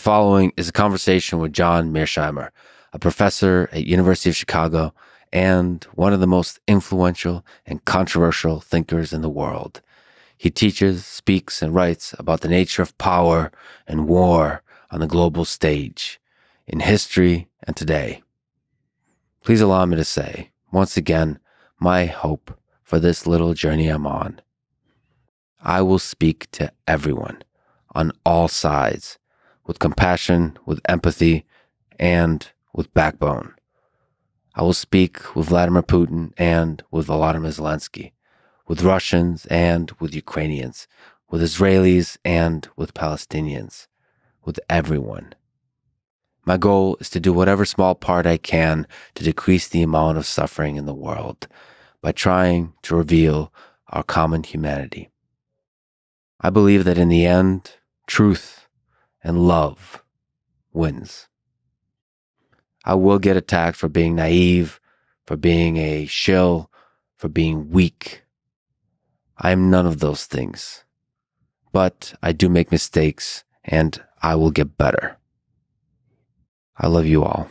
following is a conversation with John Mearsheimer, a professor at University of Chicago and one of the most influential and controversial thinkers in the world. He teaches, speaks, and writes about the nature of power and war on the global stage, in history and today. Please allow me to say, once again, my hope for this little journey I'm on. I will speak to everyone on all sides, with compassion, with empathy, and with backbone. I will speak with Vladimir Putin and with Volodymyr Zelensky, with Russians and with Ukrainians, with Israelis and with Palestinians, with everyone. My goal is to do whatever small part I can to decrease the amount of suffering in the world by trying to reveal our common humanity. I believe that in the end, truth and love wins. I will get attacked for being naive, for being a shill, for being weak. I am none of those things. But I do make mistakes, and I will get better. I love you all.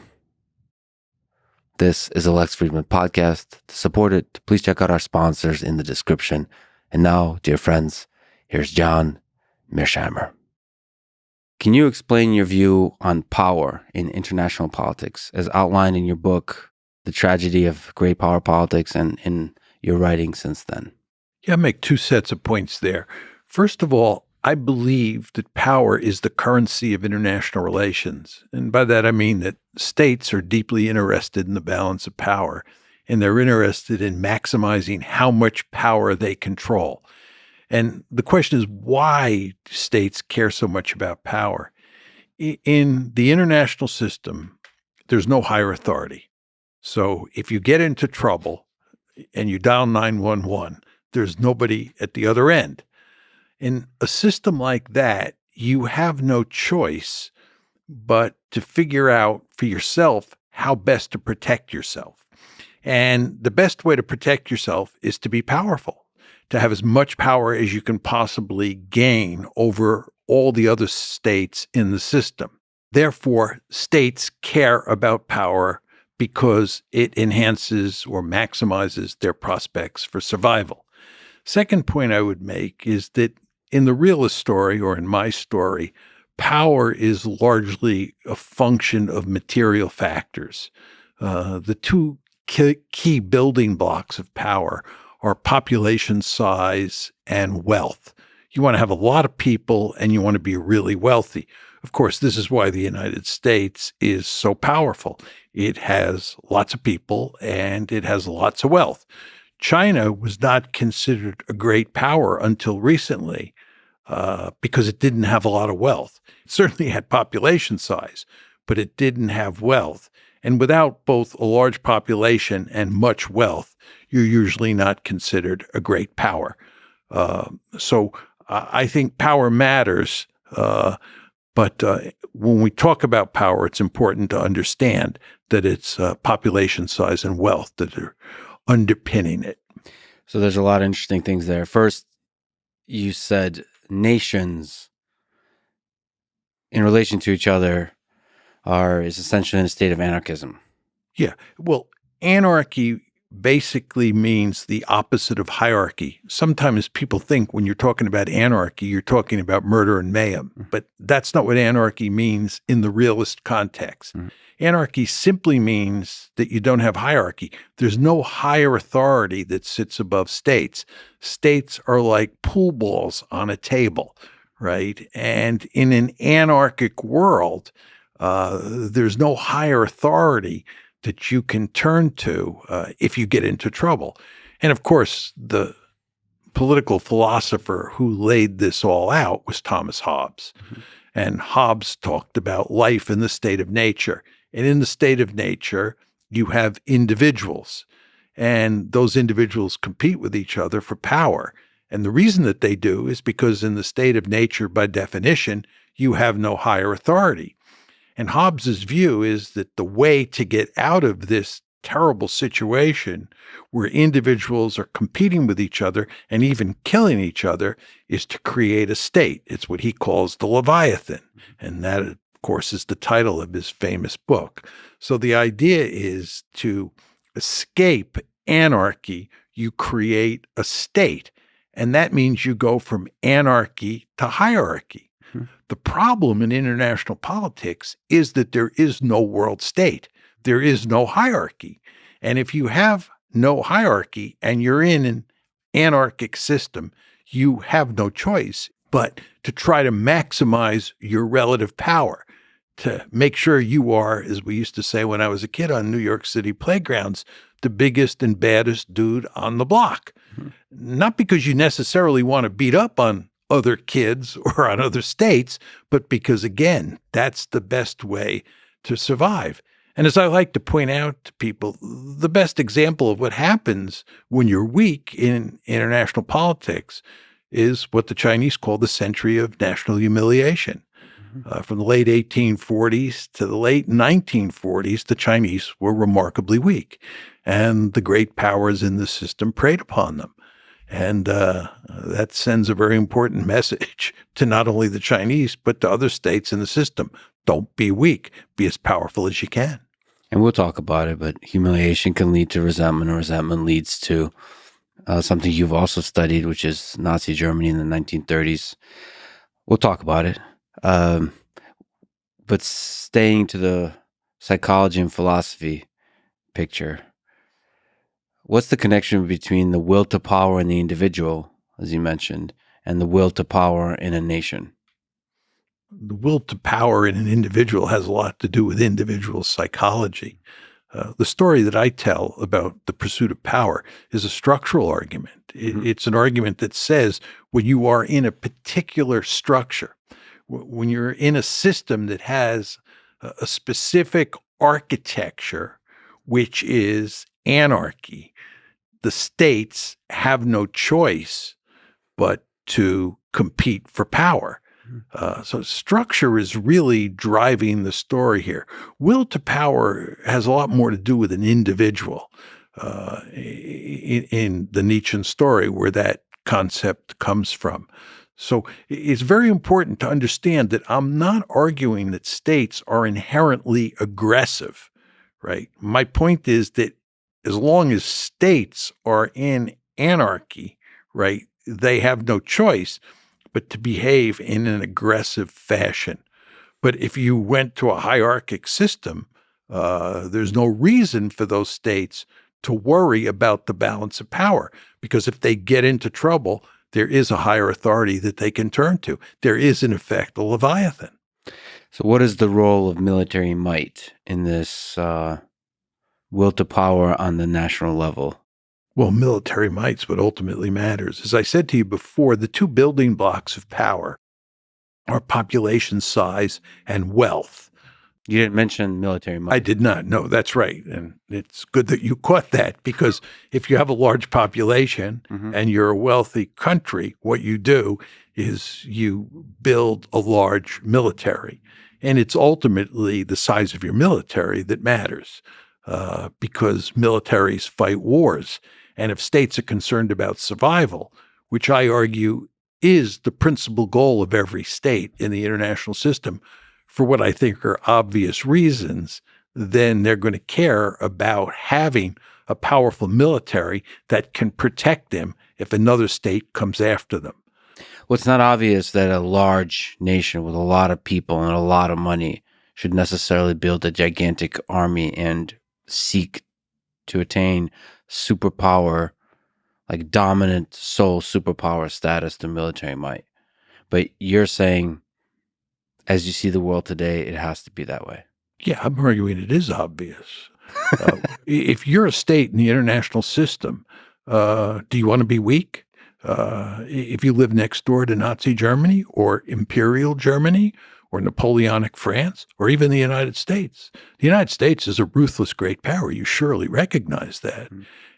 This is a Lex Friedman podcast. To support it, please check out our sponsors in the description. And now, dear friends, here's John Mearsheimer. Can you explain your view on power in international politics as outlined in your book, The Tragedy of Great Power Politics, and in your writing since then? Yeah, I make two sets of points there. First of all, I believe that power is the currency of international relations. And by that, I mean that states are deeply interested in the balance of power, and they're interested in maximizing how much power they control. And the question is, why do states care so much about power? In the international system, there's no higher authority. So if you get into trouble and you dial 911, there's nobody at the other end. In a system like that, you have no choice but to figure out for yourself how best to protect yourself. And the best way to protect yourself is to be powerful, to have as much power as you can possibly gain over all the other states in the system. Therefore, states care about power because it enhances or maximizes their prospects for survival. Second point I would make is that in the realist story, or in my story, power is largely a function of material factors. The two key building blocks of power are population size and wealth. You want to have a lot of people and you want to be really wealthy. Of course, this is why the United States is so powerful. It has lots of people and it has lots of wealth. China was not considered a great power until recently because it didn't have a lot of wealth. It certainly had population size, but it didn't have wealth. And without both a large population and much wealth, you're usually not considered a great power. So I think power matters, but when we talk about power, it's important to understand that it's population size and wealth that are underpinning it. So there's a lot of interesting things there. First, you said nations in relation to each other is essentially in a state of anarchism. Yeah. Well, anarchy basically means the opposite of hierarchy. Sometimes people think when you're talking about anarchy, you're talking about murder and mayhem, but that's not what anarchy means in the realist context. Mm-hmm. Anarchy simply means that you don't have hierarchy. There's no higher authority that sits above states. States are like pool balls on a table, right? And in an anarchic world, there's no higher authority that you can turn to if you get into trouble. And of course, the political philosopher who laid this all out was Thomas Hobbes. Mm-hmm. And Hobbes talked about life in the state of nature. And in the state of nature, you have individuals. And those individuals compete with each other for power. And the reason that they do is because in the state of nature, by definition, you have no higher authority. And Hobbes's view is that the way to get out of this terrible situation where individuals are competing with each other and even killing each other is to create a state. It's what he calls the Leviathan. And that of course, is the title of his famous book. So the idea is to escape anarchy, you create a state. And that means you go from anarchy to hierarchy. Hmm. The problem in international politics is that there is no world state. There is no hierarchy. And if you have no hierarchy and you're in an anarchic system, you have no choice but to try to maximize your relative power, to make sure you are, as we used to say when I was a kid on New York City playgrounds, the biggest and baddest dude on the block. Hmm. Not because you necessarily want to beat up on other kids or on other states, but because, again, that's the best way to survive. And as I like to point out to people, the best example of what happens when you're weak in international politics is what the Chinese call the century of national humiliation. From the late 1840s to the late 1940s, the Chinese were remarkably weak, and the great powers in the system preyed upon them. And that sends a very important message to not only the Chinese, but to other states in the system. Don't be weak. Be as powerful as you can. And we'll talk about it, but humiliation can lead to resentment, or resentment leads to something you've also studied, which is Nazi Germany in the 1930s. We'll talk about it. But staying to the psychology and philosophy picture, what's the connection between the will to power in the individual, as you mentioned, and the will to power in a nation? The will to power in an individual has a lot to do with individual psychology. The story that I tell about the pursuit of power is a structural argument. It's an argument that says when you are in a particular structure, when you're in a system that has a specific architecture, which is anarchy, the states have no choice but to compete for power. So structure is really driving the story here. Will to power has a lot more to do with an individual in the Nietzschean story, where that concept comes from. So it's very important to understand that I'm not arguing that states are inherently aggressive, right? My point is that as long as states are in anarchy, right, they have no choice but to behave in an aggressive fashion. But if you went to a hierarchic system, there's no reason for those states to worry about the balance of power, because if they get into trouble, there is a higher authority that they can turn to. There is, in effect, a Leviathan. So what is the role of military might in this will to power on the national level? Well, military might's what ultimately matters. As I said to you before, the two building blocks of power are population size and wealth. You didn't mention military might. I did not. No, that's right. And it's good that you caught that, because if you have a large population and you're a wealthy country, what you do is you build a large military. And it's ultimately the size of your military that matters, because militaries fight wars. And if states are concerned about survival, which I argue is the principal goal of every state in the international system, for what I think are obvious reasons, then they're going to care about having a powerful military that can protect them if another state comes after them. Well, it's not obvious that a large nation with a lot of people and a lot of money should necessarily build a gigantic army and seek to attain superpower, like dominant sole superpower status through military might. But you're saying, as you see the world today, it has to be that way. Yeah, I'm arguing it is obvious. If you're a state in the international system, do you want to be weak? If you live next door to Nazi Germany or Imperial Germany or Napoleonic France or even the United States, the United States is a ruthless great power. You surely recognize that.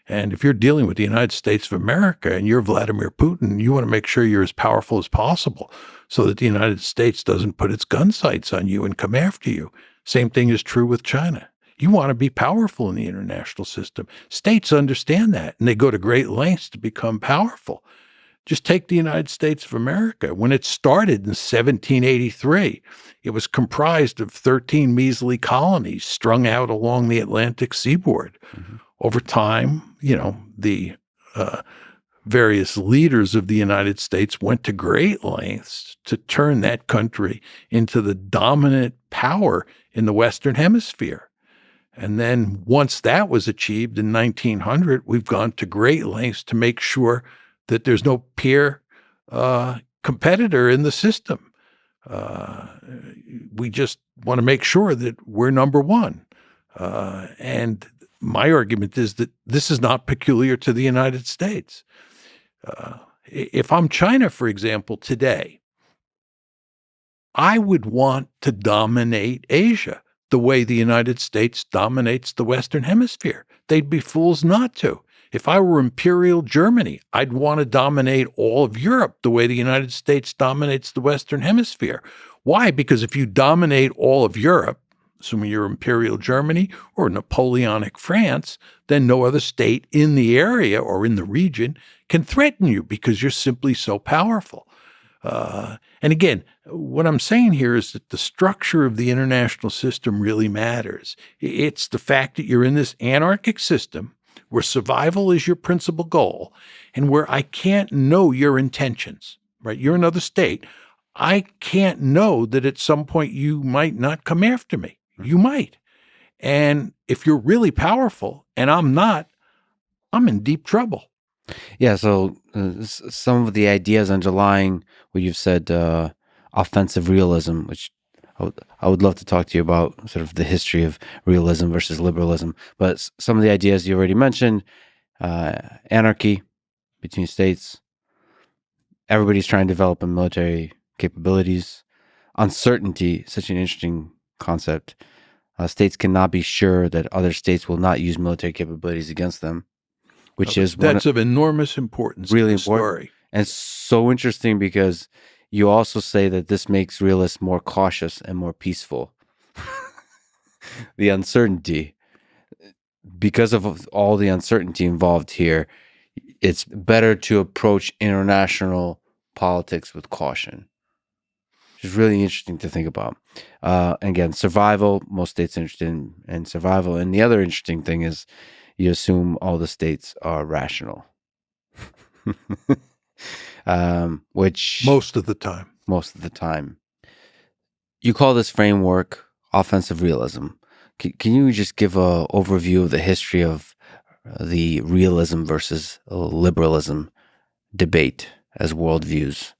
And if you're dealing with the United States of America and you're Vladimir Putin, you want to make sure you're as powerful as possible so that the United States doesn't put its gun sights on you and come after you. Same thing is true with China. You want to be powerful in the international system. States understand that, and they go to great lengths to become powerful. Just take the United States of America. When it started in 1783, it was comprised of 13 measly colonies strung out along the Atlantic seaboard. Mm-hmm. Over time, the various leaders of the United States went to great lengths to turn that country into the dominant power in the Western Hemisphere. And then once that was achieved in 1900, we've gone to great lengths to make sure that there's no peer competitor in the system. We just want to make sure that we're number one. And my argument is that this is not peculiar to the United States. If I'm China, for example, today, I would want to dominate Asia the way the United States dominates the Western Hemisphere. They'd be fools not to. If I were Imperial Germany, I'd want to dominate all of Europe the way the United States dominates the Western Hemisphere. Why? Because if you dominate all of Europe, assuming you're Imperial Germany or Napoleonic France, then no other state in the area or in the region can threaten you because you're simply so powerful. And again, what I'm saying here is that the structure of the international system really matters. It's the fact that you're in this anarchic system where survival is your principal goal and where I can't know your intentions, right? You're another state. I can't know that at some point you might not come after me. You might. And if you're really powerful and I'm not, I'm in deep trouble. Yeah, so some of the ideas underlying what you've said, offensive realism, which I would love to talk to you about, sort of the history of realism versus liberalism. But some of the ideas you already mentioned, anarchy between states, everybody's trying to develop military capabilities, uncertainty, such an interesting concept. States cannot be sure that other states will not use military capabilities against them, which is that's of enormous importance. Really in the important story. And so interesting because you also say that this makes realists more cautious and more peaceful. The uncertainty, because of all the uncertainty involved here, it's better to approach international politics with caution. Which is really interesting to think about. Again, survival, most states are interested in survival. And the other interesting thing is you assume all the states are rational. Which most of the time. You call this framework offensive realism. Can you just give an overview of the history of the realism versus liberalism debate as worldviews?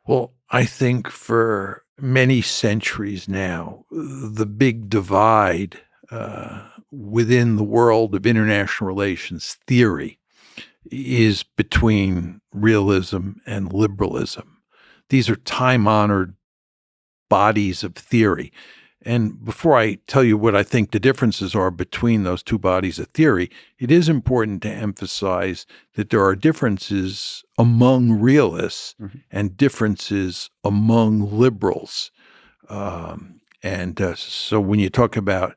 Well, I think for many centuries now, the big divide within the world of international relations theory is between realism and liberalism. These are time-honored bodies of theory. And before I tell you what I think the differences are between those two bodies of theory, it is important to emphasize that there are differences among realists and differences among liberals. So when you talk about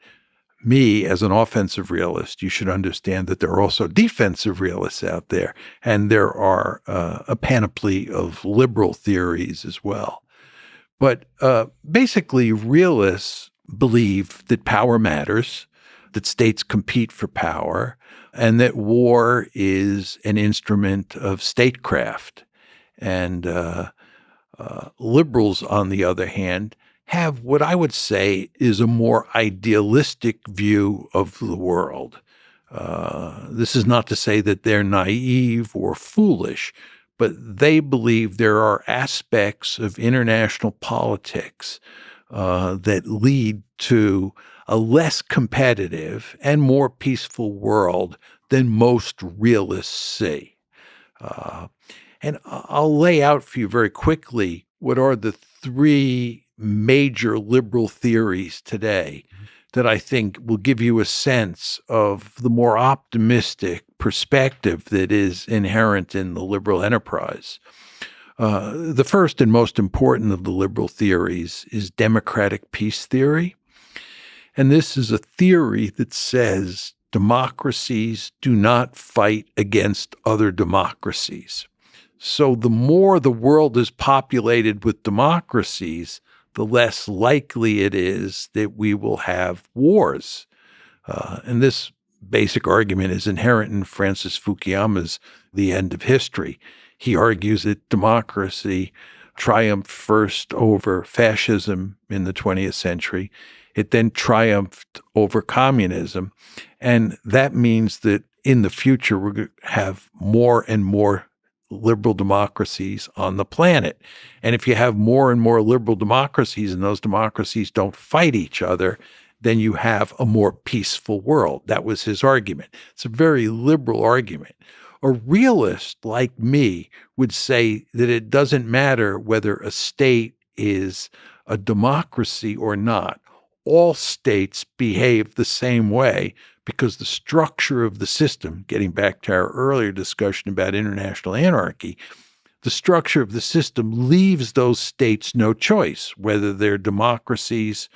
me as an offensive realist, you should understand that there are also defensive realists out there, and there are a panoply of liberal theories as well. But basically, realists believe that power matters, that states compete for power, and that war is an instrument of statecraft. And liberals, on the other hand, have what I would say is a more idealistic view of the world. This is not to say that they're naive or foolish, but they believe there are aspects of international politics that lead to a less competitive and more peaceful world than most realists see. And I'll lay out for you very quickly what are the three major liberal theories today that I think will give you a sense of the more optimistic perspective that is inherent in the liberal enterprise. The first and most important of the liberal theories is democratic peace theory. And this is a theory that says democracies do not fight against other democracies. So the more the world is populated with democracies, the less likely it is that we will have wars. And this basic argument is inherent in Francis Fukuyama's The End of History. He argues that democracy triumphed first over fascism in the 20th century. It then triumphed over communism. And that means that in the future, we're going to have more and more liberal democracies on the planet. And if you have more and more liberal democracies and those democracies don't fight each other, then you have a more peaceful world. That was his argument. It's a very liberal argument. A realist like me would say that it doesn't matter whether a state is a democracy or not. All states behave the same way because the structure of the system, getting back to our earlier discussion about international anarchy, the structure of the system leaves those states no choice, whether they're democracies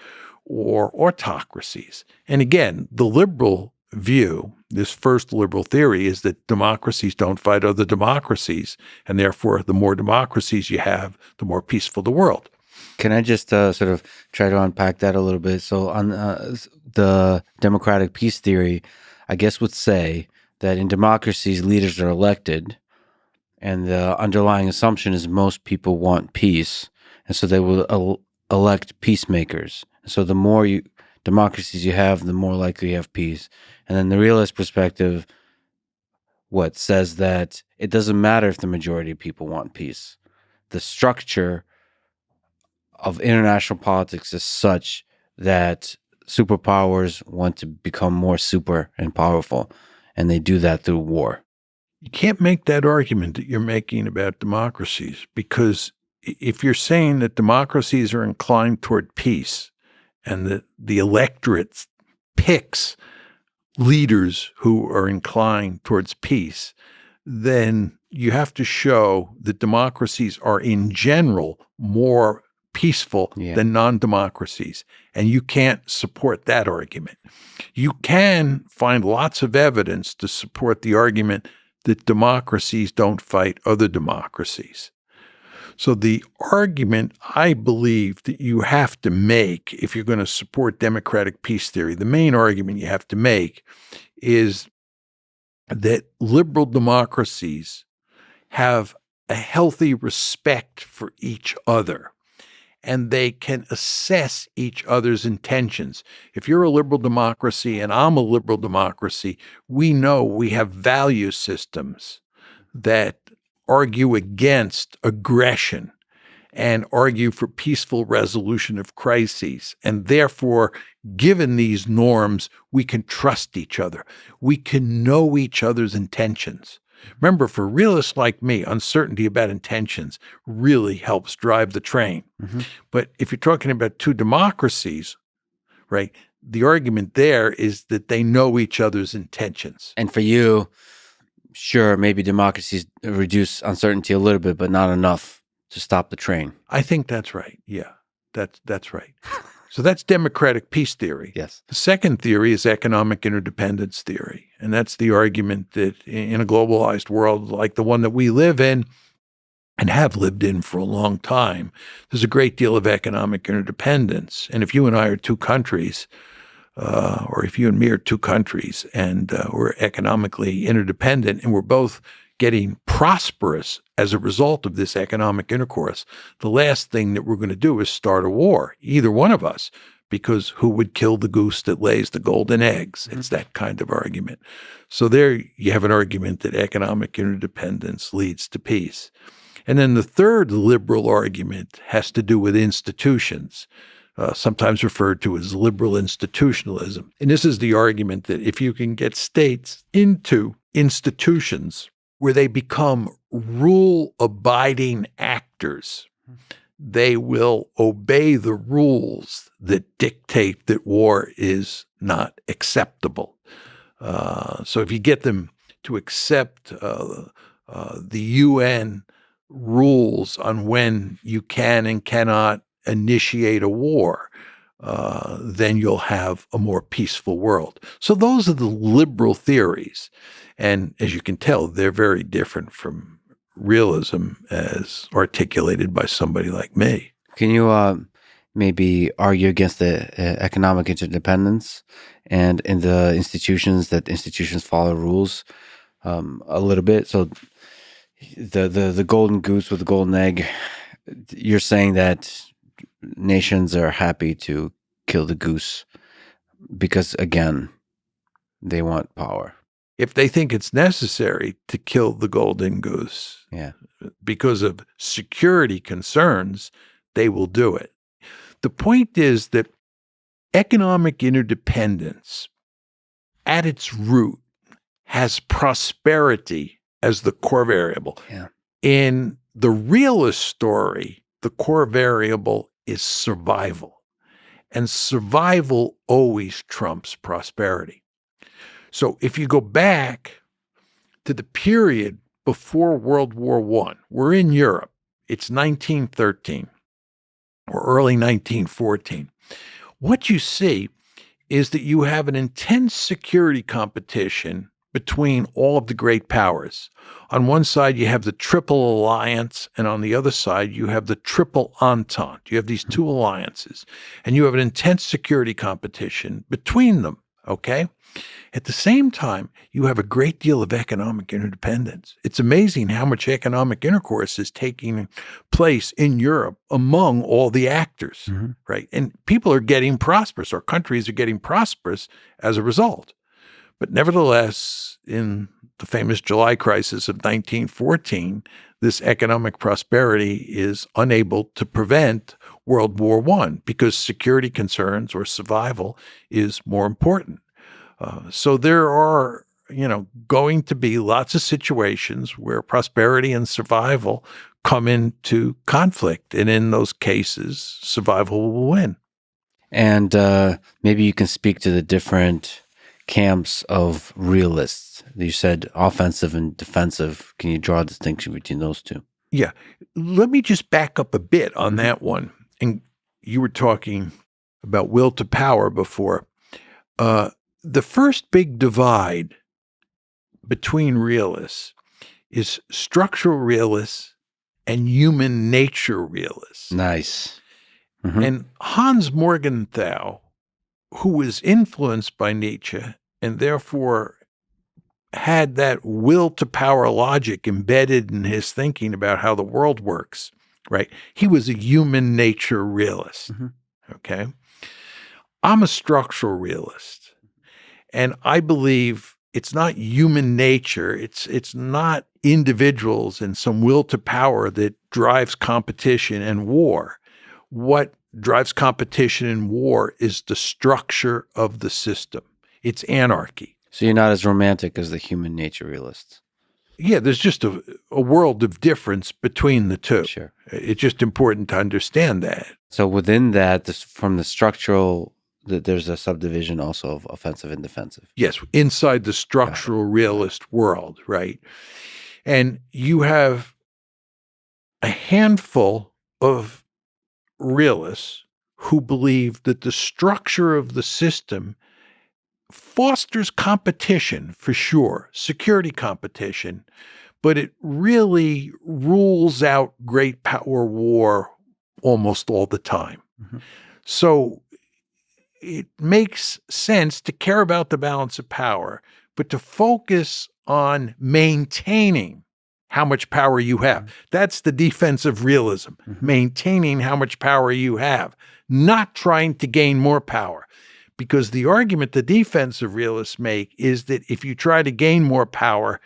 or autocracies. And again, the liberal view, this first liberal theory, is that democracies don't fight other democracies, and therefore the more democracies you have, the more peaceful the world. Can I just sort of try to unpack that a little bit? So on the democratic peace theory, I guess would say that in democracies, leaders are elected, and the underlying assumption is most people want peace, and so they will elect peacemakers. So the more democracies you have, the more likely you have peace. And then the realist perspective, says that it doesn't matter if the majority of people want peace. The structure of international politics is such that superpowers want to become more super and powerful, and they do that through war. You can't make that argument that you're making about democracies, because if you're saying that democracies are inclined toward peace and that the electorate picks leaders who are inclined towards peace, then you have to show that democracies are in general more peaceful than non-democracies. And you can't support that argument. You can find lots of evidence to support the argument that democracies don't fight other democracies. So the argument I believe that you have to make if you're going to support democratic peace theory, the main argument you have to make is that liberal democracies have a healthy respect for each other, and they can assess each other's intentions. If you're a liberal democracy and I'm a liberal democracy, we know we have value systems that argue against aggression and argue for peaceful resolution of crises. And therefore, given these norms, we can trust each other. We can know each other's intentions. Remember, for realists like me, uncertainty about intentions really helps drive the train. Mm-hmm. But if you're talking about two democracies, right, the argument there is that they know each other's intentions. And for you, sure, maybe democracies reduce uncertainty a little bit, but not enough to stop the train. I think that's right. Yeah, that's right. So that's democratic peace theory. Yes. The second theory is economic interdependence theory. And that's the argument that in a globalized world like the one that we live in and have lived in for a long time, there's a great deal of economic interdependence. And if you and I are two countries, or if you and me are two countries and we're economically interdependent and we're both getting prosperous as a result of this economic intercourse, the last thing that we're going to do is start a war, either one of us, because who would kill the goose that lays the golden eggs? It's that kind of argument. So there you have an argument that economic interdependence leads to peace. And then the third liberal argument has to do with institutions, sometimes referred to as liberal institutionalism. And this is the argument that if you can get states into institutions where they become rule-abiding actors, they will obey the rules that dictate that war is not acceptable. So if you get them to accept the UN rules on when you can and cannot initiate a war, then you'll have a more peaceful world. So those are the liberal theories. And as you can tell, they're very different from realism as articulated by somebody like me. Can you maybe argue against the economic interdependence and in the institutions follow rules a little bit? So the golden goose with the golden egg, you're saying that nations are happy to kill the goose because, again, they want power. If they think it's necessary to kill the golden goose Yeah. because of security concerns, they will do it. The point is that economic interdependence at its root has prosperity as the core variable. Yeah. In the realist story, the core variable is survival, and survival always trumps prosperity. So if you go back to the period before World War I, we're in Europe, it's 1913 or early 1914. What you see is that you have an intense security competition between all of the great powers. On one side, you have the Triple Alliance, and on the other side, you have the Triple Entente. You have these two alliances, and you have an intense security competition between them, okay? At the same time, you have a great deal of economic interdependence. It's amazing how much economic intercourse is taking place in Europe among all the actors, right? And people are getting prosperous, or countries are getting prosperous as a result. But nevertheless, in the famous July crisis of 1914, this economic prosperity is unable to prevent World War I because security concerns or survival is more important. So there are, going to be lots of situations where prosperity and survival come into conflict. And in those cases, survival will win. And maybe you can speak to the different camps of realists. You said offensive and defensive. Can you draw a distinction between those two? Yeah. Let me just back up a bit on that one. And you were talking about will to power before. The first big divide between realists is structural realists and human nature realists. Nice. And Hans Morgenthau, who was influenced by Nietzsche and therefore had that will to power logic embedded in his thinking about how the world works, right? He was a human nature realist, okay? I'm a structural realist. And I believe it's not human nature, it's not individuals and some will to power that drives competition and war. What drives competition and war is the structure of the system. It's anarchy. So you're not as romantic as the human nature realists. Yeah, there's just a world of difference between the two. Sure. It's just important to understand that. So within that, from the structural, there's a subdivision also of offensive and defensive. Yes, inside the structural realist world, right? And you have a handful of realists who believe that the structure of the system fosters competition, for sure, security competition, but it really rules out great power war almost all the time. So it makes sense to care about the balance of power, but to focus on maintaining how much power you have. That's the defensive realism, maintaining how much power you have, not trying to gain more power. Because the argument the defensive realists make is that if you try to gain more power,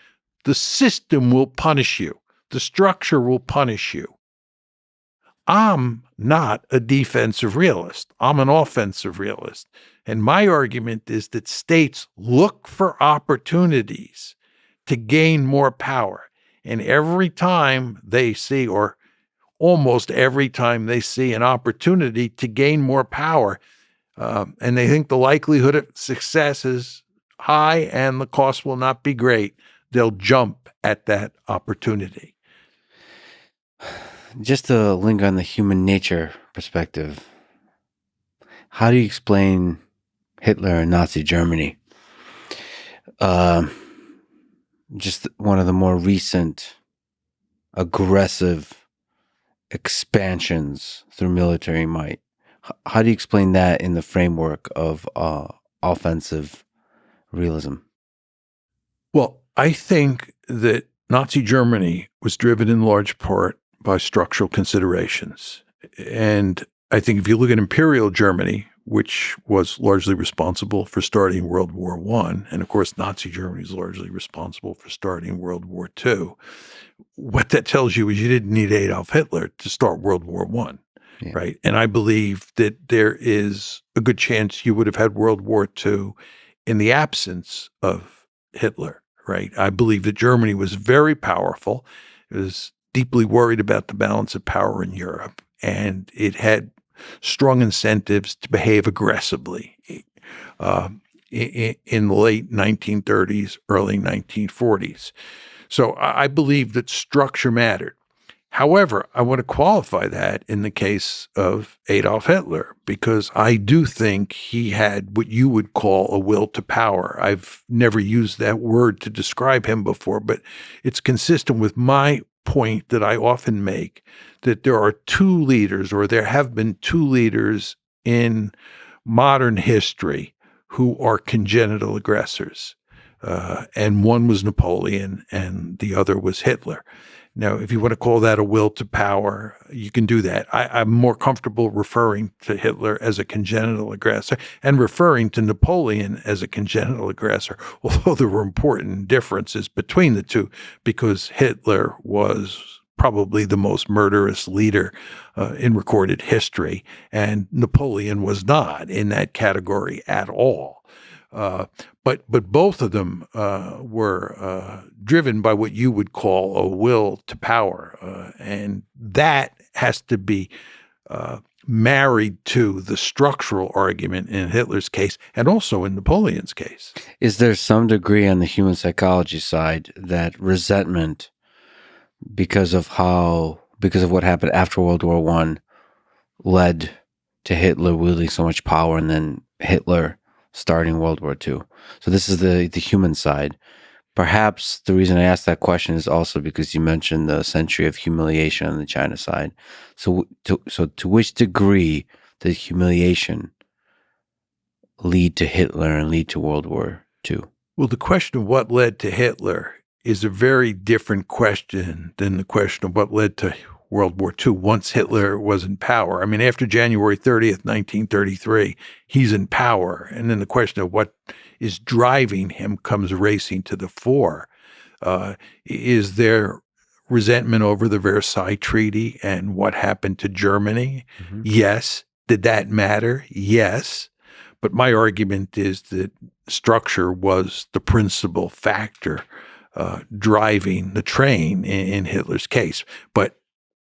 the system will punish you. The structure will punish you. I'm not a defensive realist. I'm an offensive realist. And my argument is that states look for opportunities to gain more power. And every time they see, or almost every time they see an opportunity to gain more power, and they think the likelihood of success is high and the cost will not be great, they'll jump at that opportunity. Just to linger on the human nature perspective, how do you explain Hitler and Nazi Germany? Just one of the more recent aggressive expansions through military might. How do you explain that in the framework of offensive realism? Well, I think that Nazi Germany was driven in large part by structural considerations. And I think if you look at Imperial Germany, which was largely responsible for starting World War I, and of course, Nazi Germany is largely responsible for starting World War II, what that tells you is you didn't need Adolf Hitler to start World War I. Yeah. Right. And I believe that there is a good chance you would have had World War II in the absence of Hitler. Right. I believe that Germany was very powerful. It was deeply worried about the balance of power in Europe, and it had strong incentives to behave aggressively in the late 1930s, early 1940s. So I believe that structure mattered. However, I want to qualify that in the case of Adolf Hitler, because I do think he had what you would call a will to power. I've never used that word to describe him before, but it's consistent with my point that I often make, that there are two leaders, or there have been two leaders in modern history who are congenital aggressors. And one was Napoleon and the other was Hitler. Now, if you want to call that a will to power, you can do that. I'm more comfortable referring to Hitler as a congenital aggressor and referring to Napoleon as a congenital aggressor, although there were important differences between the two, because Hitler was probably the most murderous leader in recorded history, and Napoleon was not in that category at all. But both of them were driven by what you would call a will to power, and that has to be married to the structural argument in Hitler's case and also in Napoleon's case. Is there some degree on the human psychology side that resentment, because of what happened after World War I, led to Hitler wielding so much power, and then Hitler starting World War II? So this is the human side. Perhaps the reason I asked that question is also because you mentioned the century of humiliation on the China side. So to which degree did humiliation lead to Hitler and lead to World War II? Well, the question of what led to Hitler is a very different question than the question of what led to World War II once Hitler was in power. I mean, after January 30th, 1933, he's in power. And then the question of what is driving him comes racing to the fore. Is there resentment over the Versailles Treaty and what happened to Germany? Mm-hmm. Yes. Did that matter? Yes. But my argument is that structure was the principal factor driving the train in Hitler's case. But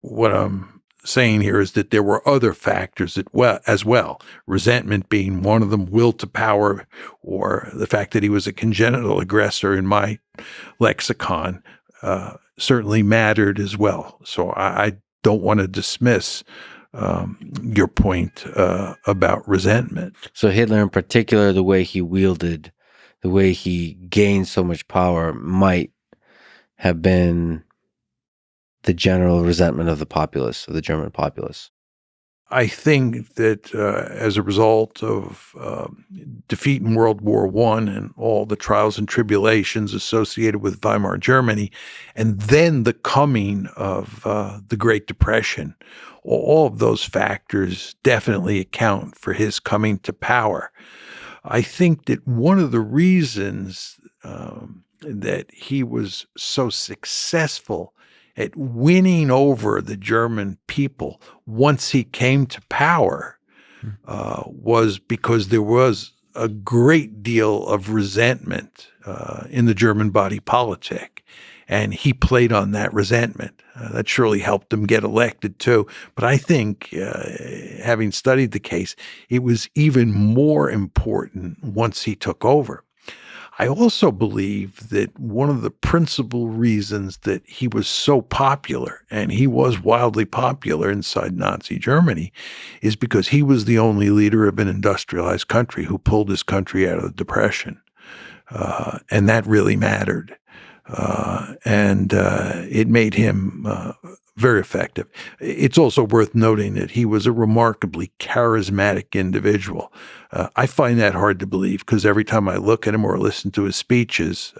what I'm saying here is that there were other factors as well, resentment being one of them, will to power, or the fact that he was a congenital aggressor in my lexicon certainly mattered as well. So I don't want to dismiss your point about resentment. So Hitler in particular, the way he gained so much power might have been the general resentment of the populace, of the German populace. I think that as a result of defeat in World War I and all the trials and tribulations associated with Weimar Germany, and then the coming of the Great Depression, all of those factors definitely account for his coming to power. I think that one of the reasons that he was so successful at winning over the German people once he came to power was because there was a great deal of resentment in the German body politic. And he played on that resentment. That surely helped him get elected too. But I think, having studied the case, it was even more important once he took over. I also believe that one of the principal reasons that he was so popular, and he was wildly popular inside Nazi Germany, is because he was the only leader of an industrialized country who pulled his country out of the Depression. And that really mattered. and it made him very effective. It's also worth noting that he was a remarkably charismatic individual. I find that hard to believe because every time I look at him or listen to his speeches,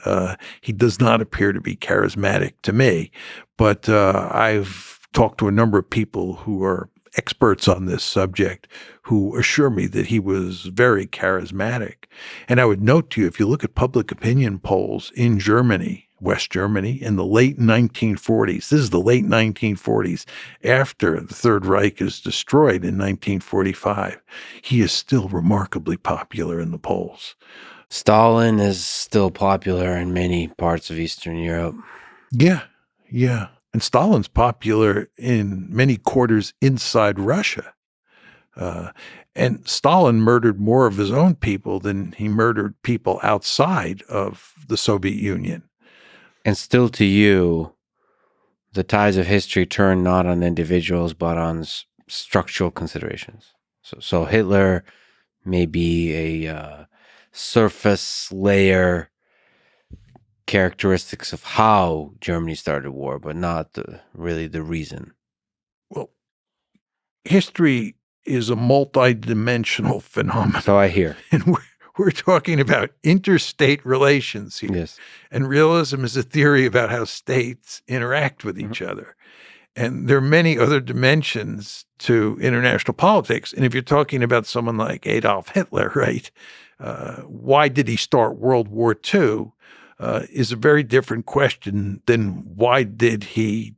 he does not appear to be charismatic to me. But I've talked to a number of people who are experts on this subject who assure me that he was very charismatic. And I would note to you, if you look at public opinion polls in Germany, West Germany, in the late 1940s, this is the late 1940s, after the Third Reich is destroyed in 1945, he is still remarkably popular in the polls. Stalin is still popular in many parts of Eastern Europe. Yeah. And Stalin's popular in many quarters inside Russia. And Stalin murdered more of his own people than he murdered people outside of the Soviet Union. And still to you, the tides of history turn not on individuals, but on structural considerations. So Hitler may be a surface layer characteristics of how Germany started war, but not really the reason. Well, history is a multidimensional phenomenon. So I hear. And we're talking about interstate relations here. Yes. And realism is a theory about how states interact with each other. And there are many other dimensions to international politics. And if you're talking about someone like Adolf Hitler, right, why did he start World War II is a very different question than why did he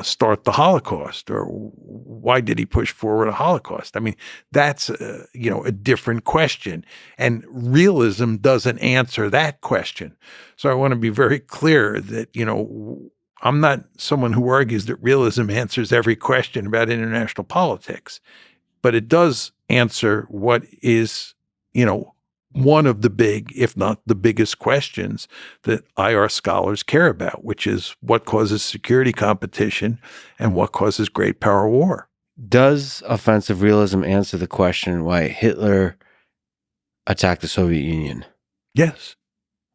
start the Holocaust, or why did he push forward a Holocaust? I mean, that's a different question, and realism doesn't answer that question. So I want to be very clear that I'm not someone who argues that realism answers every question about international politics, but it does answer what is one of the big, if not the biggest questions that IR scholars care about, which is what causes security competition and what causes great power war. Does offensive realism answer the question why Hitler attacked the Soviet Union? Yes.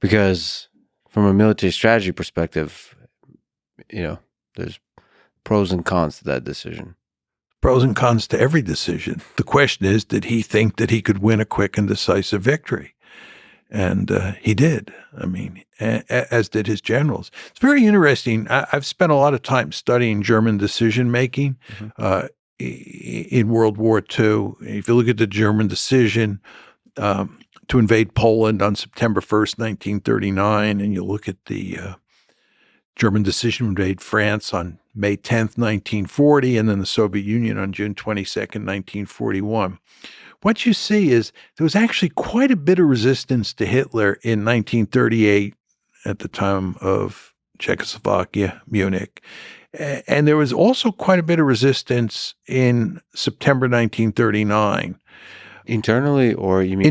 Because from a military strategy perspective, there's pros and cons to that decision. Pros and cons to every decision. The question is, did he think that he could win a quick and decisive victory? And he did. I mean, as did his generals. It's very interesting. I've spent a lot of time studying German decision-making in World War II. If you look at the German decision to invade Poland on September 1st, 1939, and you look at the German decision to invade France on May 10th, 1940, and then the Soviet Union on June 22nd, 1941. What you see is there was actually quite a bit of resistance to Hitler in 1938 at the time of Czechoslovakia, Munich. And there was also quite a bit of resistance in September 1939. Internally, or you mean?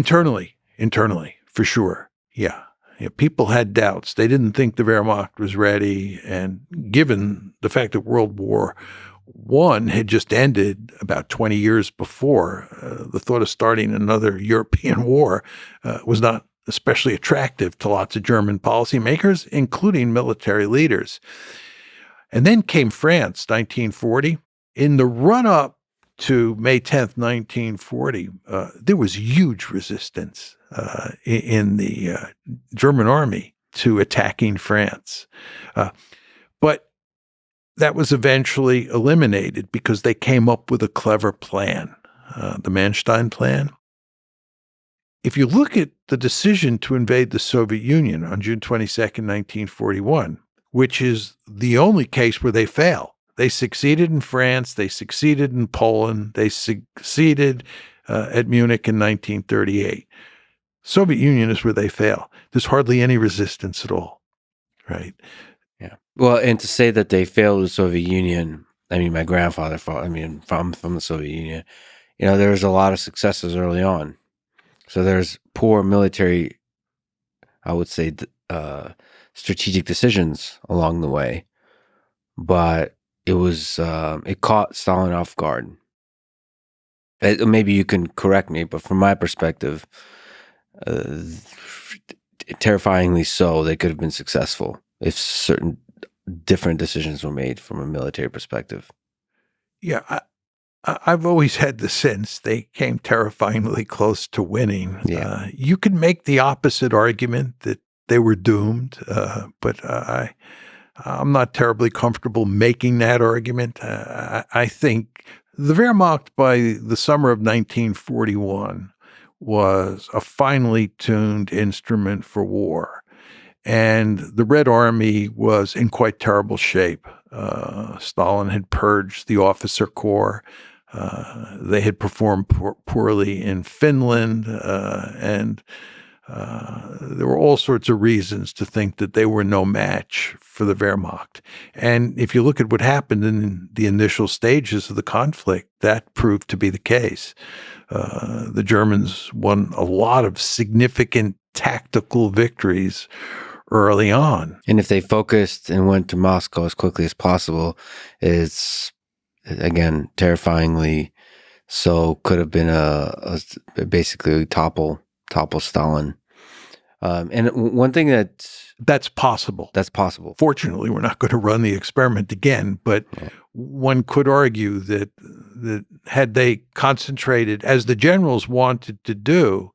Internally, for sure. Yeah. People had doubts. They didn't think the Wehrmacht was ready. And given the fact that World War I had just ended about 20 years before, the thought of starting another European war was not especially attractive to lots of German policymakers, including military leaders. And then came France, 1940. In the run-up to May 10th, 1940, there was huge resistance in the German army to attacking France. But that was eventually eliminated because they came up with a clever plan, the Mearsheimer plan. If you look at the decision to invade the Soviet Union on June 22nd, 1941, which is the only case where they fail. They succeeded in France, they succeeded in Poland, they succeeded at Munich in 1938. Soviet Union is where they fail. There's hardly any resistance at all, right? Yeah. Well, and to say that they failed the Soviet Union, I mean, my grandfather fought, from the Soviet Union, there was a lot of successes early on. So there's poor military, I would say, strategic decisions along the way. But it was, it caught Stalin off guard. Maybe you can correct me, but from my perspective, terrifyingly so, they could have been successful if certain different decisions were made from a military perspective. Yeah, I've always had the sense they came terrifyingly close to winning. Yeah. You could make the opposite argument that they were doomed, but I'm not terribly comfortable making that argument. I think the Wehrmacht by the summer of 1941 was a finely tuned instrument for war. And the Red Army was in quite terrible shape. Stalin had purged the officer corps. They had performed poorly in Finland, and there were all sorts of reasons to think that they were no match for the Wehrmacht. And if you look at what happened in the initial stages of the conflict, that proved to be the case. The Germans won a lot of significant tactical victories early on. And if they focused and went to Moscow as quickly as possible, it's, again, terrifyingly so, could have been basically topple Stalin. And one thing that's possible. That's possible. Fortunately, we're not going to run the experiment again, but one could argue that had they concentrated, as the generals wanted to do,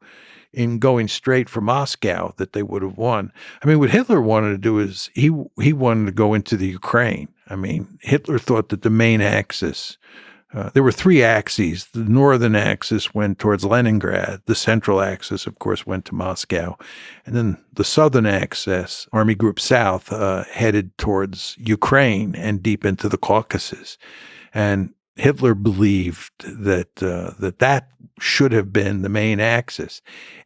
in going straight for Moscow, that they would have won. I mean, what Hitler wanted to do is he wanted to go into the Ukraine. I mean, Hitler thought that the main axis, there were three axes. The northern axis went towards Leningrad. The central axis, of course, went to Moscow. And then the southern axis, Army Group South, headed towards Ukraine and deep into the Caucasus. And Hitler believed that that should have been the main axis.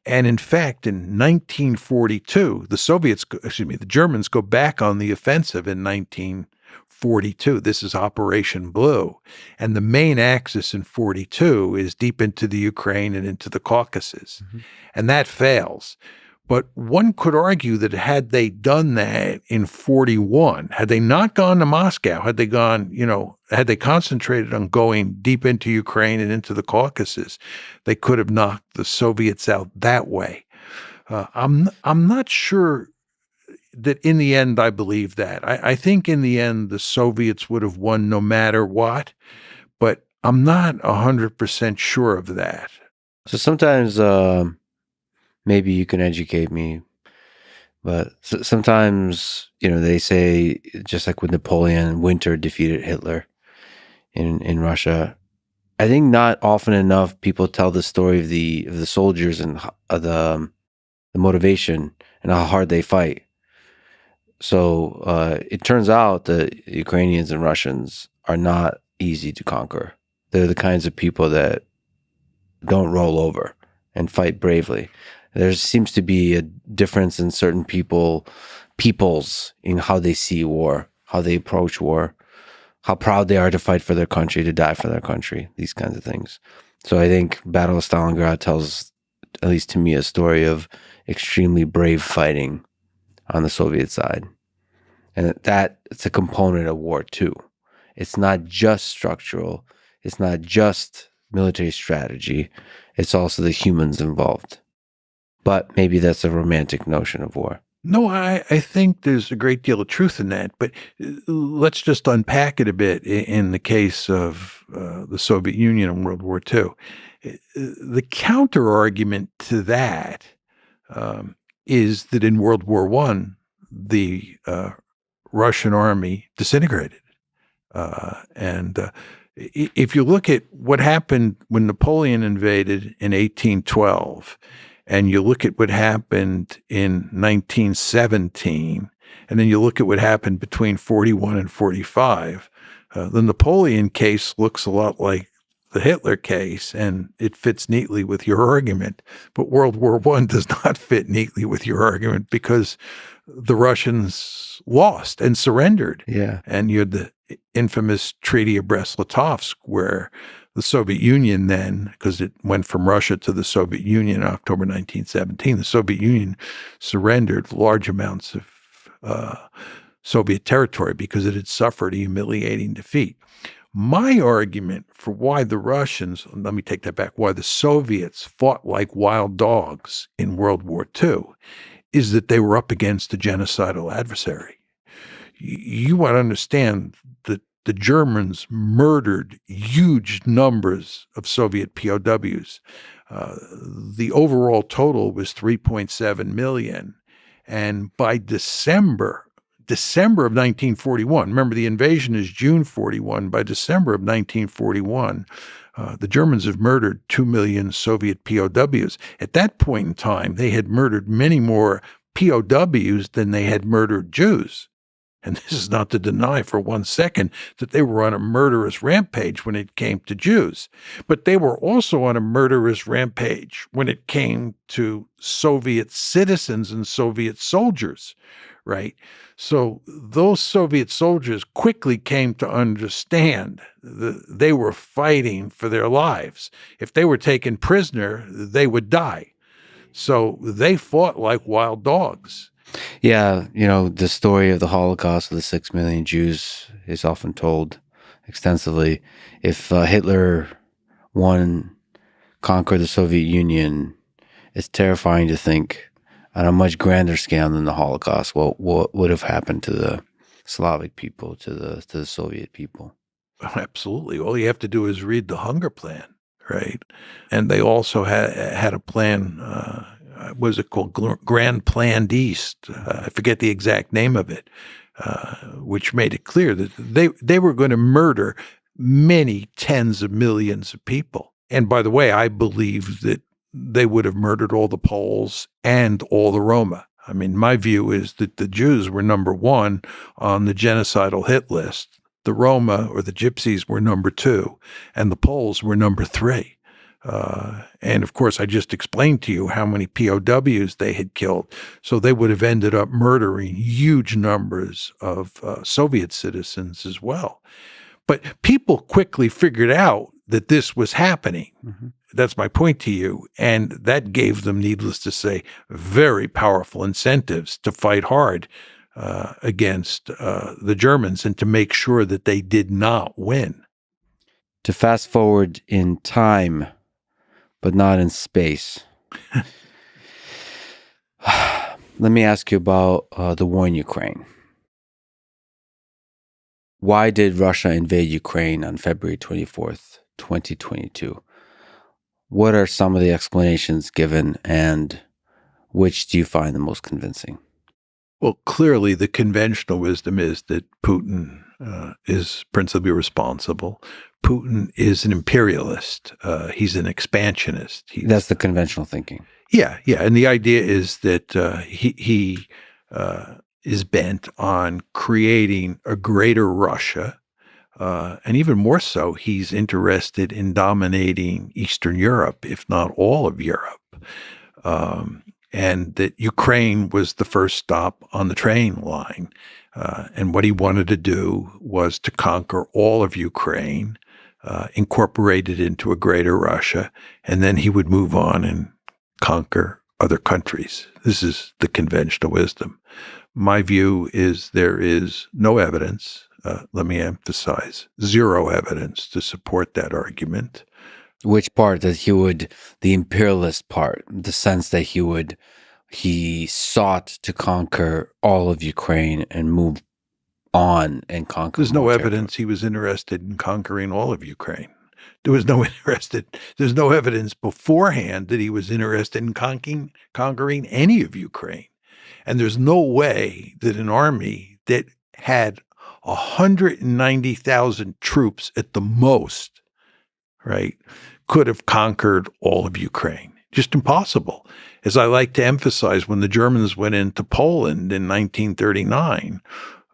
And in fact, in 1942, the Germans go back on the offensive in 1942. This is Operation Blue. And the main axis in 42 is deep into the Ukraine and into the Caucasus. Mm-hmm. And that fails. But one could argue that had they done that in 41, had they not gone to Moscow, had they concentrated on going deep into Ukraine and into the Caucasus, they could have knocked the Soviets out that way. I'm not sure that in the end I believe that. I think in the end the Soviets would have won no matter what, but I'm not 100% sure of that. So sometimes maybe you can educate me, but sometimes, they say, just like with Napoleon, winter defeated Hitler in Russia. I think not often enough people tell the story of the soldiers and the motivation and how hard they fight. So it turns out that Ukrainians and Russians are not easy to conquer. They're the kinds of people that don't roll over and fight bravely. There seems to be a difference in certain peoples in how they see war, how they approach war, how proud they are to fight for their country, to die for their country, these kinds of things. So I think Battle of Stalingrad tells, at least to me, a story of extremely brave fighting on the Soviet side. And it's a component of war too. It's not just structural. It's not just military strategy. It's also the humans involved. But maybe that's a romantic notion of war. No, I think there's a great deal of truth in that. But let's just unpack it a bit in the case of the Soviet Union in World War II. The counter argument to that is that in World War I, the Russian army disintegrated. And if you look at what happened when Napoleon invaded in 1812, and you look at what happened in 1917, and then you look at what happened between 41 and 45, the Napoleon case looks a lot like the Hitler case, and it fits neatly with your argument. But World War I does not fit neatly with your argument because the Russians lost and surrendered. Yeah. And you had the infamous Treaty of Brest-Litovsk, where the Soviet Union then, because it went from Russia to the Soviet Union in October 1917, the Soviet Union surrendered large amounts of Soviet territory because it had suffered a humiliating defeat. My argument for why the Russians, let me take that back, why the Soviets fought like wild dogs in World War II is that they were up against a genocidal adversary. You want to understand that the Germans murdered huge numbers of Soviet POWs. The overall total was 3.7 million. And by December of 1941, remember the invasion is June 41, by December of 1941, the Germans have murdered 2 million Soviet POWs. At that point in time, they had murdered many more POWs than they had murdered Jews. And this is not to deny for 1 second that they were on a murderous rampage when it came to Jews. But they were also on a murderous rampage when it came to Soviet citizens and Soviet soldiers, right? So those Soviet soldiers quickly came to understand that they were fighting for their lives. If they were taken prisoner, they would die. So they fought like wild dogs. Yeah, the story of the Holocaust of the 6 million Jews is often told extensively. If Hitler conquered the Soviet Union, it's terrifying to think on a much grander scale than the Holocaust what would have happened to the Slavic people, to the Soviet people. Absolutely. All you have to do is read the Hunger Plan, right? And they also had a plan, what is it called? Grand Plan East. I forget the exact name of it, which made it clear that they were going to murder many tens of millions of people. And by the way, I believe that they would have murdered all the Poles and all the Roma. I mean, my view is that the Jews were number one on the genocidal hit list. The Roma or the Gypsies were number two, and the Poles were number three. And of course, I just explained to you how many POWs they had killed. So they would have ended up murdering huge numbers of Soviet citizens as well. But people quickly figured out that this was happening. Mm-hmm. That's my point to you. And that gave them, needless to say, very powerful incentives to fight hard against the Germans and to make sure that they did not win. To fast forward in time, but not in space. Let me ask you about the war in Ukraine. Why did Russia invade Ukraine on February 24th, 2022? What are some of the explanations given, and which do you find the most convincing? Well, clearly the conventional wisdom is that Putin is principally responsible. Putin is an imperialist. He's an expansionist. That's the conventional thinking. Yeah. And the idea is that he is bent on creating a greater Russia. And even more so, he's interested in dominating Eastern Europe, if not all of Europe. And that Ukraine was the first stop on the train line. And what he wanted to do was to conquer all of Ukraine, incorporate it into a greater Russia, and then he would move on and conquer other countries. This is the conventional wisdom. My view is there is no evidence, let me emphasize, zero evidence to support that argument. Which part? The imperialist part, the sense that he sought to conquer all of Ukraine and move on and conquer. There's no evidence he was interested in conquering all of Ukraine. There's no evidence beforehand that he was interested in conquering any of Ukraine. And there's no way that an army that had 190,000 troops at the most, right, could have conquered all of Ukraine. Just impossible. As I like to emphasize, when the Germans went into Poland in 1939,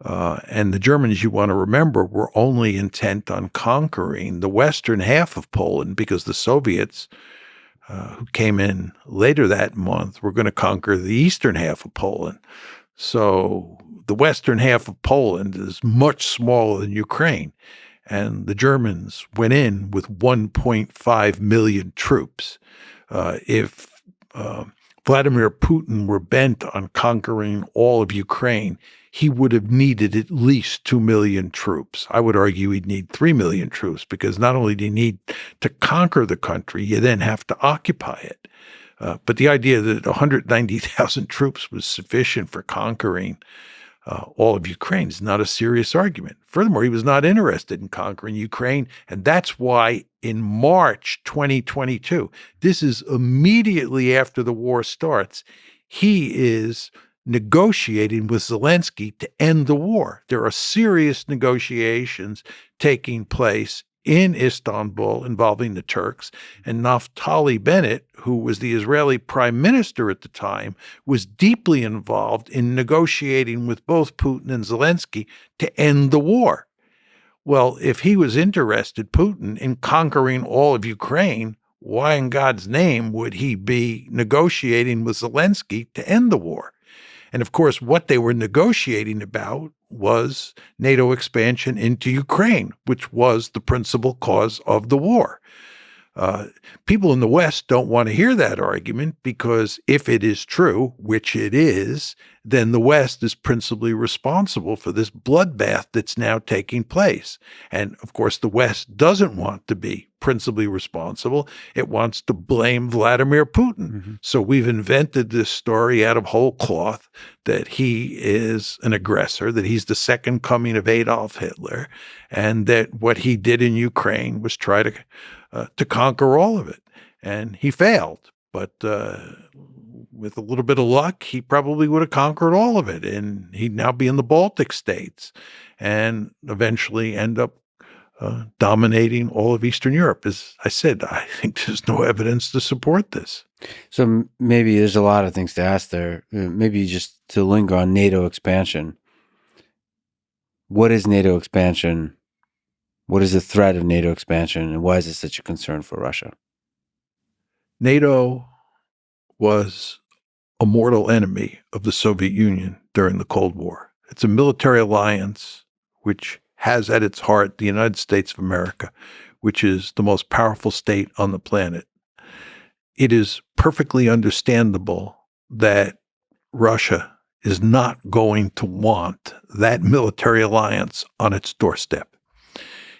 and the Germans, you want to remember, were only intent on conquering the western half of Poland because the Soviets, who came in later that month, were going to conquer the eastern half of Poland. So the western half of Poland is much smaller than Ukraine. And the Germans went in with 1.5 million troops. If Vladimir Putin were bent on conquering all of Ukraine, he would have needed at least 2 million troops. I would argue he'd need 3 million troops, because not only do you need to conquer the country, you then have to occupy it. But the idea that 190,000 troops was sufficient for conquering all of Ukraine is not a serious argument. Furthermore, he was not interested in conquering Ukraine, and that's why in March 2022, this is immediately after the war starts, he is negotiating with Zelensky to end the war. There are serious negotiations taking place in Istanbul involving the Turks, and Naftali Bennett, who was the Israeli prime minister at the time, was deeply involved in negotiating with both Putin and Zelensky to end the war. Well, if he was interested, Putin, in conquering all of Ukraine, why in God's name would he be negotiating with Zelensky to end the war? And of course, what they were negotiating about was NATO expansion into Ukraine, which was the principal cause of the war. People in the West don't want to hear that argument because if it is true, which it is, then the West is principally responsible for this bloodbath that's now taking place. And of course, the West doesn't want to be principally responsible. It wants to blame Vladimir Putin. Mm-hmm. So we've invented this story out of whole cloth that he is an aggressor, that he's the second coming of Adolf Hitler, and that what he did in Ukraine was try to conquer all of it. And he failed. But with a little bit of luck, he probably would have conquered all of it. And he'd now be in the Baltic states and eventually end up dominating all of Eastern Europe. As I said, I think there's no evidence to support this. So maybe there's a lot of things to ask there. Maybe just to linger on NATO expansion. What is NATO expansion? What is the threat of NATO expansion, and why is it such a concern for Russia? NATO was a mortal enemy of the Soviet Union during the Cold War. It's a military alliance which has at its heart the United States of America, which is the most powerful state on the planet. It is perfectly understandable that Russia is not going to want that military alliance on its doorstep.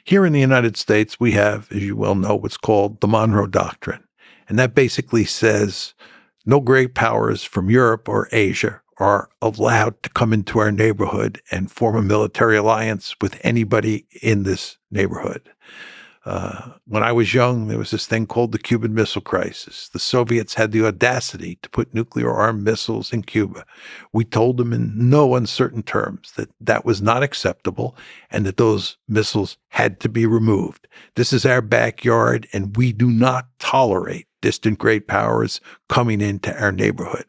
Here in the United States, we have, as you well know, what's called the Monroe Doctrine. And that basically says no great powers from Europe or Asia are allowed to come into our neighborhood and form a military alliance with anybody in this neighborhood. When I was young, there was this thing called the Cuban Missile Crisis. The Soviets had the audacity to put nuclear-armed missiles in Cuba. We told them in no uncertain terms that that was not acceptable and that those missiles had to be removed. This is our backyard, and we do not tolerate distant great powers coming into our neighborhood.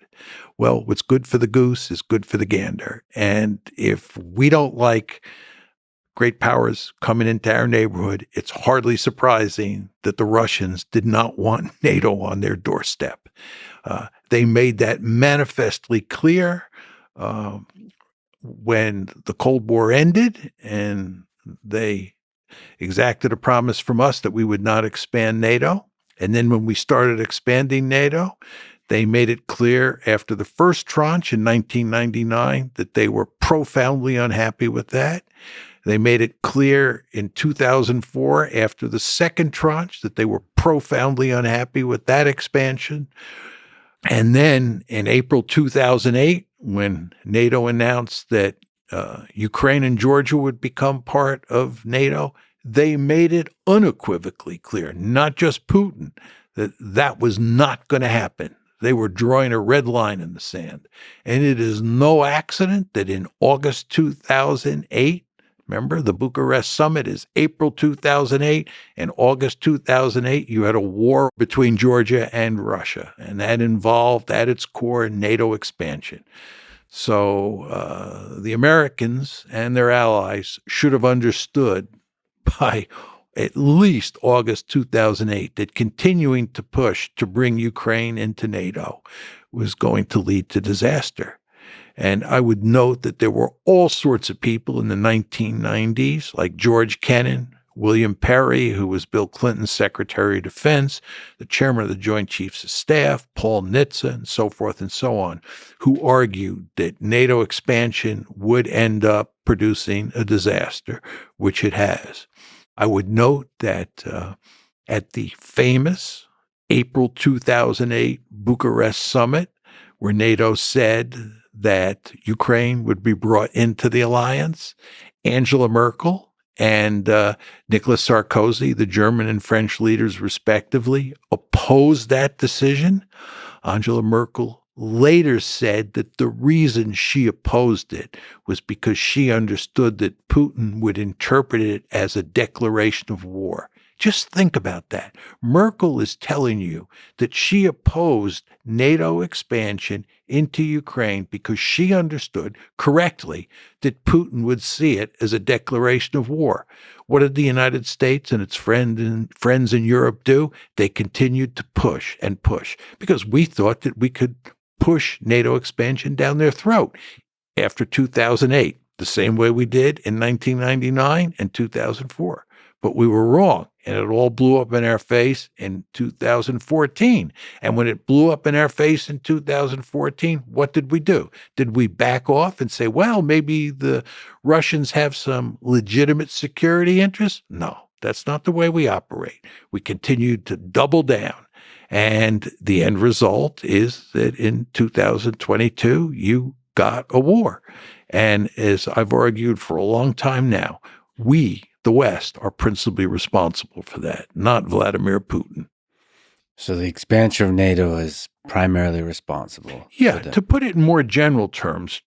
Well, what's good for the goose is good for the gander. And if we don't like great powers coming into our neighborhood, it's hardly surprising that the Russians did not want NATO on their doorstep. They made that manifestly clear when the Cold War ended, and they exacted a promise from us that we would not expand NATO. And then when we started expanding NATO, they made it clear after the first tranche in 1999 that they were profoundly unhappy with that. They made it clear in 2004 after the second tranche that they were profoundly unhappy with that expansion. And then in April 2008, when NATO announced that Ukraine and Georgia would become part of NATO, they made it unequivocally clear, not just Putin, that that was not going to happen. They were drawing a red line in the sand. And it is no accident that in August 2008, remember, the Bucharest summit is April 2008, and August 2008, you had a war between Georgia and Russia, and that involved at its core NATO expansion. So the Americans and their allies should have understood by at least August 2008 that continuing to push to bring Ukraine into NATO was going to lead to disaster. And I would note that there were all sorts of people in the 1990s, like George Kennan, William Perry, who was Bill Clinton's Secretary of Defense, the chairman of the Joint Chiefs of Staff, Paul Nitze, and so forth and so on, who argued that NATO expansion would end up producing a disaster, which it has. I would note that at the famous April 2008 Bucharest summit, where NATO said that Ukraine would be brought into the alliance. Angela Merkel and Nicolas Sarkozy, the German and French leaders respectively, opposed that decision. Angela Merkel later said that the reason she opposed it was because she understood that Putin would interpret it as a declaration of war. Just think about that. Merkel is telling you that she opposed NATO expansion into Ukraine because she understood correctly that Putin would see it as a declaration of war. What did the United States and its friends in Europe do? They continued to push and push because we thought that we could push NATO expansion down their throat after 2008, the same way we did in 1999 and 2004. But we were wrong, and it all blew up in our face in 2014. And when it blew up in our face in 2014, what did we do? Did we back off and say, well, maybe the Russians have some legitimate security interests? No, that's not the way we operate. We continued to double down. And the end result is that in 2022, you got a war. And as I've argued for a long time now, we, the West, are principally responsible for that, not Vladimir Putin. So the expansion of NATO is primarily responsible. Yeah, to put it in more general terms,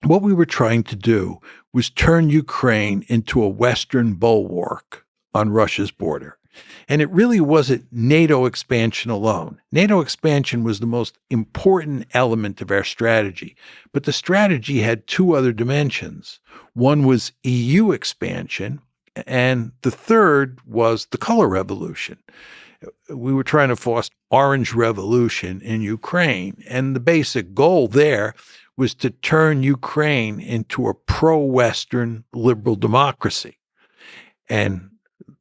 what we were trying to do was turn Ukraine into a Western bulwark on Russia's border. And it really wasn't NATO expansion alone. NATO expansion was the most important element of our strategy, but the strategy had two other dimensions. One was EU expansion, and the third was the color revolution. We were trying to foster orange revolution in Ukraine, and the basic goal there was to turn Ukraine into a pro-Western liberal democracy. And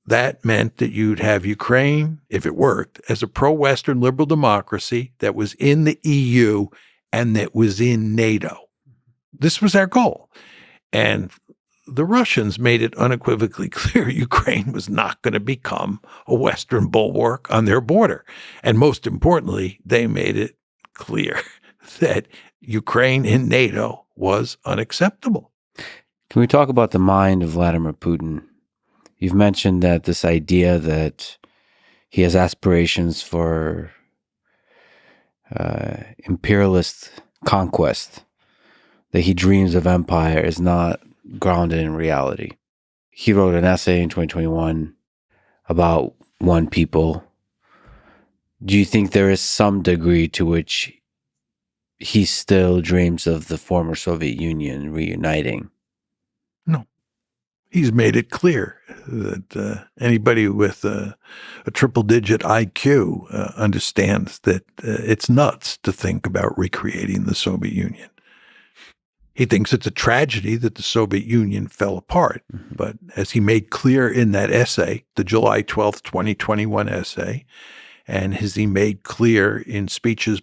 that meant that you'd have Ukraine, if it worked, as a pro-Western liberal democracy that was in the EU and that was in NATO. This was our goal. And the Russians made it unequivocally clear Ukraine was not going to become a Western bulwark on their border. And most importantly, they made it clear that Ukraine in NATO was unacceptable. Can we talk about the mind of Vladimir Putin? You've mentioned that this idea that he has aspirations for imperialist conquest, that he dreams of empire, is not grounded in reality. He wrote an essay in 2021 about one people. Do you think there is some degree to which he still dreams of the former Soviet Union reuniting? No. He's made it clear that anybody with a triple-digit IQ understands that it's nuts to think about recreating the Soviet Union. He thinks it's a tragedy that the Soviet Union fell apart. Mm-hmm. But as he made clear in that essay, the July 12th, 2021 essay, and as he made clear in speeches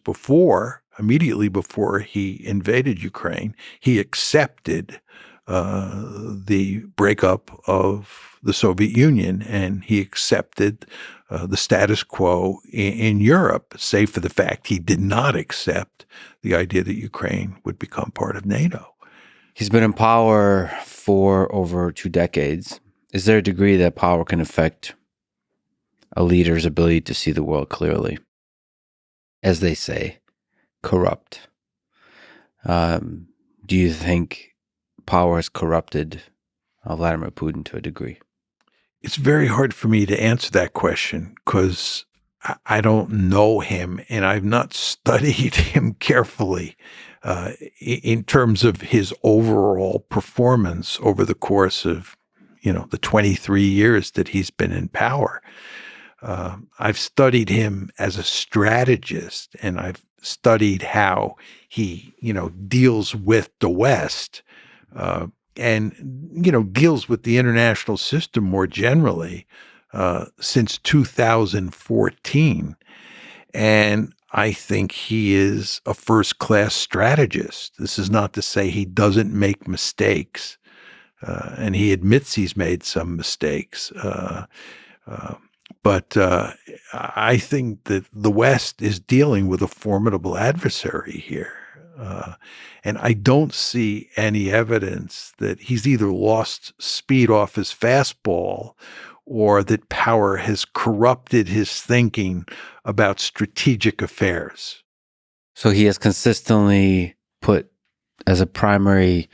immediately before he invaded Ukraine, he accepted the breakup of the Soviet Union, and he accepted the status quo in Europe, save for the fact he did not accept the idea that Ukraine would become part of NATO. He's been in power for over 2 decades. Is there a degree that power can affect a leader's ability to see the world clearly? As they say, corrupt. Do you think power has corrupted Vladimir Putin to a degree? It's very hard for me to answer that question because I don't know him and I've not studied him carefully in terms of his overall performance over the course of, the 23 years that he's been in power. I've studied him as a strategist, and I've studied how he, deals with the West and deals with the international system more generally since 2014. And I think he is a first-class strategist. This is not to say he doesn't make mistakes, and he admits he's made some mistakes. But I think that the West is dealing with a formidable adversary here. And I don't see any evidence that he's either lost speed off his fastball or that power has corrupted his thinking about strategic affairs. So he has consistently put as a primary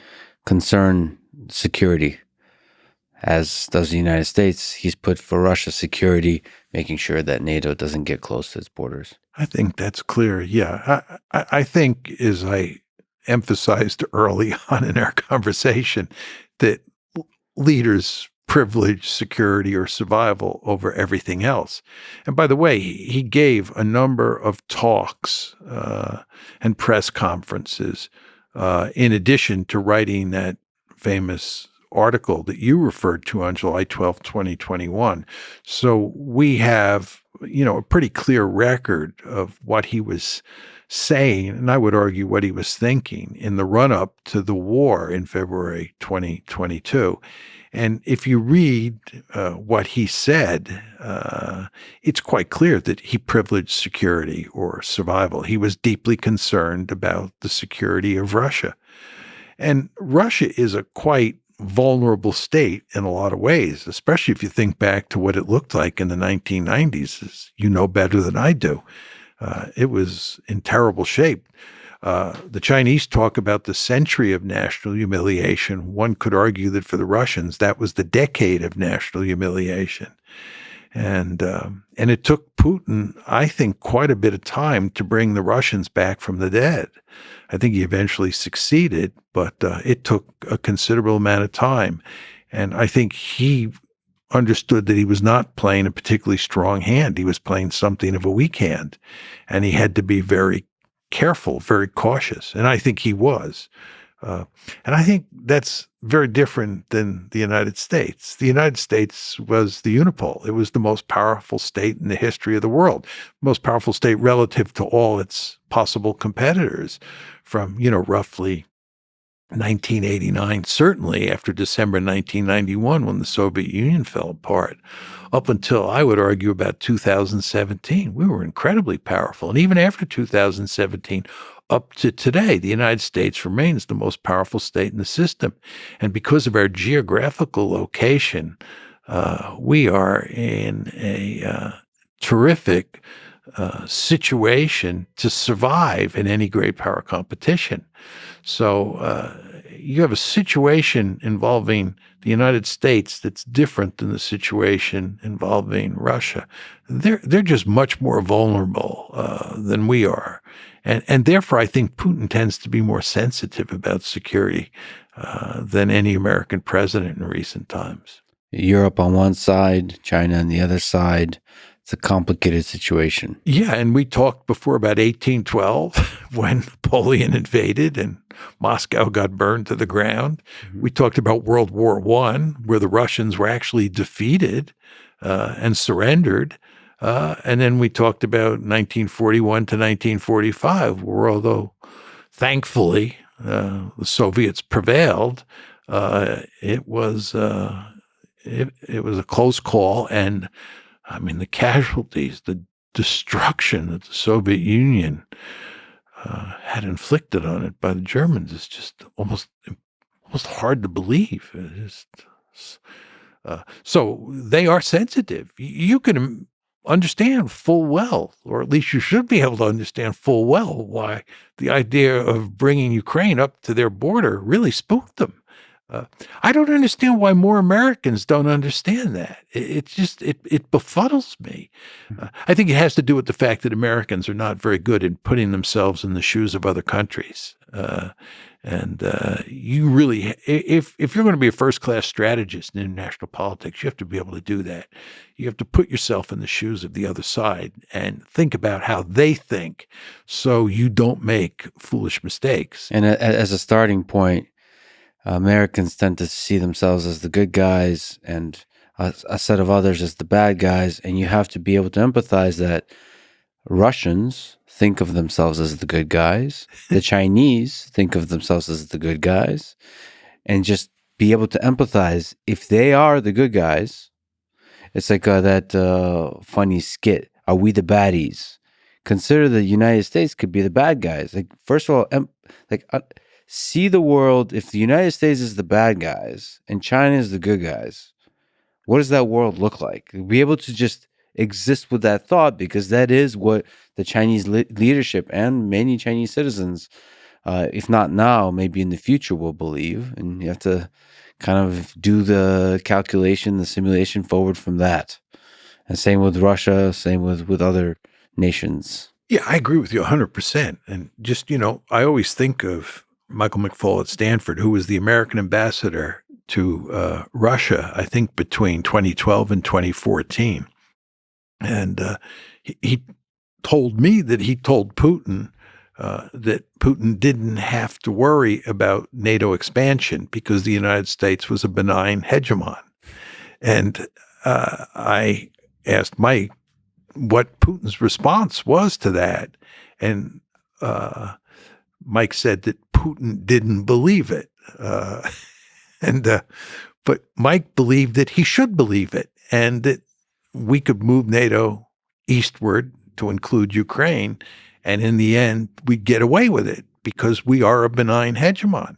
concern security, as does the United States. He's put for Russia security, making sure that NATO doesn't get close to its borders. I think that's clear. Yeah. I think, as I emphasized early on in our conversation, that leaders privilege security or survival over everything else. And by the way, he gave a number of talks and press conferences in addition to writing that famous article that you referred to on July 12th, 2021. So we have, a pretty clear record of what he was saying, and I would argue what he was thinking in the run-up to the war in February 2022. And if you read what he said, it's quite clear that he privileged security or survival. He was deeply concerned about the security of Russia. And Russia is a quite vulnerable state in a lot of ways, especially if you think back to what it looked like in the 1990s, as you know better than I do. It was in terrible shape. The Chinese talk about the century of national humiliation. One could argue that for the Russians, that was the decade of national humiliation. And it took Putin, I think, quite a bit of time to bring the Russians back from the dead. I think he eventually succeeded, but it took a considerable amount of time. And I think he understood that he was not playing a particularly strong hand. He was playing something of a weak hand. And he had to be very careful, very cautious. And I think he was. And I think that's very different than the United States. The United States was the unipole. It was the most powerful state in the history of the world, most powerful state relative to all its possible competitors from, roughly 1989, certainly after December 1991 when the Soviet Union fell apart, up until, I would argue, about 2017. We were incredibly powerful. And even after 2017, up to today, the United States remains the most powerful state in the system. And because of our geographical location, we are in a terrific situation to survive in any great power competition. So you have a situation involving the United States that's different than the situation involving Russia. They're just much more vulnerable than we are. And therefore, I think Putin tends to be more sensitive about security than any American president in recent times. Europe on one side, China on the other side. It's a complicated situation. Yeah, and we talked before about 1812 when Napoleon invaded and Moscow got burned to the ground. Mm-hmm. We talked about World War I, where the Russians were actually defeated and surrendered. And then we talked about 1941 to 1945, where although thankfully the Soviets prevailed, it was a close call. And I mean, the casualties, the destruction that the Soviet Union had inflicted on it by the Germans is just almost hard to believe. So they are sensitive. You can understand full well, or at least you should be able to understand full well, why the idea of bringing Ukraine up to their border really spooked them. I don't understand why more Americans don't understand that. It befuddles me. I think it has to do with the fact that Americans are not very good in putting themselves in the shoes of other countries. You really, if you're going to be a first-class strategist in international politics, you have to be able to do that. You have to put yourself in the shoes of the other side and think about how they think so you don't make foolish mistakes. And as a starting point, Americans tend to see themselves as the good guys and a set of others as the bad guys. And you have to be able to empathize that Russians think of themselves as the good guys. The Chinese think of themselves as the good guys. And just be able to empathize. If they are the good guys, it's like that funny skit, Are We the Baddies? consider the United States could be the bad guys. Like, first of all, see the world. If the United States is the bad guys and China is the good guys, what does that world look like? Be able to just exist with that thought, because that is what the Chinese leadership and many Chinese citizens, if not now, maybe in the future, will believe. And you have to kind of do the calculation, the simulation forward from that. And same with Russia, same with other nations. Yeah, I agree with you 100%. And just, I always think of Michael McFaul at Stanford, who was the American ambassador to Russia, I think between 2012 and 2014. And he told me that he told Putin that Putin didn't have to worry about NATO expansion because the United States was a benign hegemon. And I asked Mike what Putin's response was to that. And Mike said that Putin didn't believe it. But Mike believed that he should believe it, and that we could move NATO eastward to include Ukraine, and in the end, we'd get away with it because we are a benign hegemon.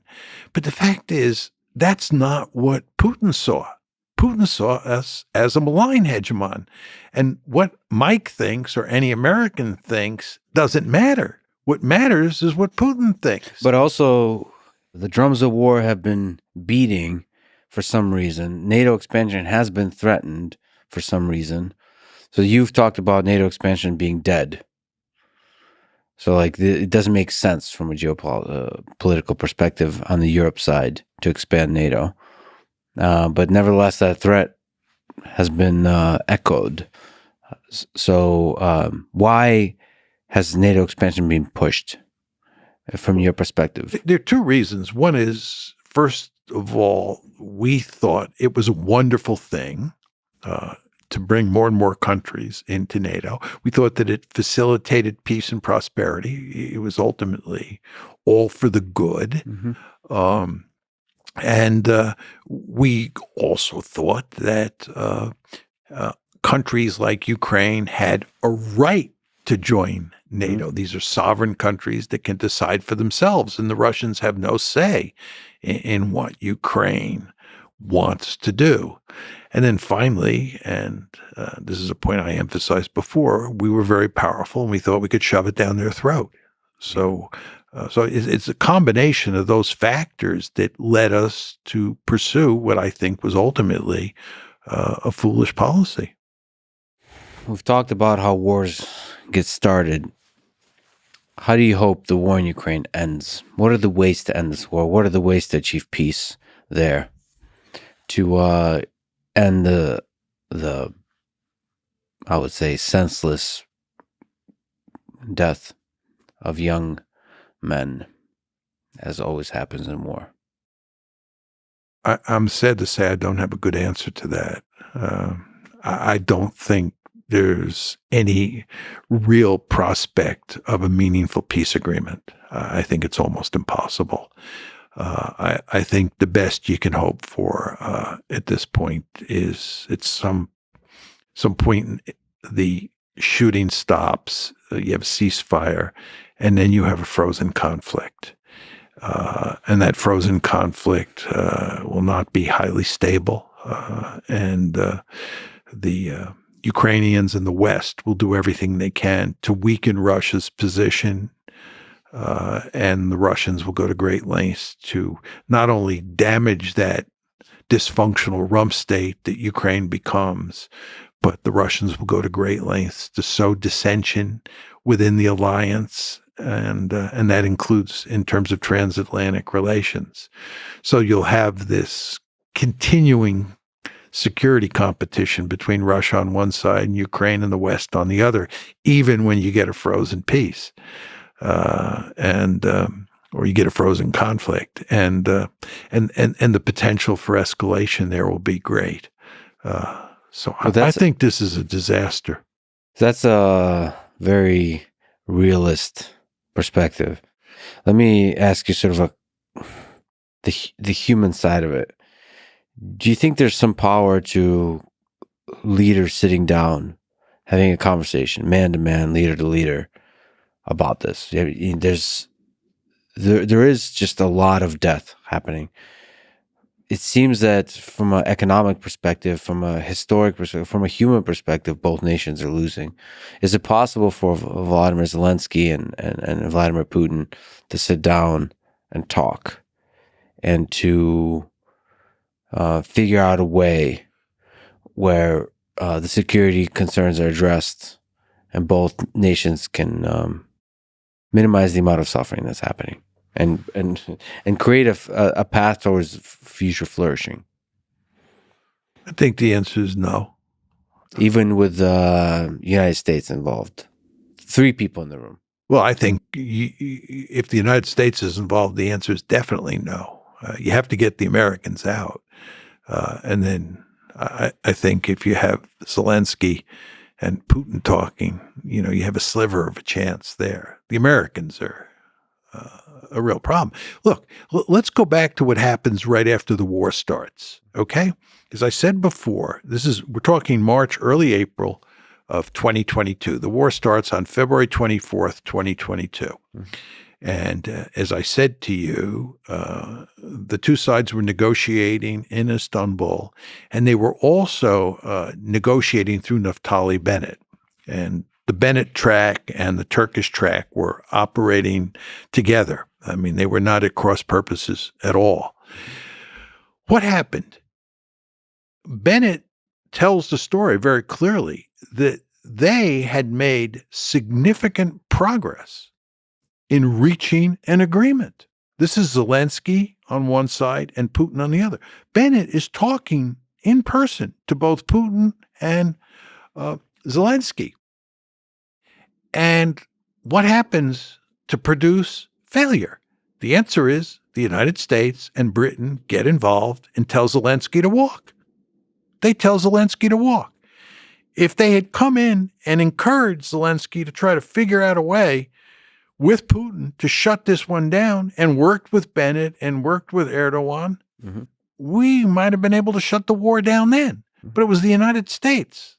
But the fact is, that's not what Putin saw. Putin saw us as a malign hegemon. And what Mike thinks or any American thinks doesn't matter. What matters is what Putin thinks. But also, the drums of war have been beating for some reason. NATO expansion has been threatened for some reason. So you've talked about NATO expansion being dead. So it doesn't make sense from a geopolitical perspective on the Europe side to expand NATO. But nevertheless, that threat has been echoed. So why has NATO expansion been pushed from your perspective? There are two reasons. One is, first of all, we thought it was a wonderful thing to bring more and more countries into NATO. We thought that it facilitated peace and prosperity. It was ultimately all for the good. Mm-hmm. And we also thought that countries like Ukraine had a right to join NATO. Mm-hmm. These are sovereign countries that can decide for themselves, and the Russians have no say in what Ukraine wants to do. And then finally, and this is a point I emphasized before, we were very powerful and we thought we could shove it down their throat. So it's a combination of those factors that led us to pursue what I think was ultimately a foolish policy. We've talked about how wars get started. How do you hope the war in Ukraine ends? What are the ways to end this war? What are the ways to achieve peace there? To end the I would say senseless death of young men, as always happens in war. I'm sad to say I don't have a good answer to that. I don't think there's any real prospect of a meaningful peace agreement. I think it's almost impossible. I think the best you can hope for at this point is at some point the shooting stops, you have a ceasefire, and then you have a frozen conflict. And that frozen conflict will not be highly stable. And the Ukrainians in the West will do everything they can to weaken Russia's position. And the Russians will go to great lengths to not only damage that dysfunctional rump state that Ukraine becomes, but the Russians will go to great lengths to sow dissension within the alliance, and that includes in terms of transatlantic relations. So you'll have this continuing security competition between Russia on one side and Ukraine and the West on the other, even when you get a frozen peace. Or you get a frozen conflict, and the potential for escalation there will be great. So I think this is a disaster. That's a very realist perspective. Let me ask you sort of the human side of it. Do you think there's some power to leaders sitting down, having a conversation, man to man, leader to leader, about this. There is just a lot of death happening. It seems that from an economic perspective, from a historic perspective, from a human perspective, both nations are losing. Is it possible for Vladimir Zelensky and Vladimir Putin to sit down and talk and to figure out a way where the security concerns are addressed and both nations can minimize the amount of suffering that's happening and create a path towards future flourishing? I think the answer is no. Even with the United States involved. 3 people in the room. Well, I think if the United States is involved, the answer is definitely no. You have to get the Americans out. And then I think if you have Zelensky and Putin talking, you have a sliver of a chance there. The Americans are a real problem. Look, let's go back to what happens right after the war starts, okay? As I said before, we're talking March, early April of 2022. The war starts on February 24th, 2022. Mm-hmm. And as I said to you, the 2 sides were negotiating in Istanbul, and they were also negotiating through Naftali Bennett. And the Bennett track and the Turkish track were operating together. I mean, they were not at cross purposes at all. What happened? Bennett tells the story very clearly that they had made significant progress in reaching an agreement. This is Zelensky on one side and Putin on the other. Bennett is talking in person to both Putin and Zelensky. And what happens to produce failure? The answer is the United States and Britain get involved and tell Zelensky to walk. They tell Zelensky to walk. If they had come in and encouraged Zelensky to try to figure out a way with Putin to shut this one down and worked with Bennett and worked with Erdogan, mm-hmm. we might have been able to shut the war down then. But it was the United States.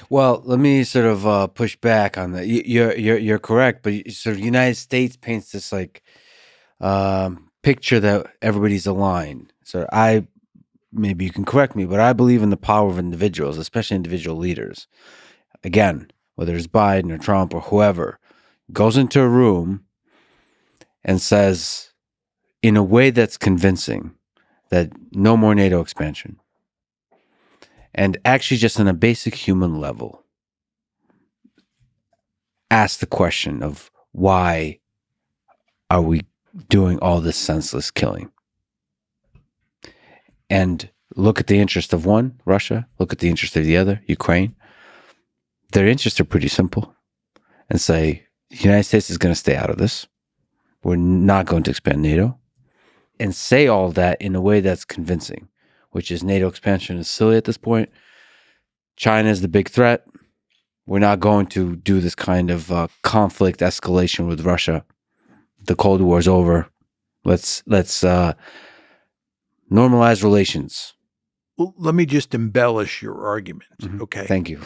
Well, let me sort of push back on that. You're correct, but sort of United States paints this like picture that everybody's aligned. So maybe you can correct me, but I believe in the power of individuals, especially individual leaders. Again, whether it's Biden or Trump or whoever, goes into a room and says, in a way that's convincing, that no more NATO expansion. And actually just on a basic human level, ask the question of why are we doing all this senseless killing? And look at the interest of one, Russia, look at the interest of the other, Ukraine. Their interests are pretty simple. And say, the United States is going to stay out of this. We're not going to expand NATO. And say all that in a way that's convincing, which is NATO expansion is silly at this point. China is the big threat. We're not going to do this kind of conflict escalation with Russia. The Cold War is over. Let's normalize relations. Well, let me just embellish your argument, Mm-hmm. okay? Thank you.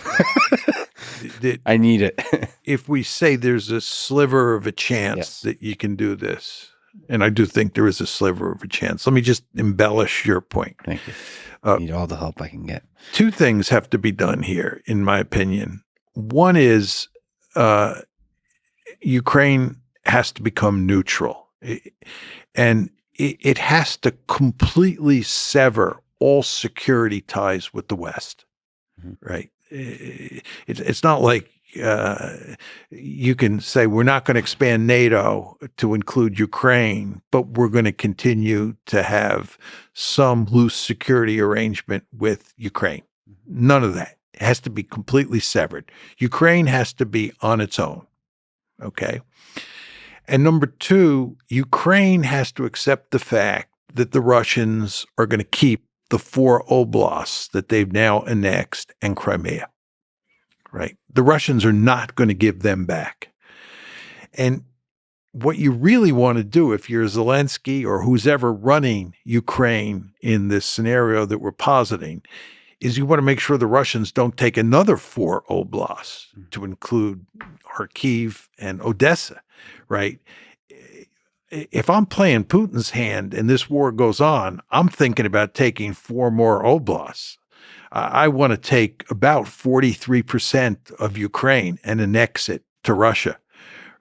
I need it. If we say there's a sliver of a chance that you can do this, and I do think there is a sliver of a chance, let me just embellish your point. Thank you. I need all the help I can get. 2 things have to be done here, in my opinion. One is Ukraine has to become neutral. And it has to completely sever all security ties with the West, mm-hmm. right? It's not like you can say we're not going to expand NATO to include Ukraine, but we're going to continue to have some loose security arrangement with Ukraine. None of that. It has to be completely severed. Ukraine has to be on its own, okay? And number 2, Ukraine has to accept the fact that the Russians are going to keep the 4 oblasts that they've now annexed and Crimea, right? The Russians are not going to give them back. And what you really want to do if you're Zelensky or who's ever running Ukraine in this scenario that we're positing is you want to make sure the Russians don't take another 4 oblasts to include Kharkiv and Odessa, right? If I'm playing Putin's hand and this war goes on, I'm thinking about taking 4 more oblasts. I want to take about 43% of Ukraine and annex it to Russia,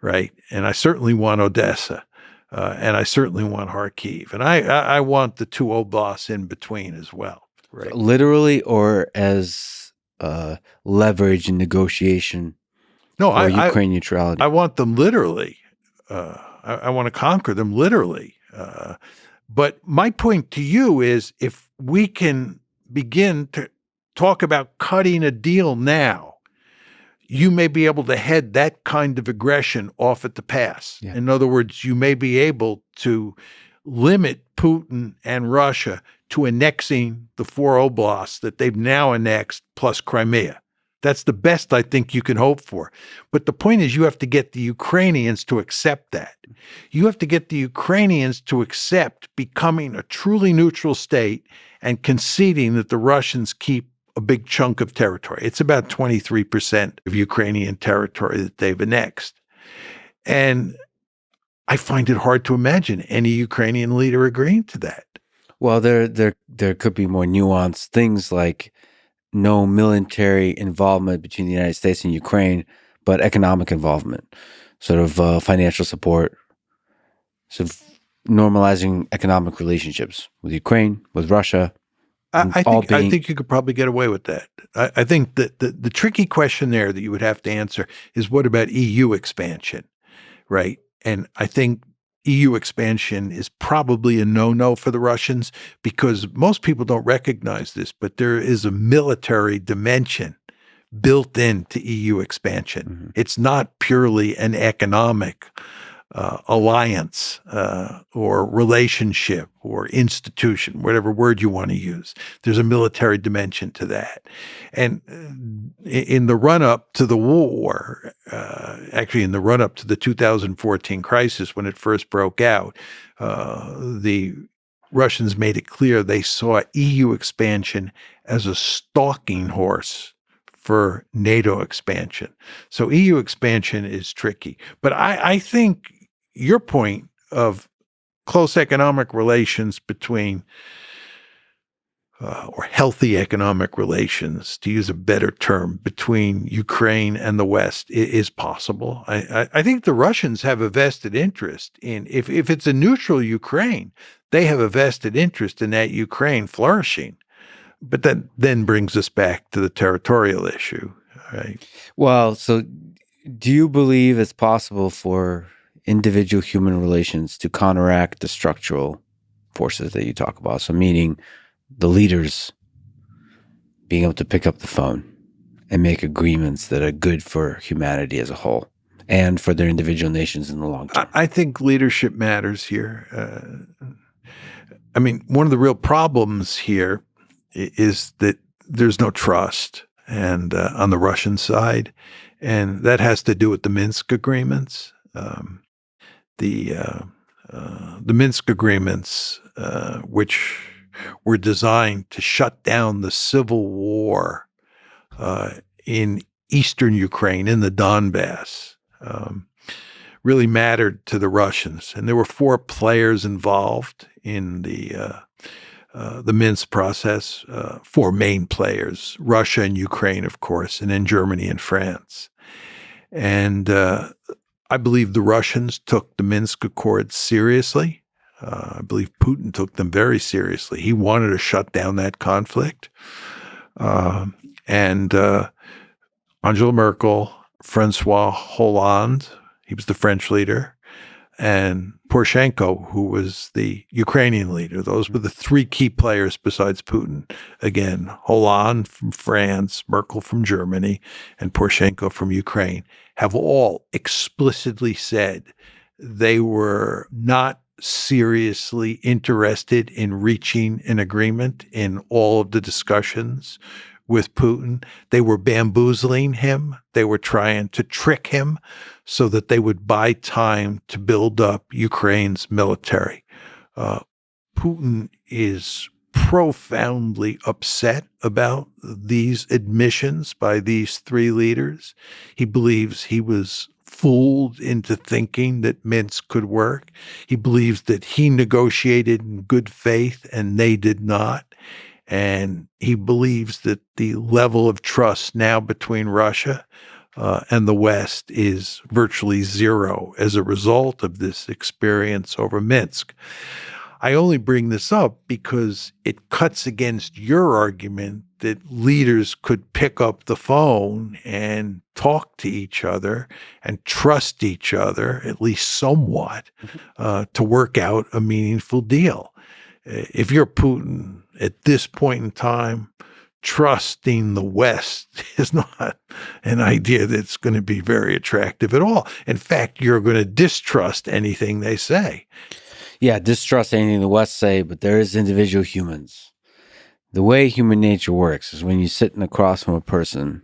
right? And I certainly want Odessa, and I certainly want Kharkiv, and I want the 2 oblasts in between as well. Right. Literally, or as leverage in negotiation for Ukraine neutrality? I want them literally. I want to conquer them literally. But my point to you is, if we can begin to talk about cutting a deal now, you may be able to head that kind of aggression off at the pass. Yeah. In other words, you may be able to limit Putin and Russia to annexing the 4 oblasts that they've now annexed plus Crimea. That's the best I think you can hope for. But the point is, you have to get the Ukrainians to accept that. You have to get the Ukrainians to accept becoming a truly neutral state and conceding that the Russians keep a big chunk of territory. It's about 23% of Ukrainian territory that they've annexed. And I find it hard to imagine any Ukrainian leader agreeing to that. Well, there could be more nuanced things, like no military involvement between the United States and Ukraine, but economic involvement, sort of financial support, sort of normalizing economic relationships with Ukraine, with Russia. I think you could probably get away with that. I think that the tricky question there that you would have to answer is, what about EU expansion, right? And I think EU expansion is probably a no-no for the Russians, because most people don't recognize this, but there is a military dimension built into EU expansion. Mm-hmm. It's not purely an economic alliance or relationship or institution, whatever word you want to use. There's a military dimension to that. And in the run-up to the war, actually in the run-up to the 2014 crisis when it first broke out, the Russians made it clear they saw EU expansion as a stalking horse for NATO expansion. So EU expansion is tricky. But I think your point of close economic relations between, or healthy economic relations, to use a better term, between Ukraine and the West is possible. I think the Russians have a vested interest in, if it's a neutral Ukraine, they have a vested interest in that Ukraine flourishing. But that then brings us back to the territorial issue, right? Well, so do you believe it's possible for individual human relations to counteract the structural forces that you talk about? So meaning the leaders being able to pick up the phone and make agreements that are good for humanity as a whole and for their individual nations in the long term. I think leadership matters here. I mean, one of the real problems here is that there's no trust, and on the Russian side, and that has to do with the Minsk agreements. The Minsk agreements, which were designed to shut down the civil war in eastern Ukraine, in the Donbass, really mattered to the Russians. And there were 4 players involved in the Minsk process, 4 main players: Russia and Ukraine, of course, and then Germany and France. And I believe the Russians took the Minsk Accords seriously. I believe Putin took them very seriously. He wanted to shut down that conflict. And Angela Merkel, Francois Hollande, he was the French leader, and Poroshenko, who was the Ukrainian leader. Those were the 3 key players besides Putin. Again, Hollande from France, Merkel from Germany, and Poroshenko from Ukraine have all explicitly said they were not seriously interested in reaching an agreement in all of the discussions with Putin. They were bamboozling him. They were trying to trick him so that they would buy time to build up Ukraine's military. Putin is profoundly upset about these admissions by these three leaders. He believes he was fooled into thinking that Minsk could work. He believes that he negotiated in good faith and they did not. And he believes that the level of trust now between Russia and the West is virtually zero as a result of this experience over Minsk. I only bring this up because it cuts against your argument that leaders could pick up the phone and talk to each other and trust each other, at least somewhat, to work out a meaningful deal. If you're Putin at this point in time, trusting the West is not an idea that's going to be very attractive at all. In fact, you're going to distrust anything they say. Yeah, distrust anything the West say, but there is individual humans. The way human nature works is when you're sitting across from a person,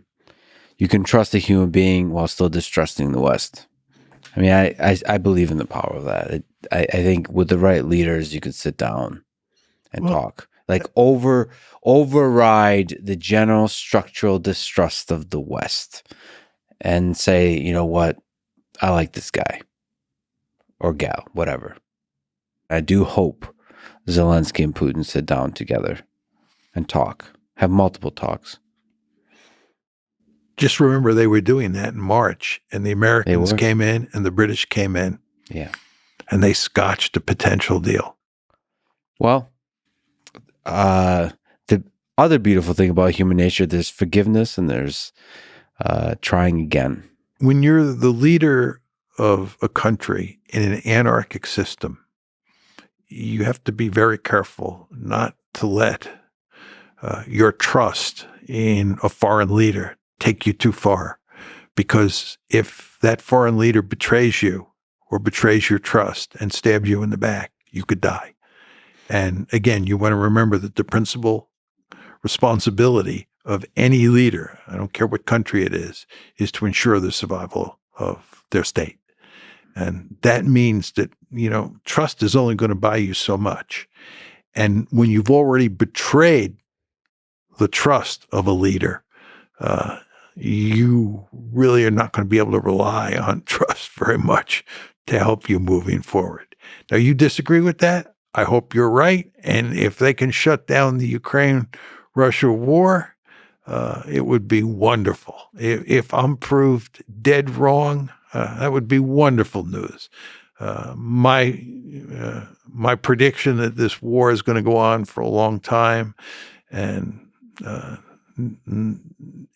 you can trust a human being while still distrusting the West. I mean, I believe in the power of that. I think with the right leaders, you could sit down and talk. Like override the general structural distrust of the West and say, you know what, I like this guy or gal, whatever. I do hope Zelensky and Putin sit down together and talk, have multiple talks. Just remember they were doing that in March, and the Americans came in and the British came in. Yeah. And they scotched a potential deal. Well, the other beautiful thing about human nature, there's forgiveness and there's trying again. When you're the leader of a country in an anarchic system, you have to be very careful not to let your trust in a foreign leader take you too far. Because if that foreign leader betrays you or betrays your trust and stabs you in the back, you could die. And again, you want to remember that the principal responsibility of any leader, I don't care what country it is to ensure the survival of their state. And that means that, trust is only going to buy you so much. And when you've already betrayed the trust of a leader, you really are not going to be able to rely on trust very much to help you moving forward. Now, you disagree with that? I hope you're right. And if they can shut down the Ukraine-Russia war, it would be wonderful. If I'm proved dead wrong, that would be wonderful news. My prediction that this war is going to go on for a long time and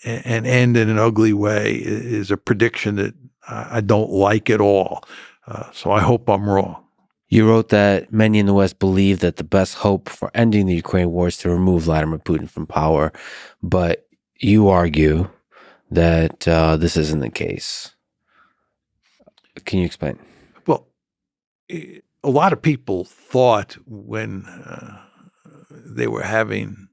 end in an ugly way is a prediction that I don't like at all. So I hope I'm wrong. You wrote that many in the West believe that the best hope for ending the Ukraine war is to remove Vladimir Putin from power, but you argue that this isn't the case. Can you explain? Well, a lot of people thought when they were having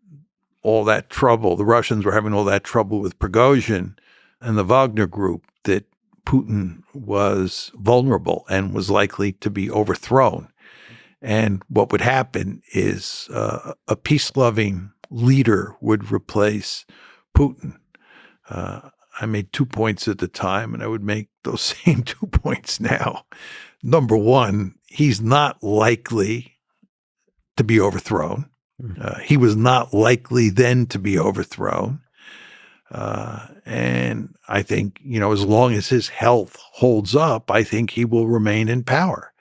all that trouble, the Russians were having all that trouble with Prigozhin and the Wagner group, that Putin was vulnerable and was likely to be overthrown. And what would happen is a peace-loving leader would replace Putin. I made 2 points at the time, and I would make those same 2 points now. Number one, he's not likely to be overthrown. He was not likely then to be overthrown. And I think, as long as his health holds up, I think he will remain in power.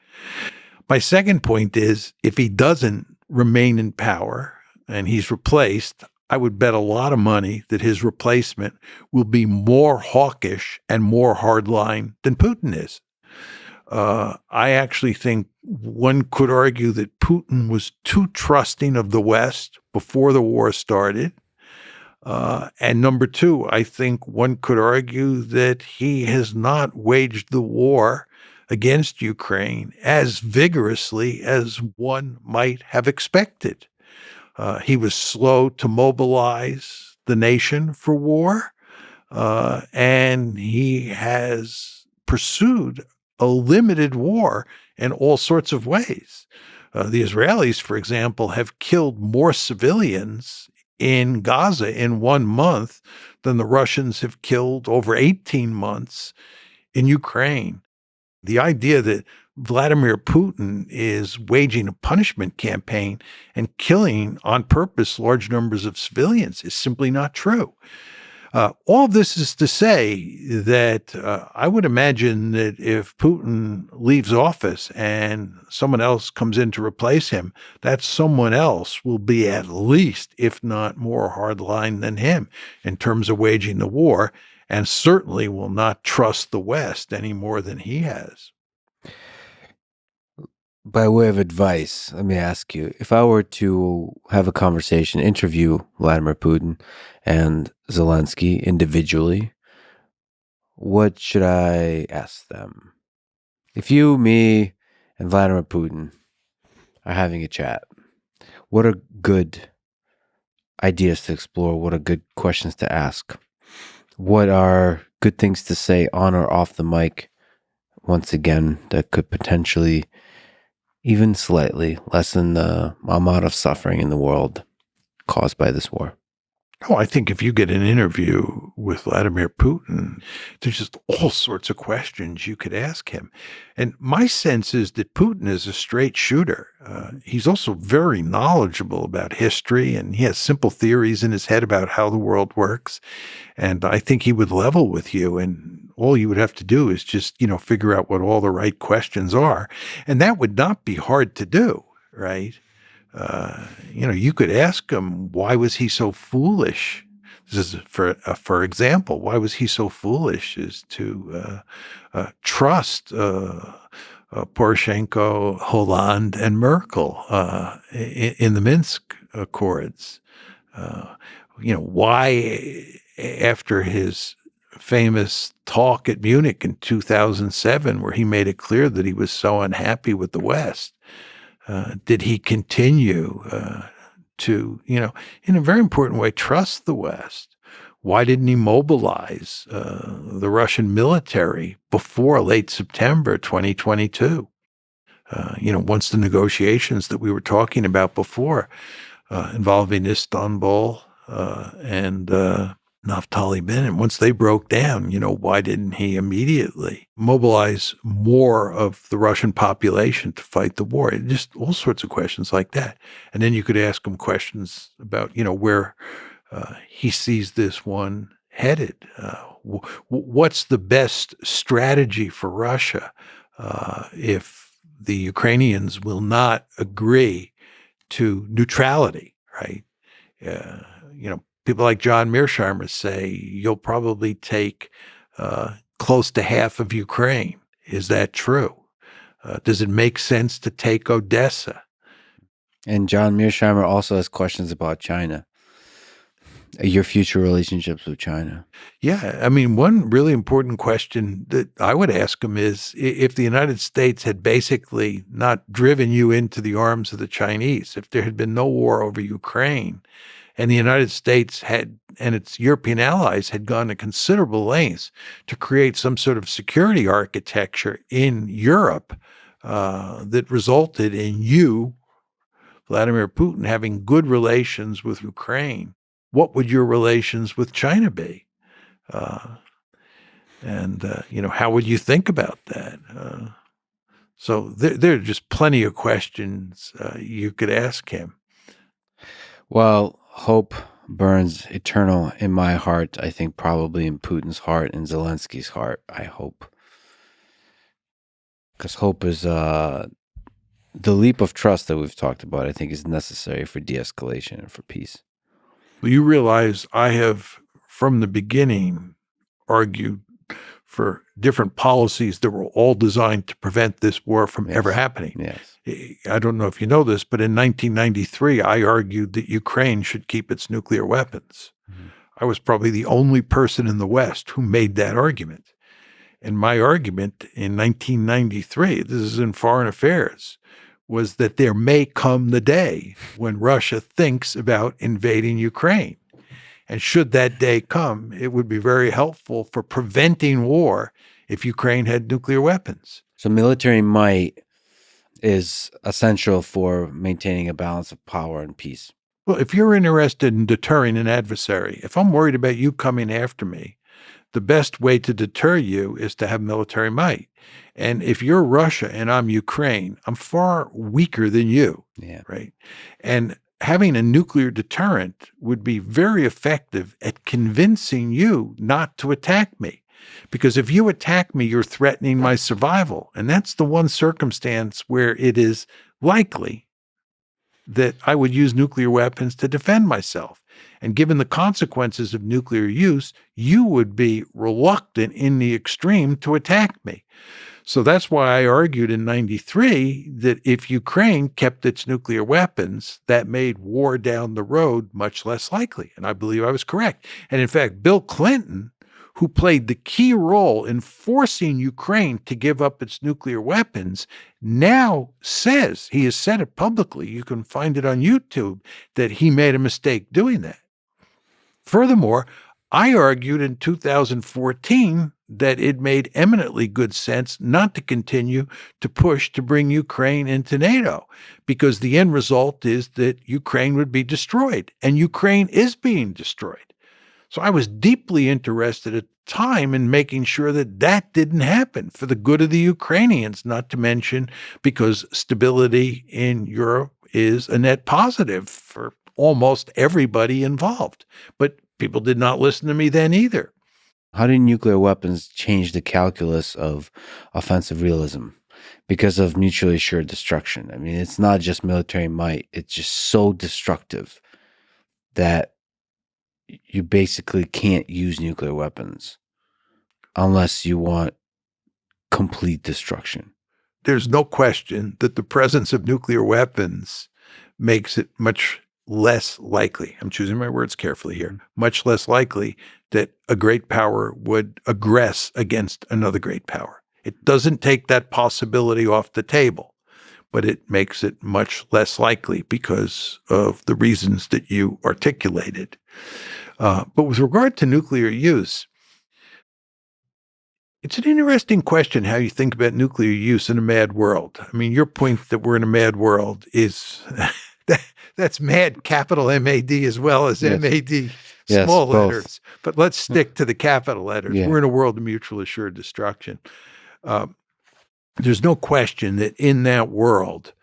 My second point is, if he doesn't remain in power and he's replaced, I would bet a lot of money that his replacement will be more hawkish and more hardline than Putin is. I actually think one could argue that Putin was too trusting of the West before the war started. And number two, I think one could argue that he has not waged the war against Ukraine as vigorously as one might have expected. He was slow to mobilize the nation for war, and he has pursued a limited war in all sorts of ways. The Israelis, for example, have killed more civilians in Gaza in 1 month than the Russians have killed over 18 months in Ukraine. The idea that Vladimir Putin is waging a punishment campaign and killing on purpose large numbers of civilians is simply not true. All of this is to say that I would imagine that if Putin leaves office and someone else comes in to replace him, that someone else will be at least, if not more hardline than him in terms of waging the war, and certainly will not trust the West any more than he has. By way of advice, let me ask you, if I were to have a conversation, interview Vladimir Putin and Zelensky individually, what should I ask them? If you, me, and Vladimir Putin are having a chat, what are good ideas to explore? What are good questions to ask? What are good things to say on or off the mic, once again, that could potentially even slightly lessen the amount of suffering in the world caused by this war? Oh, I think if you get an interview with Vladimir Putin, there's just all sorts of questions you could ask him. And my sense is that Putin is a straight shooter. He's also very knowledgeable about history, and he has simple theories in his head about how the world works. And I think he would level with you, and all you would have to do is just, figure out what all the right questions are. And that would not be hard to do, right? You could ask him, why was he so foolish? This is for example, why was he so foolish as to trust Poroshenko, Hollande, and Merkel in the Minsk Accords? Why, after his famous talk at Munich in 2007, where he made it clear that he was so unhappy with the West, did he continue to, in a very important way, trust the West? Why didn't he mobilize the Russian military before late September 2022? Once the negotiations that we were talking about before involving Istanbul and Naftali Bennett, once they broke down, why didn't he immediately mobilize more of the Russian population to fight the war? Just all sorts of questions like that. And then you could ask him questions about, where he sees this one headed. What's the best strategy for Russia if the Ukrainians will not agree to neutrality, right? People like John Mearsheimer say you'll probably take close to half of Ukraine. Is that true? Does it make sense to take Odessa? And John Mearsheimer also has questions about China, your future relationships with China. Yeah. I mean, one really important question that I would ask him is if the United States had basically not driven you into the arms of the Chinese, if there had been no war over Ukraine, and the United States had, and its European allies had gone to considerable lengths to create some sort of security architecture in Europe that resulted in you, Vladimir Putin, having good relations with Ukraine, what would your relations with China be? How would you think about that? So there are just plenty of questions you could ask him. Well, hope burns eternal in my heart. I think probably in Putin's heart and Zelensky's heart, I hope. Because hope is the leap of trust that we've talked about, I think is necessary for de-escalation and for peace. Well, you realize I have, from the beginning, argued for different policies that were all designed to prevent this war from ever happening. Yes. I don't know if you know this, but in 1993, I argued that Ukraine should keep its nuclear weapons. Mm-hmm. I was probably the only person in the West who made that argument. And my argument in 1993, this is in foreign affairs, was that there may come the day when Russia thinks about invading Ukraine. And should that day come, it would be very helpful for preventing war if Ukraine had nuclear weapons. So military might is essential for maintaining a balance of power and peace. Well, if you're interested in deterring an adversary, if I'm worried about you coming after me, the best way to deter you is to have military might. And if you're Russia and I'm Ukraine, I'm far weaker than you, Yeah. right? And having a nuclear deterrent would be very effective at convincing you not to attack me. Because if you attack me, you're threatening my survival. And that's the one circumstance where it is likely that I would use nuclear weapons to defend myself. And given the consequences of nuclear use, you would be reluctant in the extreme to attack me. So that's why I argued in 93 that if Ukraine kept its nuclear weapons, that made war down the road much less likely. And I believe I was correct. And in fact, Bill Clinton, who played the key role in forcing Ukraine to give up its nuclear weapons, now says, he has said it publicly, you can find it on YouTube, that he made a mistake doing that. Furthermore, I argued in 2014 that it made eminently good sense not to continue to push to bring Ukraine into NATO, because the end result is that Ukraine would be destroyed, and Ukraine is being destroyed. So I was deeply interested at the time in making sure that that didn't happen for the good of the Ukrainians, not to mention because stability in Europe is a net positive for almost everybody involved. But people did not listen to me then either. How do nuclear weapons change the calculus of offensive realism because of mutually assured destruction? I mean, it's not just military might. It's just so destructive that you basically can't use nuclear weapons unless you want complete destruction. There's no question that the presence of nuclear weapons makes it much less likely, I'm choosing my words carefully here, much less likely that a great power would aggress against another great power. It doesn't take that possibility off the table, but it makes it much less likely because of the reasons that you articulated. But with regard to nuclear use, it's an interesting question how you think about nuclear use in a mad world. I mean, your point that we're in a mad world is that's mad, capital M-A-D, as well as M-A-D, small letters. But let's stick to the capital letters. Yeah. We're in a world of mutually assured destruction. There's no question that in that world,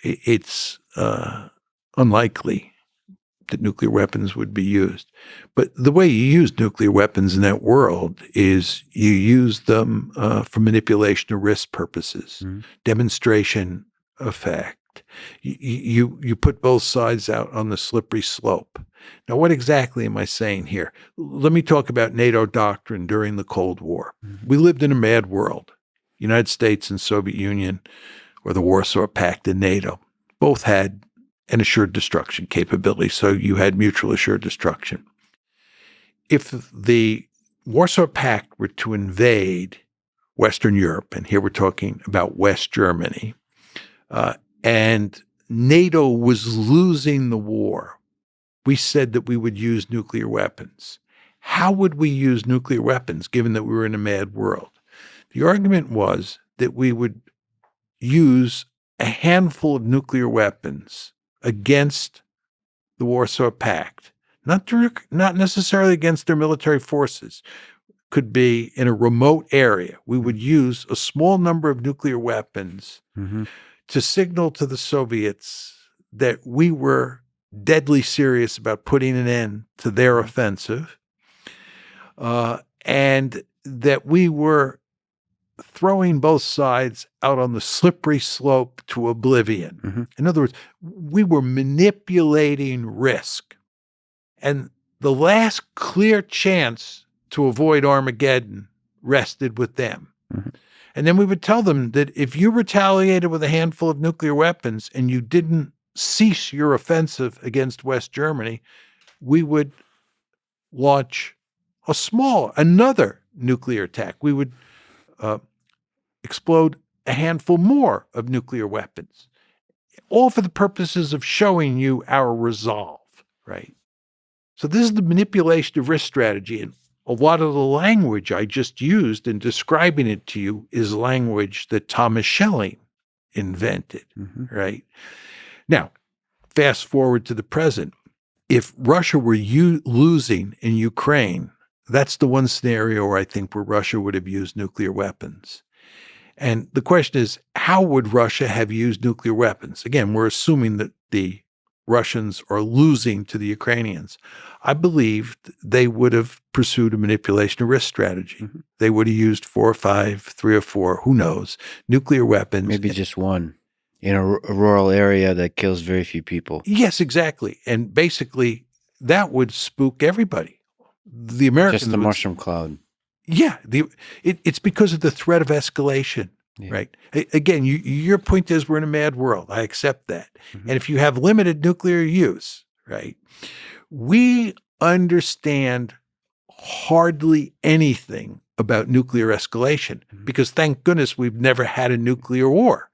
it's unlikely that nuclear weapons would be used. But the way you use nuclear weapons in that world is you use them for manipulation of risk purposes, demonstration effect. You put both sides out on the slippery slope. Now, what exactly am I saying here? Let me talk about NATO doctrine during the Cold War. We lived in a mad world. United States and Soviet Union, or the Warsaw Pact and NATO, both had an assured destruction capability, so you had mutual assured destruction. If the Warsaw Pact were to invade Western Europe, and here we're talking about West Germany, and NATO was losing the war, we said that we would use nuclear weapons. How would we use nuclear weapons, given that we were in a mad world? The argument was that we would use a handful of nuclear weapons against the Warsaw Pact, not necessarily against their military forces. Could be in a remote area. We would use a small number of nuclear weapons to signal to the Soviets that we were deadly serious about putting an end to their offensive, and that we were throwing both sides out on the slippery slope to oblivion. In other words, we were manipulating risk. And the last clear chance to avoid Armageddon rested with them. And then we would tell them that if you retaliated with a handful of nuclear weapons and you didn't cease your offensive against West Germany, we would launch another nuclear attack. We would explode a handful more of nuclear weapons, all for the purposes of showing you our resolve, right? So this is the manipulation of risk strategy. And a lot of the language I just used in describing it to you is language that Thomas Schelling invented, right? Now, fast forward to the present. If Russia were losing in Ukraine, that's the one scenario where I think where Russia would have used nuclear weapons. And the question is, how would Russia have used nuclear weapons? Again, we're assuming that the Russians are losing to the Ukrainians. I believe they would have pursued a manipulation of risk strategy. They would have used 4 or 5, 3 or 4, who knows, nuclear weapons. Maybe just one in a rural area that kills very few people. Yes, exactly. And basically, that would spook everybody. The Americans. Just the mushroom cloud. Yeah. It's because of the threat of escalation. Yeah. Right. Again, your point is we're in a mad world. I accept that. And if you have limited nuclear use, right, we understand hardly anything about nuclear escalation because thank goodness we've never had a nuclear war.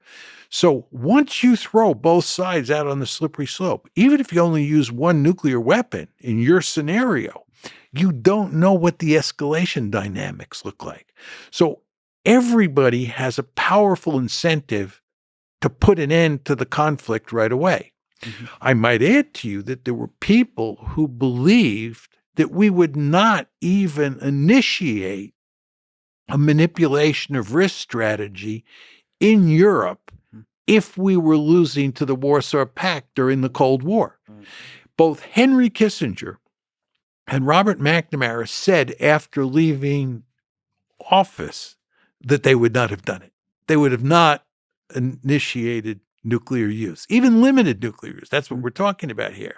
So once you throw both sides out on the slippery slope, even if you only use one nuclear weapon in your scenario, you don't know what the escalation dynamics look like. So everybody has a powerful incentive to put an end to the conflict right away. I might add to you that there were people who believed that we would not even initiate a manipulation of risk strategy in Europe if we were losing to the Warsaw Pact during the Cold War. Both Henry Kissinger and Robert McNamara said after leaving office that they would not have done it. They would have not initiated nuclear use, even limited nuclear use. That's what we're talking about here.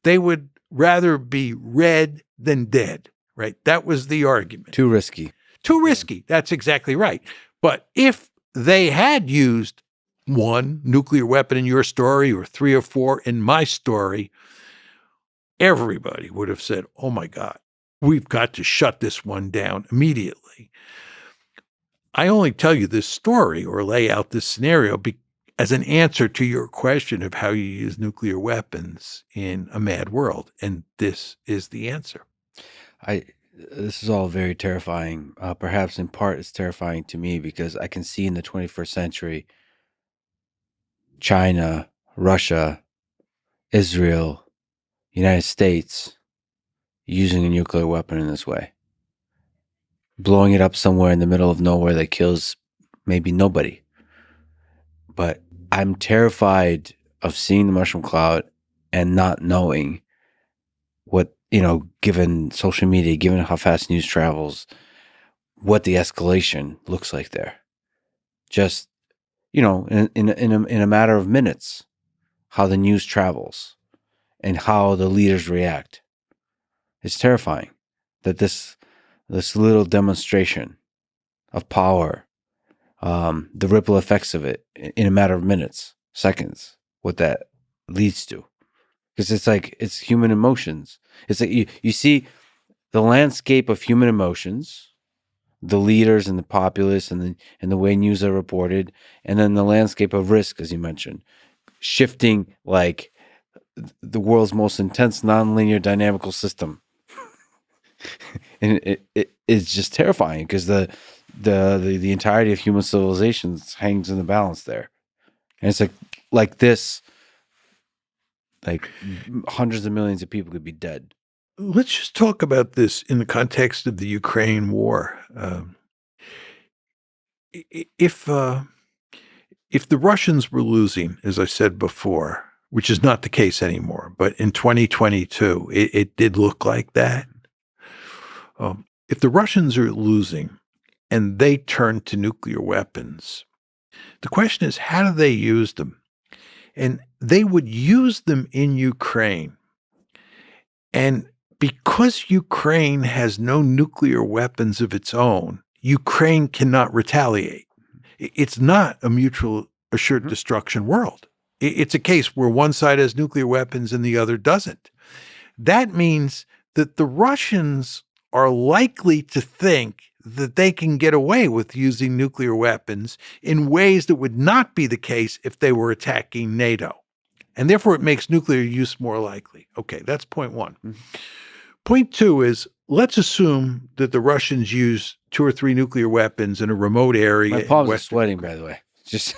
They would rather be red than dead, right? That was the argument. Too risky. Too risky. That's exactly right. But if they had used one nuclear weapon in your story or 3 or 4 in my story, everybody would have said, oh my God, we've got to shut this one down immediately. I only tell you this story or lay out this scenario as an answer to your question of how you use nuclear weapons in a mad world. And this is the answer. This is all very terrifying. Perhaps in part it's terrifying to me because I can see in the 21st century, China, Russia, Israel, United States using a nuclear weapon in this way. Blowing it up somewhere in the middle of nowhere that kills maybe nobody. But I'm terrified of seeing the mushroom cloud and not knowing what, given social media, given how fast news travels, what the escalation looks like there. Just, in a matter of minutes, how the news travels and how the leaders react. It's terrifying that this little demonstration of power, the ripple effects of it in a matter of minutes, seconds, what that leads to. Because it's human emotions. It's like you see the landscape of human emotions, the leaders and the populace and the way news are reported, and then the landscape of risk, as you mentioned, shifting like the world's most intense nonlinear dynamical system. And it's just terrifying because the entirety of human civilization hangs in the balance there. And it's like this, like hundreds of millions of people could be dead. Let's just talk about this in the context of the Ukraine war. If the Russians were losing, as I said before, which is not the case anymore, but in 2022, it did look like that. If the Russians are losing and they turn to nuclear weapons, the question is, how do they use them? And they would use them in Ukraine. And because Ukraine has no nuclear weapons of its own, Ukraine cannot retaliate. It's not a mutual assured destruction world. It's a case where one side has nuclear weapons and the other doesn't. That means that the Russians are likely to think that they can get away with using nuclear weapons in ways that would not be the case if they were attacking NATO. And therefore, it makes nuclear use more likely. Okay, that's point one. Point two is, let's assume that the Russians use 2 or 3 nuclear weapons in a remote area. My palms are sweating, by the way. Just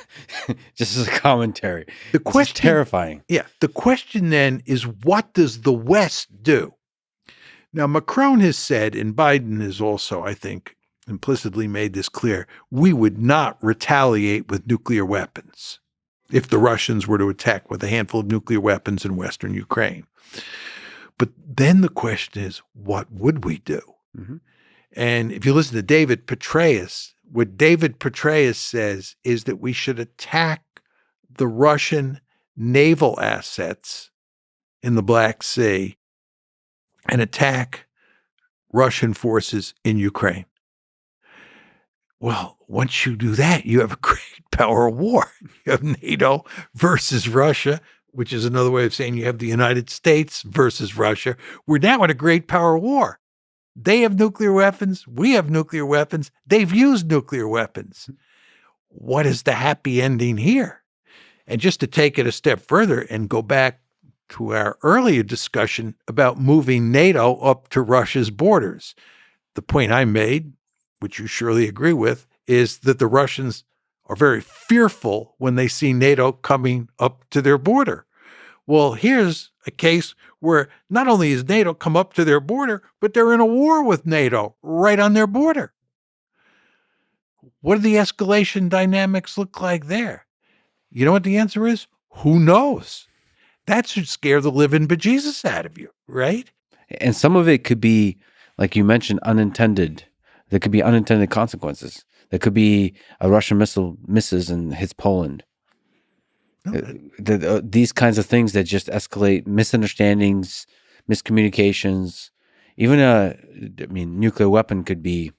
as a commentary. The question, it's terrifying. Yeah. The question then is, what does the West do? Now, Macron has said, and Biden has also, I think, implicitly made this clear, we would not retaliate with nuclear weapons if the Russians were to attack with a handful of nuclear weapons in Western Ukraine. But then the question is, what would we do? Mm-hmm. And if you listen to David Petraeus, what David Petraeus says is that we should attack the Russian naval assets in the Black Sea and attack Russian forces in Ukraine. Well, once you do that, you have a great power war. You have NATO versus Russia, which is another way of saying you have the United States versus Russia. We're now in a great power war. They have nuclear weapons. We have nuclear weapons. They've used nuclear weapons. What is the happy ending here? And just to take it a step further and go back to our earlier discussion about moving NATO up to Russia's borders, the point I made, which you surely agree with, is that the Russians are very fearful when they see NATO coming up to their border. Well, here's a case where not only has NATO come up to their border, but they're in a war with NATO right on their border. What do the escalation dynamics look like there? You know what the answer is? Who knows? That should scare the living bejesus out of you, right? And some of it could be, like you mentioned, unintended. There could be unintended consequences. There could be a Russian missile misses and hits Poland. These kinds of things that just escalate misunderstandings, miscommunications. Even nuclear weapon could be,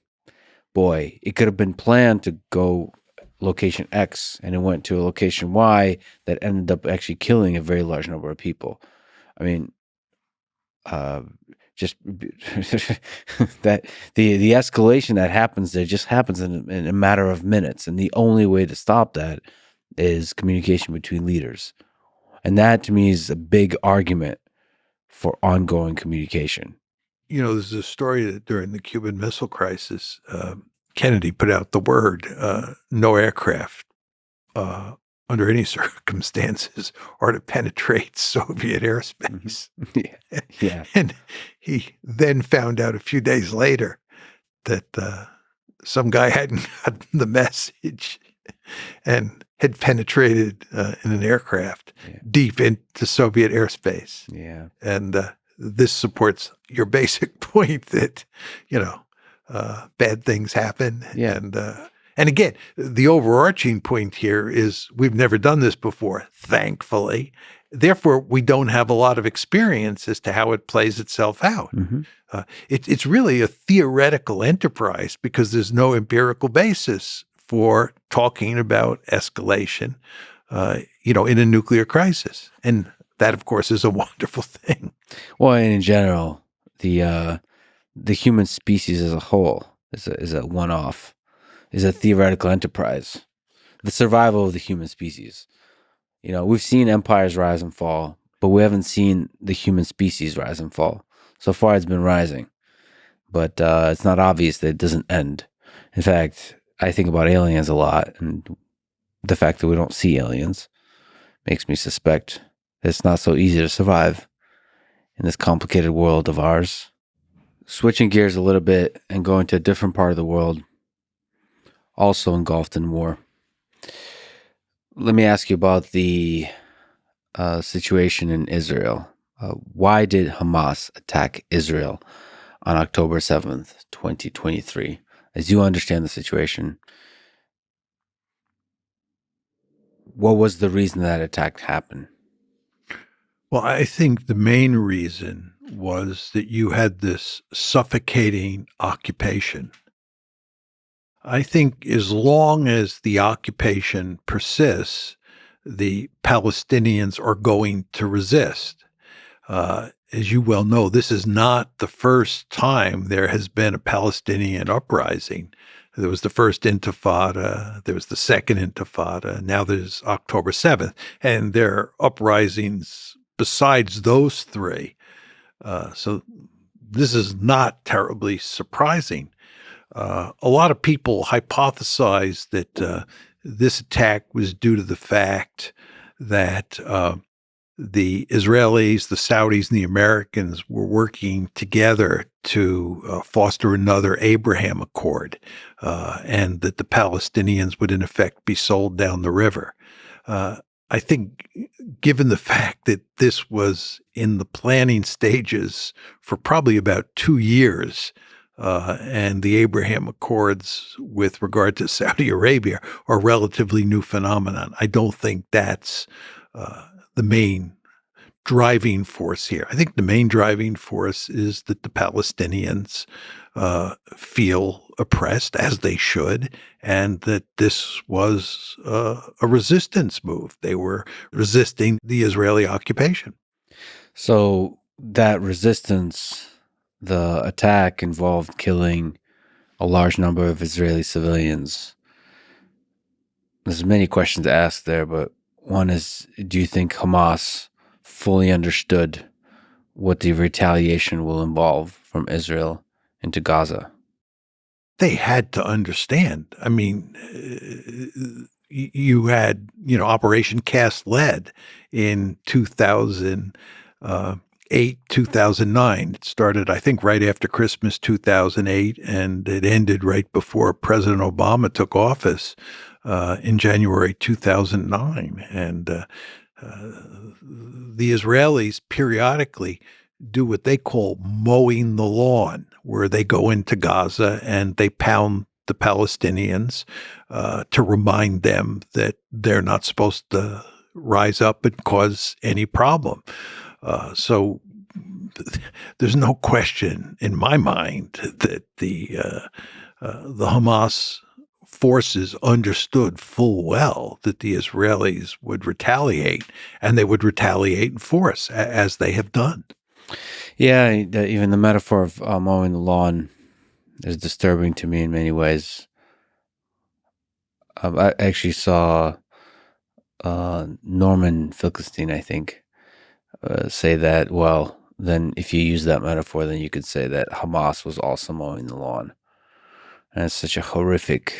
it could have been planned to go location X and it went to a location Y that ended up actually killing a very large number of people. I mean, just that the escalation that happens there just happens in a matter of minutes, and the only way to stop that is communication between leaders. And that to me is a big argument for ongoing communication. You know, there's a story that during the Cuban Missile Crisis, Kennedy put out the word, no aircraft under any circumstances are to penetrate Soviet airspace. Mm-hmm. Yeah. And he then found out a few days later that some guy hadn't gotten the message and had penetrated in an aircraft deep into Soviet airspace. Yeah. And this supports your basic point that, bad things happen. Yeah. And again, the overarching point here is we've never done this before, thankfully. Therefore, we don't have a lot of experience as to how it plays itself out. Mm-hmm. It's really a theoretical enterprise because there's no empirical basis for talking about escalation, in a nuclear crisis. And that, of course, is a wonderful thing. Well, and in general, the human species as a whole is a one-off, is a theoretical enterprise. The survival of the human species. We've seen empires rise and fall, but we haven't seen the human species rise and fall. So far, it's been rising, but it's not obvious that it doesn't end. In fact, I think about aliens a lot, and the fact that we don't see aliens makes me suspect that it's not so easy to survive in this complicated world of ours. Switching gears a little bit and going to a different part of the world, also engulfed in war. Let me ask you about the situation in Israel. Why did Hamas attack Israel on October 7th, 2023? As you understand the situation, what was the reason that attack happened? Well, I think the main reason was that you had this suffocating occupation. I think as long as the occupation persists, the Palestinians are going to resist. As you well know, this is not the first time there has been a Palestinian uprising. There was the first Intifada, there was the second Intifada, now there's October 7th, and there are uprisings besides those three. So this is not terribly surprising. A lot of people hypothesize that this attack was due to the fact that the Israelis, the Saudis, and the Americans were working together to foster another Abraham Accord, and that the Palestinians would, in effect, be sold down the river. I think, given the fact that this was in the planning stages for probably about 2 years, and the Abraham Accords with regard to Saudi Arabia are a relatively new phenomenon, I don't think that's the main driving force here. I think the main driving force is that the Palestinians feel oppressed, as they should, and that this was a resistance move. They were resisting the Israeli occupation. So that resistance, the attack involved killing a large number of Israeli civilians. There's many questions to ask there, but one is, do you think Hamas fully understood what the retaliation will involve from Israel into Gaza? They had to understand. I mean, you had, Operation Cast Lead in 2008, 2009. It started, I think, right after Christmas 2008, and it ended right before President Obama took office in January 2009. And the Israelis periodically do what they call mowing the lawn, where they go into Gaza and they pound the Palestinians to remind them that they're not supposed to rise up and cause any problem. So there's no question in my mind that the Hamas forces understood full well that the Israelis would retaliate, and they would retaliate in force, as they have done. Yeah, even the metaphor of mowing the lawn is disturbing to me in many ways. I actually saw Norman Finkelstein, I think, say that, well, then if you use that metaphor, then you could say that Hamas was also mowing the lawn. And it's such a horrific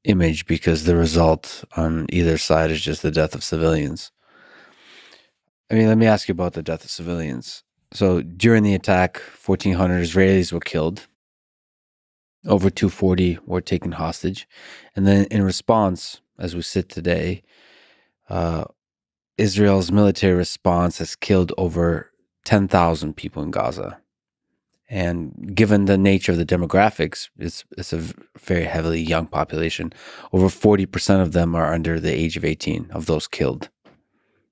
image because the result on either side is just the death of civilians. I mean, let me ask you about the death of civilians. So during the attack, 1,400 Israelis were killed. Over 240 were taken hostage. And then in response, as we sit today, Israel's military response has killed over 10,000 people in Gaza. And given the nature of the demographics, it's a very heavily young population. Over 40% of them are under the age of 18 of those killed.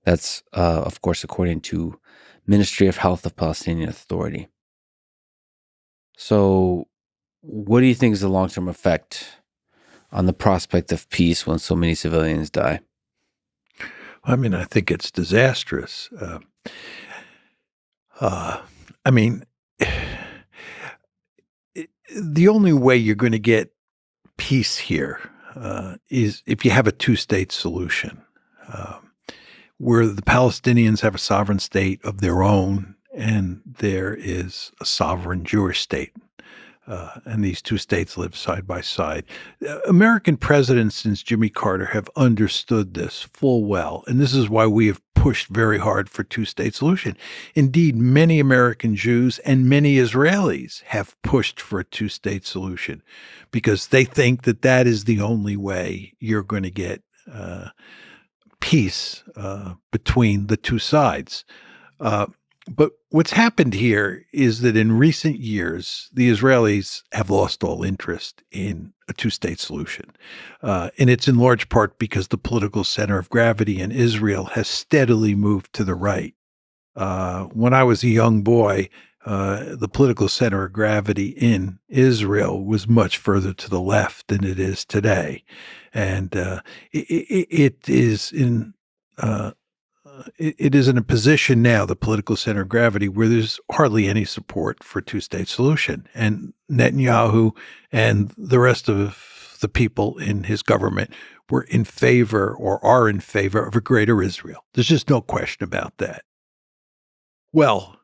That's, of course, according to Ministry of Health of Palestinian Authority. So what do you think is the long-term effect on the prospect of peace when so many civilians die? I mean, I think it's disastrous. I mean, the only way you're going to get peace here is if you have a two-state solution, where the Palestinians have a sovereign state of their own and there is a sovereign Jewish state. And these two states live side by side. American presidents since Jimmy Carter have understood this full well, and this is why we have pushed very hard for two-state solution. Indeed, many American Jews and many Israelis have pushed for a two-state solution because they think that that is the only way you're going to get peace between the two sides. But what's happened here is that in recent years, the Israelis have lost all interest in a two-state solution. And it's in large part because the political center of gravity in Israel has steadily moved to the right. When I was a young boy, the political center of gravity in Israel was much further to the left than it is today. And it is in it is in a position now, the political center of gravity, where there's hardly any support for a two-state solution. And Netanyahu and the rest of the people in his government were in favor or are in favor of a greater Israel. There's just no question about that. Well,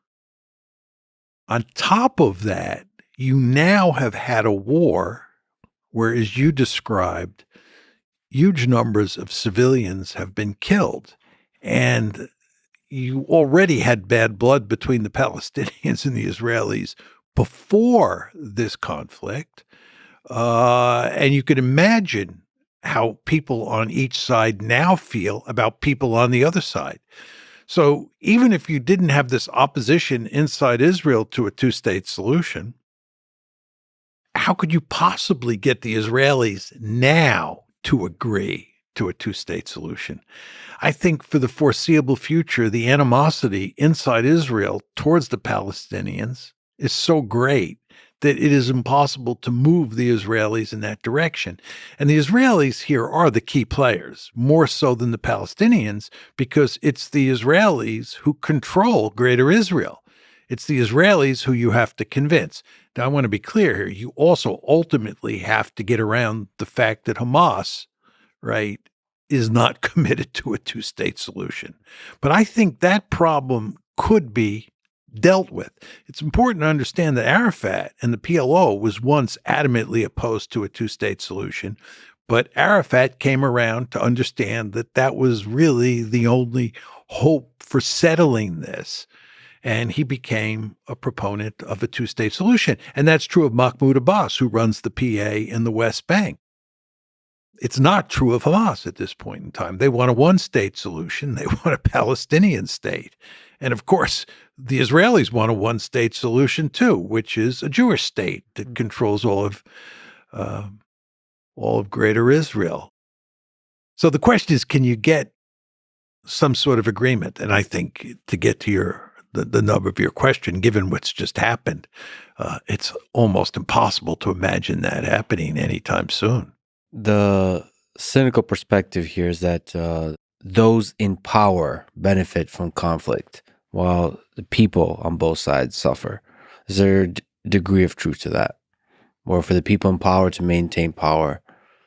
On top of that, you now have had a war where, as you described, huge numbers of civilians have been killed. And you already had bad blood between the Palestinians and the Israelis before this conflict. And you can imagine how people on each side now feel about people on the other side. So even if you didn't have this opposition inside Israel to a two-state solution, how could you possibly get the Israelis now to agree to a two-state solution? I think for the foreseeable future, the animosity inside Israel towards the Palestinians is so great that it is impossible to move the Israelis in that direction. And the Israelis here are the key players, more so than the Palestinians, because it's the Israelis who control Greater Israel. It's the Israelis who you have to convince. Now, I want to be clear here. You also ultimately have to get around the fact that Hamas, right, is not committed to a two-state solution. But I think that problem could be dealt with. It's important to understand that Arafat and the PLO was once adamantly opposed to a two-state solution, but Arafat came around to understand that that was really the only hope for settling this. And he became a proponent of a two-state solution. And that's true of Mahmoud Abbas, who runs the PA in the West Bank. It's not true of Hamas at this point in time. They want a one-state solution. They want a Palestinian state. And of course, the Israelis want a one-state solution too, which is a Jewish state that controls all of Greater Israel. So the question is, can you get some sort of agreement? And I think to get to the nub of your question, given what's just happened, it's almost impossible to imagine that happening anytime soon. The cynical perspective here is that those in power benefit from conflict, while the people on both sides suffer. Is there a degree of truth to that? Or for the people in power to maintain power,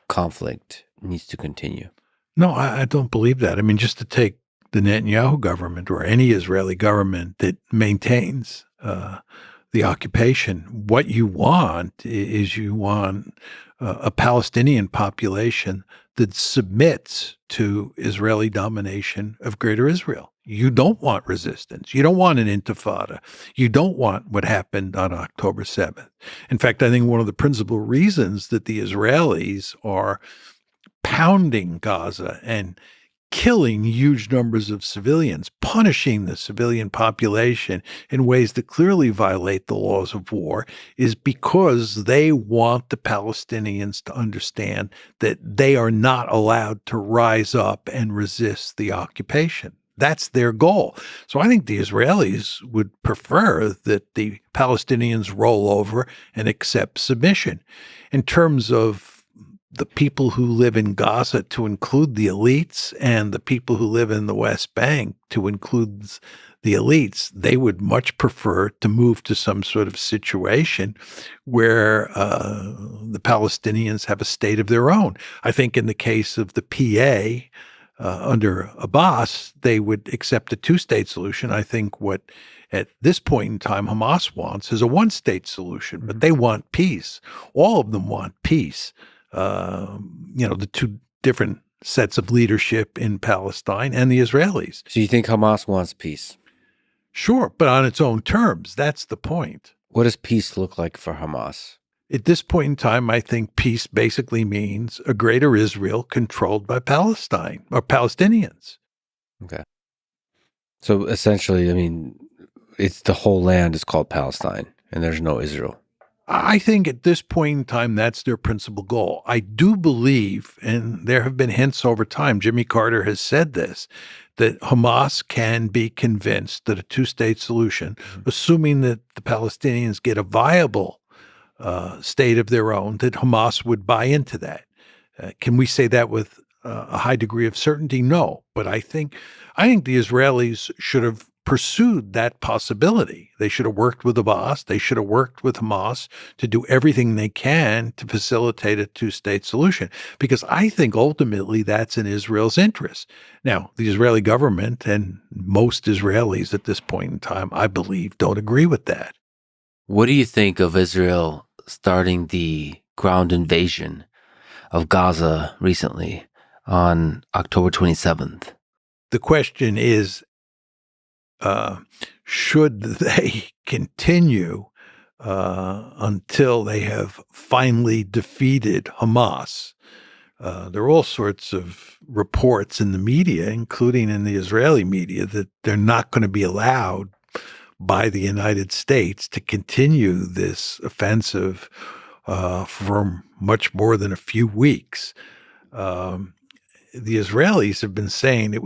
conflict needs to continue? No, I don't believe that. I mean, just to take the Netanyahu government or any Israeli government that maintains the occupation, what you want is you want a Palestinian population that submits to Israeli domination of Greater Israel. You don't want resistance. You don't want an intifada. You don't want what happened on October 7th. In fact, I think one of the principal reasons that the Israelis are pounding Gaza and killing huge numbers of civilians, punishing the civilian population in ways that clearly violate the laws of war, is because they want the Palestinians to understand that they are not allowed to rise up and resist the occupation. That's their goal. So I think the Israelis would prefer that the Palestinians roll over and accept submission. In terms of the people who live in Gaza, to include the elites, and the people who live in the West Bank, to include the elites, they would much prefer to move to some sort of situation where the Palestinians have a state of their own. I think in the case of the PA, under Abbas, they would accept a two-state solution. I think what at this point in time Hamas wants is a one-state solution, but they want peace. All of them want peace. The two different sets of leadership in Palestine and the Israelis. So you think Hamas wants peace? Sure, but on its own terms. That's the point. What does peace look like for Hamas? At this point in time, I think peace basically means a Greater Israel controlled by Palestine or Palestinians. Okay. So essentially, I mean, it's the whole land is called Palestine and there's no Israel. I think at this point in time, that's their principal goal. I do believe, and there have been hints over time, Jimmy Carter has said this, that Hamas can be convinced that a two-state solution, assuming that the Palestinians get a viable state of their own, that Hamas would buy into that. Can we say that with a high degree of certainty? No. But I think the Israelis should have pursued that possibility. They should have worked with Abbas. They should have worked with Hamas to do everything they can to facilitate a two-state solution, because I think ultimately that's in Israel's interest. Now, the Israeli government and most Israelis at this point in time, I believe, don't agree with that. What do you think of Israel starting the ground invasion of Gaza recently on October 27th? The question is, should they continue until they have finally defeated Hamas? There are all sorts of reports in the media, including in the Israeli media, that they're not going to be allowed by the United States to continue this offensive for much more than a few weeks. The Israelis have been saying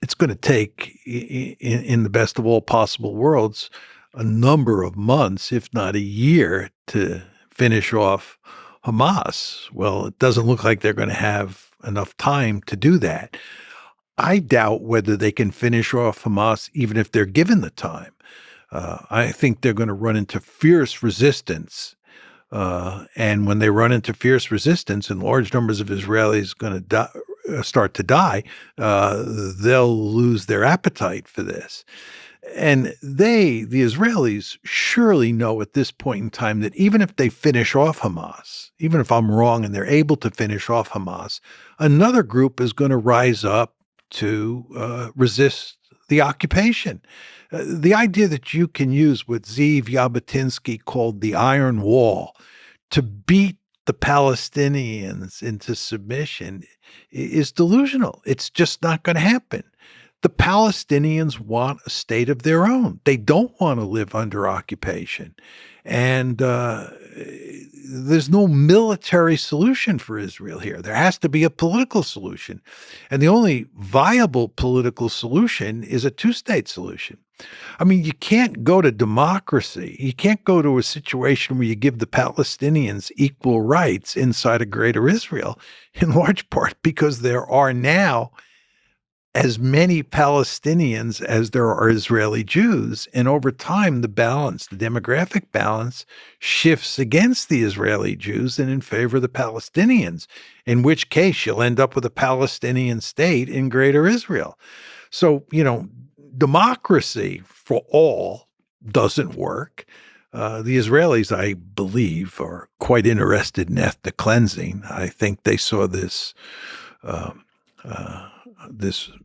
it's going to take, in the best of all possible worlds, a number of months, if not a year, to finish off Hamas. Well, it doesn't look like they're going to have enough time to do that. I doubt whether they can finish off Hamas even if they're given the time. I think they're going to run into fierce resistance. And when they run into fierce resistance and large numbers of Israelis going to start to die, they'll lose their appetite for this. And the Israelis, surely know at this point in time that even if they finish off Hamas, even if I'm wrong and they're able to finish off Hamas, another group is going to rise up to resist the occupation. The idea that you can use what Zeev Jabotinsky called the iron wall to beat the Palestinians into submission is delusional. It's just not going to happen. The Palestinians want a state of their own. They don't want to live under occupation. And there's no military solution for Israel here. There has to be a political solution. And the only viable political solution is a two-state solution. I mean, you can't go to democracy. You can't go to a situation where you give the Palestinians equal rights inside a greater Israel, in large part because there are now as many Palestinians as there are Israeli Jews. And over time, the demographic balance shifts against the Israeli Jews and in favor of the Palestinians, in which case you'll end up with a Palestinian state in greater Israel. So, democracy for all doesn't work. The Israelis, I believe, are quite interested in ethnic cleansing. I think they saw this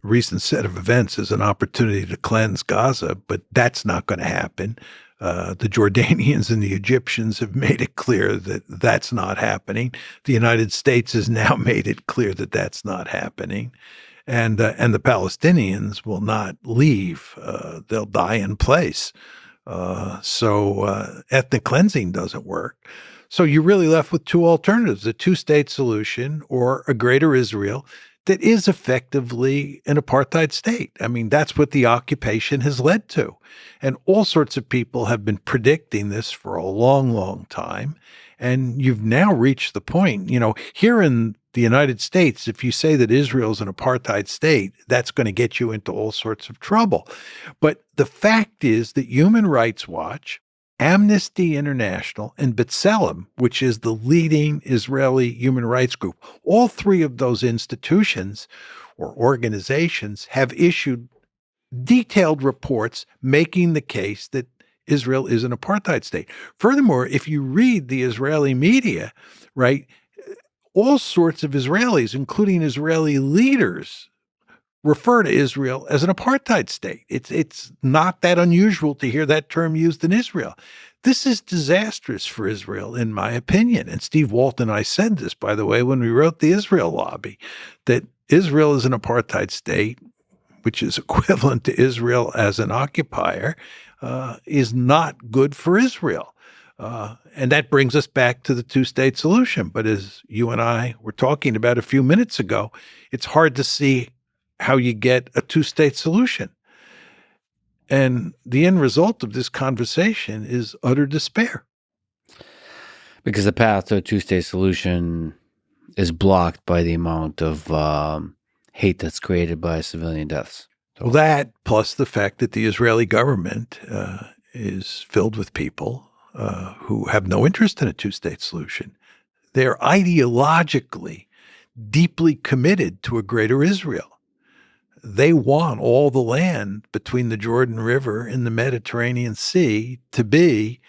recent set of events as an opportunity to cleanse Gaza, but that's not going to happen. The Jordanians and the Egyptians have made it clear that that's not happening. The United States has now made it clear that that's not happening. And the Palestinians will not leave. They'll die in place. So ethnic cleansing doesn't work. So you're really left with two alternatives, a two-state solution or a greater Israel that is effectively an apartheid state. I mean, that's what the occupation has led to. And all sorts of people have been predicting this for a long, long time. And you've now reached the point, here in the United States, if you say that Israel is an apartheid state, that's going to get you into all sorts of trouble. But the fact is that Human Rights Watch, Amnesty International, and B'Tselem, which is the leading Israeli human rights group, all three of those institutions or organizations have issued detailed reports making the case that Israel is an apartheid state. Furthermore, if you read the Israeli media, right, all sorts of Israelis, including Israeli leaders, refer to Israel as an apartheid state. It's not that unusual to hear that term used in Israel. This is disastrous for Israel, in my opinion. And Steve Walt and I said this, by the way, when we wrote the Israel Lobby, that Israel is an apartheid state, which is equivalent to Israel as an occupier, is not good for Israel. And that brings us back to the two-state solution. But as you and I were talking about a few minutes ago, it's hard to see how you get a two-state solution. And the end result of this conversation is utter despair. Because the path to a two-state solution is blocked by the amount of hate that's created by civilian deaths. Well, that plus the fact that the Israeli government is filled with people who have no interest in a two-state solution. They're ideologically deeply committed to a greater Israel. They want all the land between the Jordan River and the Mediterranean Sea to be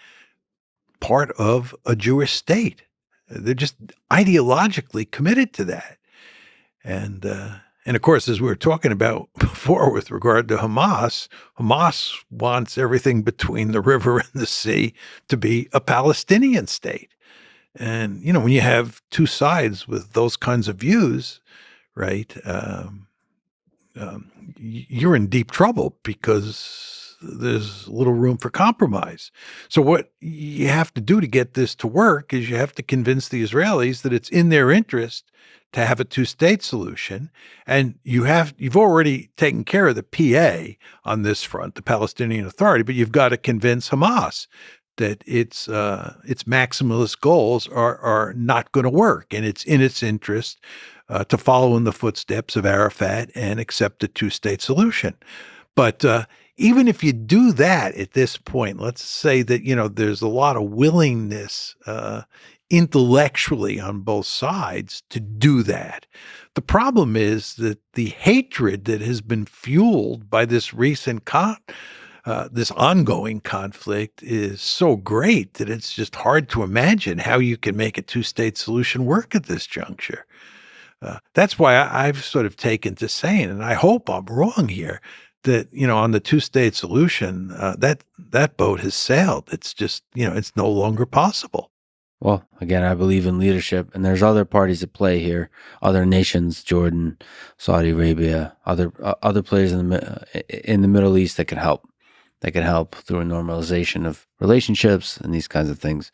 part of a Jewish state. They're just ideologically committed to that. And of course, as we were talking about before with regard to Hamas, Hamas wants everything between the river and the sea to be a Palestinian state. And, when you have two sides with those kinds of views, right, you're in deep trouble because there's little room for compromise. So what you have to do to get this to work is you have to convince the Israelis that it's in their interest to have a two-state solution. And you've already taken care of the PA on this front, the Palestinian Authority, but you've got to convince Hamas that its maximalist goals are not going to work, and it's in its interest to follow in the footsteps of Arafat and accept a two-state solution. But even if you do that at this point, let's say that, there's a lot of willingness intellectually on both sides to do that. The problem is that the hatred that has been fueled by this recent this ongoing conflict is so great that it's just hard to imagine how you can make a two-state solution work at this juncture. That's why I've sort of taken to saying, and I hope I'm wrong here, that, on the two-state solution, that boat has sailed. It's just, it's no longer possible. Well, again, I believe in leadership, and there's other parties at play here, other nations, Jordan, Saudi Arabia, other players in the Middle East that can help. That can help through a normalization of relationships and these kinds of things.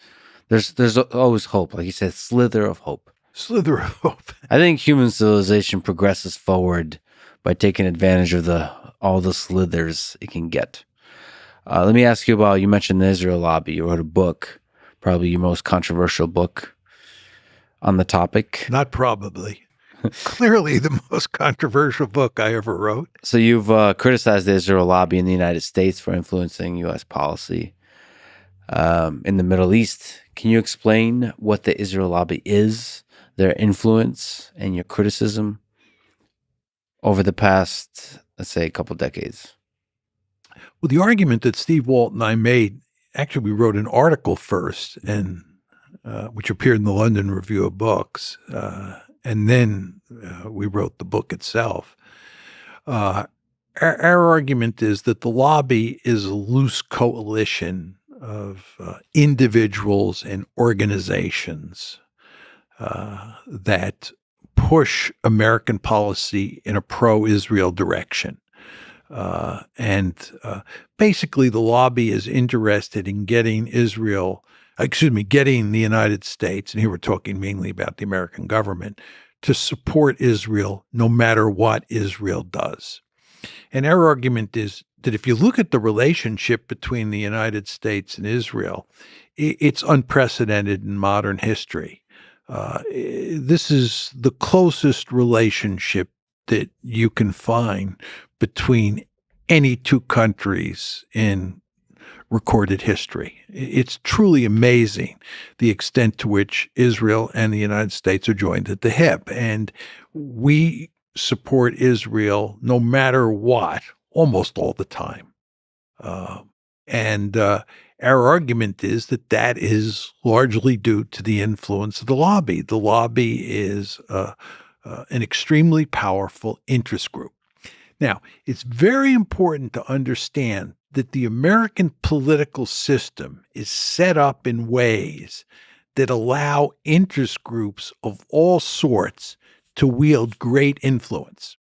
There's always hope, like you said, slither of hope. Slither of hope. I think human civilization progresses forward by taking advantage of all the slithers it can get. Let me ask you about, you mentioned the Israel lobby. You wrote a book, probably your most controversial book on the topic. Not probably. Clearly the most controversial book I ever wrote. So you've criticized the Israel lobby in the United States for influencing U.S. policy in the Middle East. Can you explain what the Israel lobby is, their influence, and your criticism over the past, let's say, a couple decades? Well, the argument that Steve Walt and I made, actually, we wrote an article first, and which appeared in the London Review of Books, and then we wrote the book itself. Our argument is that the lobby is a loose coalition of individuals and organizations that push American policy in a pro-Israel direction. Basically, the lobby is interested in getting getting the United States, and here we're talking mainly about the American government, to support Israel no matter what Israel does. And our argument is that if you look at the relationship between the United States and Israel, it's unprecedented in modern history. This is the closest relationship that you can find between any two countries in recorded history. It's truly amazing the extent to which Israel and the United States are joined at the hip. And we support Israel no matter what, almost all the time. Our argument is that is largely due to the influence of the lobby. The lobby is an extremely powerful interest group. Now, it's very important to understand that the American political system is set up in ways that allow interest groups of all sorts to wield great influence.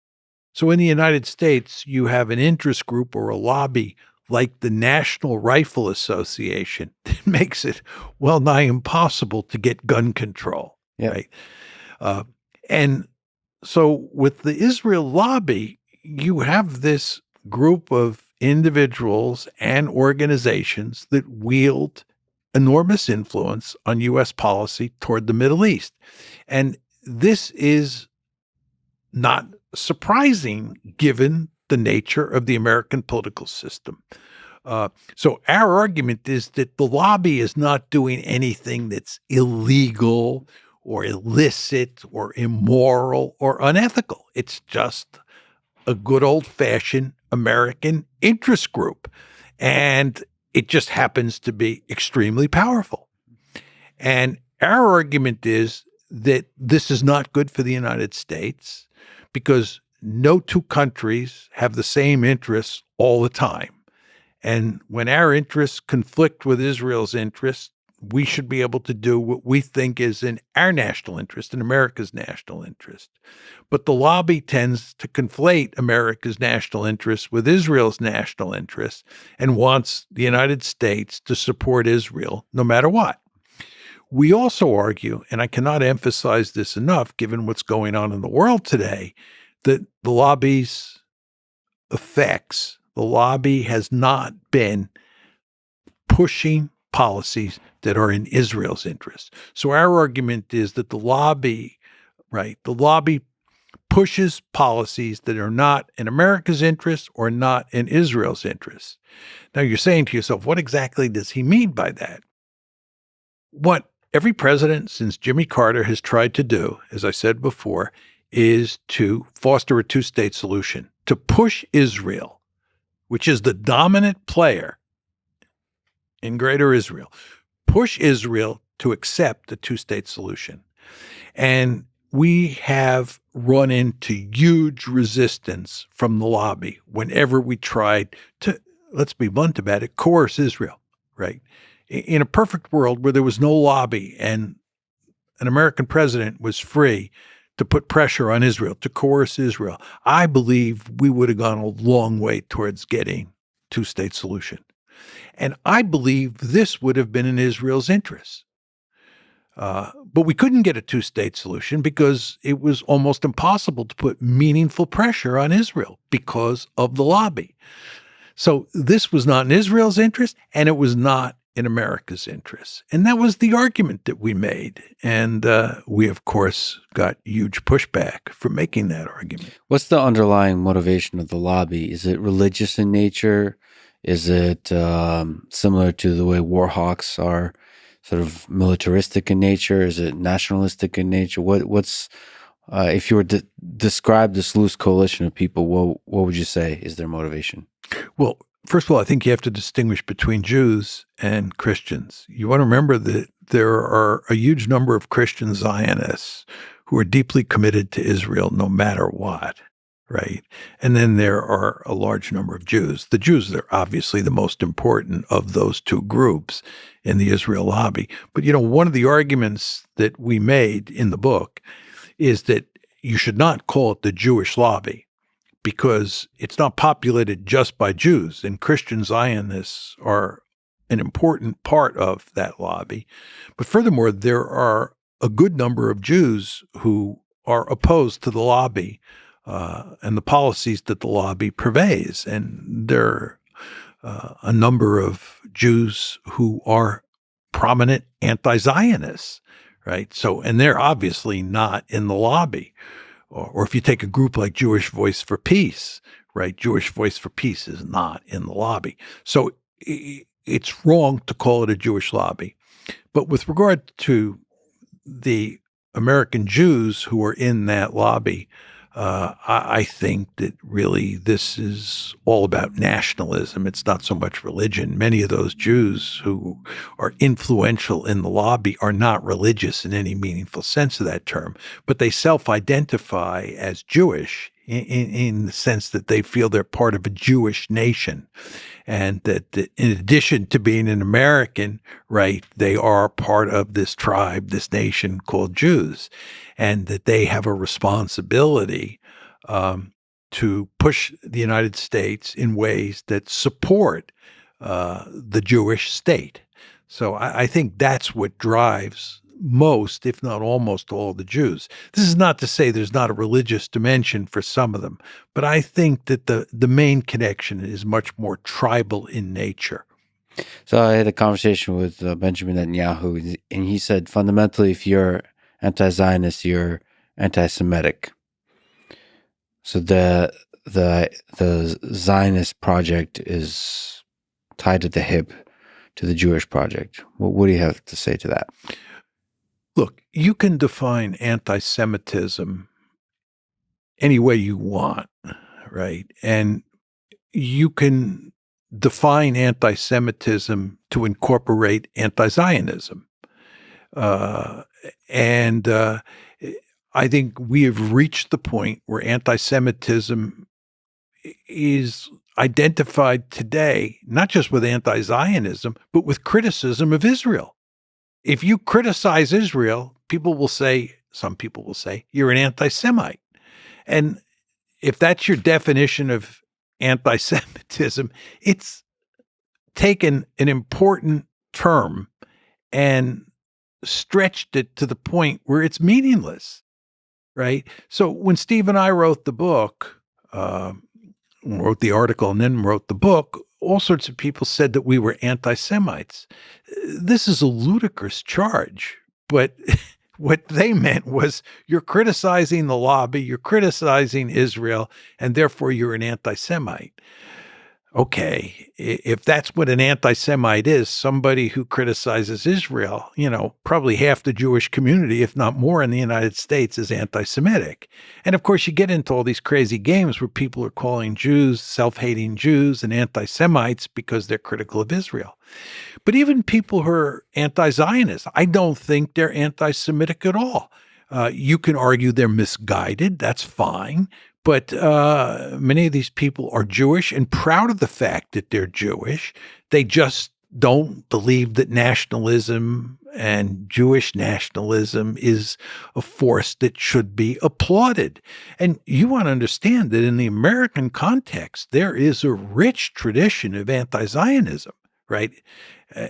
So in the United States, you have an interest group or a lobby like the National Rifle Association that makes it well nigh impossible to get gun control, right? And so with the Israel lobby, you have this group of individuals and organizations that wield enormous influence on U.S. policy toward the Middle East. And this is not surprising given the nature of the American political system. So our argument is that the lobby is not doing anything that's illegal or illicit or immoral or unethical. It's just a good old-fashioned American interest group. And it just happens to be extremely powerful. And our argument is that this is not good for the United States because no two countries have the same interests all the time. And when our interests conflict with Israel's interests, we should be able to do what we think is in our national interest, in America's national interest. But the lobby tends to conflate America's national interests with Israel's national interests and wants the United States to support Israel no matter what. We also argue, and I cannot emphasize this enough given what's going on in the world today, that the lobby's effects, the lobby has not been pushing policies that are in Israel's interest. So our argument is that the lobby pushes policies that are not in America's interest or not in Israel's interest. Now you're saying to yourself, what exactly does he mean by that? What every president since Jimmy Carter has tried to do, as I said before, is to foster a two-state solution, to push Israel, which is the dominant player in Greater Israel, push Israel to accept the two-state solution. And we have run into huge resistance from the lobby whenever we tried to, let's be blunt about it, coerce Israel, right? In a perfect world where there was no lobby and an American president was free to put pressure on Israel, to coerce Israel, I believe we would have gone a long way towards getting two-state solution. And I believe this would have been in Israel's interest. But we couldn't get a two-state solution because it was almost impossible to put meaningful pressure on Israel because of the lobby. So this was not in Israel's interest, and it was not in America's interest. And that was the argument that we made. And we, of course, got huge pushback for making that argument. What's the underlying motivation of the lobby? Is it religious in nature? Is it similar to the way war hawks are sort of militaristic in nature? Is it nationalistic in nature? What's if you were to describe this loose coalition of people, what would you say is their motivation? Well, first of all, I think you have to distinguish between Jews and Christians. You want to remember that there are a huge number of Christian Zionists who are deeply committed to Israel no matter what, right? And then there are a large number of Jews. The Jews are obviously the most important of those two groups in the Israel lobby. But, one of the arguments that we made in the book is that you should not call it the Jewish lobby, because it's not populated just by Jews, and Christian Zionists are an important part of that lobby. But furthermore, there are a good number of Jews who are opposed to the lobby and the policies that the lobby purveys. And there are a number of Jews who are prominent anti-Zionists, right? So, and they're obviously not in the lobby. Or if you take a group like Jewish Voice for Peace, right? Jewish Voice for Peace is not in the lobby. So it's wrong to call it a Jewish lobby. But with regard to the American Jews who are in that lobby, I think that really this is all about nationalism. It's not so much religion. Many of those Jews who are influential in the lobby are not religious in any meaningful sense of that term, but they self-identify as Jewish in the sense that they feel they're part of a Jewish nation. And that in addition to being an American, right, they are part of this tribe, this nation called Jews, and that they have a responsibility to push the United States in ways that support the Jewish state. So I think that's what drives most, if not almost all, the Jews. This is not to say there's not a religious dimension for some of them, but I think that the main connection is much more tribal in nature. So I had a conversation with Benjamin Netanyahu, and he said fundamentally, if you're anti-Zionist, you're anti-Semitic. So the Zionist project is tied at the hip to the Jewish project. What do you have to say to that? Look, you can define anti-Semitism any way you want, right? And you can define anti-Semitism to incorporate anti-Zionism. Uh, and I think we have reached the point where anti-Semitism is identified today, not just with anti-Zionism, but with criticism of Israel. If you criticize Israel, some people will say, you're an anti-Semite. And if that's your definition of anti-Semitism, it's taken an important term and stretched it to the point where it's meaningless, right? So when Steve and I wrote the book, wrote the article and then wrote the book, all sorts of people said that we were anti-Semites. This is a ludicrous charge, but what they meant was you're criticizing the lobby, you're criticizing Israel, and therefore you're an anti-Semite. Okay, if that's what an anti-Semite is, somebody who criticizes Israel, probably half the Jewish community, if not more in the United States, is anti-Semitic. And of course, you get into all these crazy games where people are calling Jews self-hating Jews and anti-Semites because they're critical of Israel. But even people who are anti-Zionist, I don't think they're anti-Semitic at all. You can argue they're misguided. That's fine. But many of these people are Jewish and proud of the fact that they're Jewish. They just don't believe that nationalism and Jewish nationalism is a force that should be applauded. And you want to understand that in the American context, there is a rich tradition of anti-Zionism, right?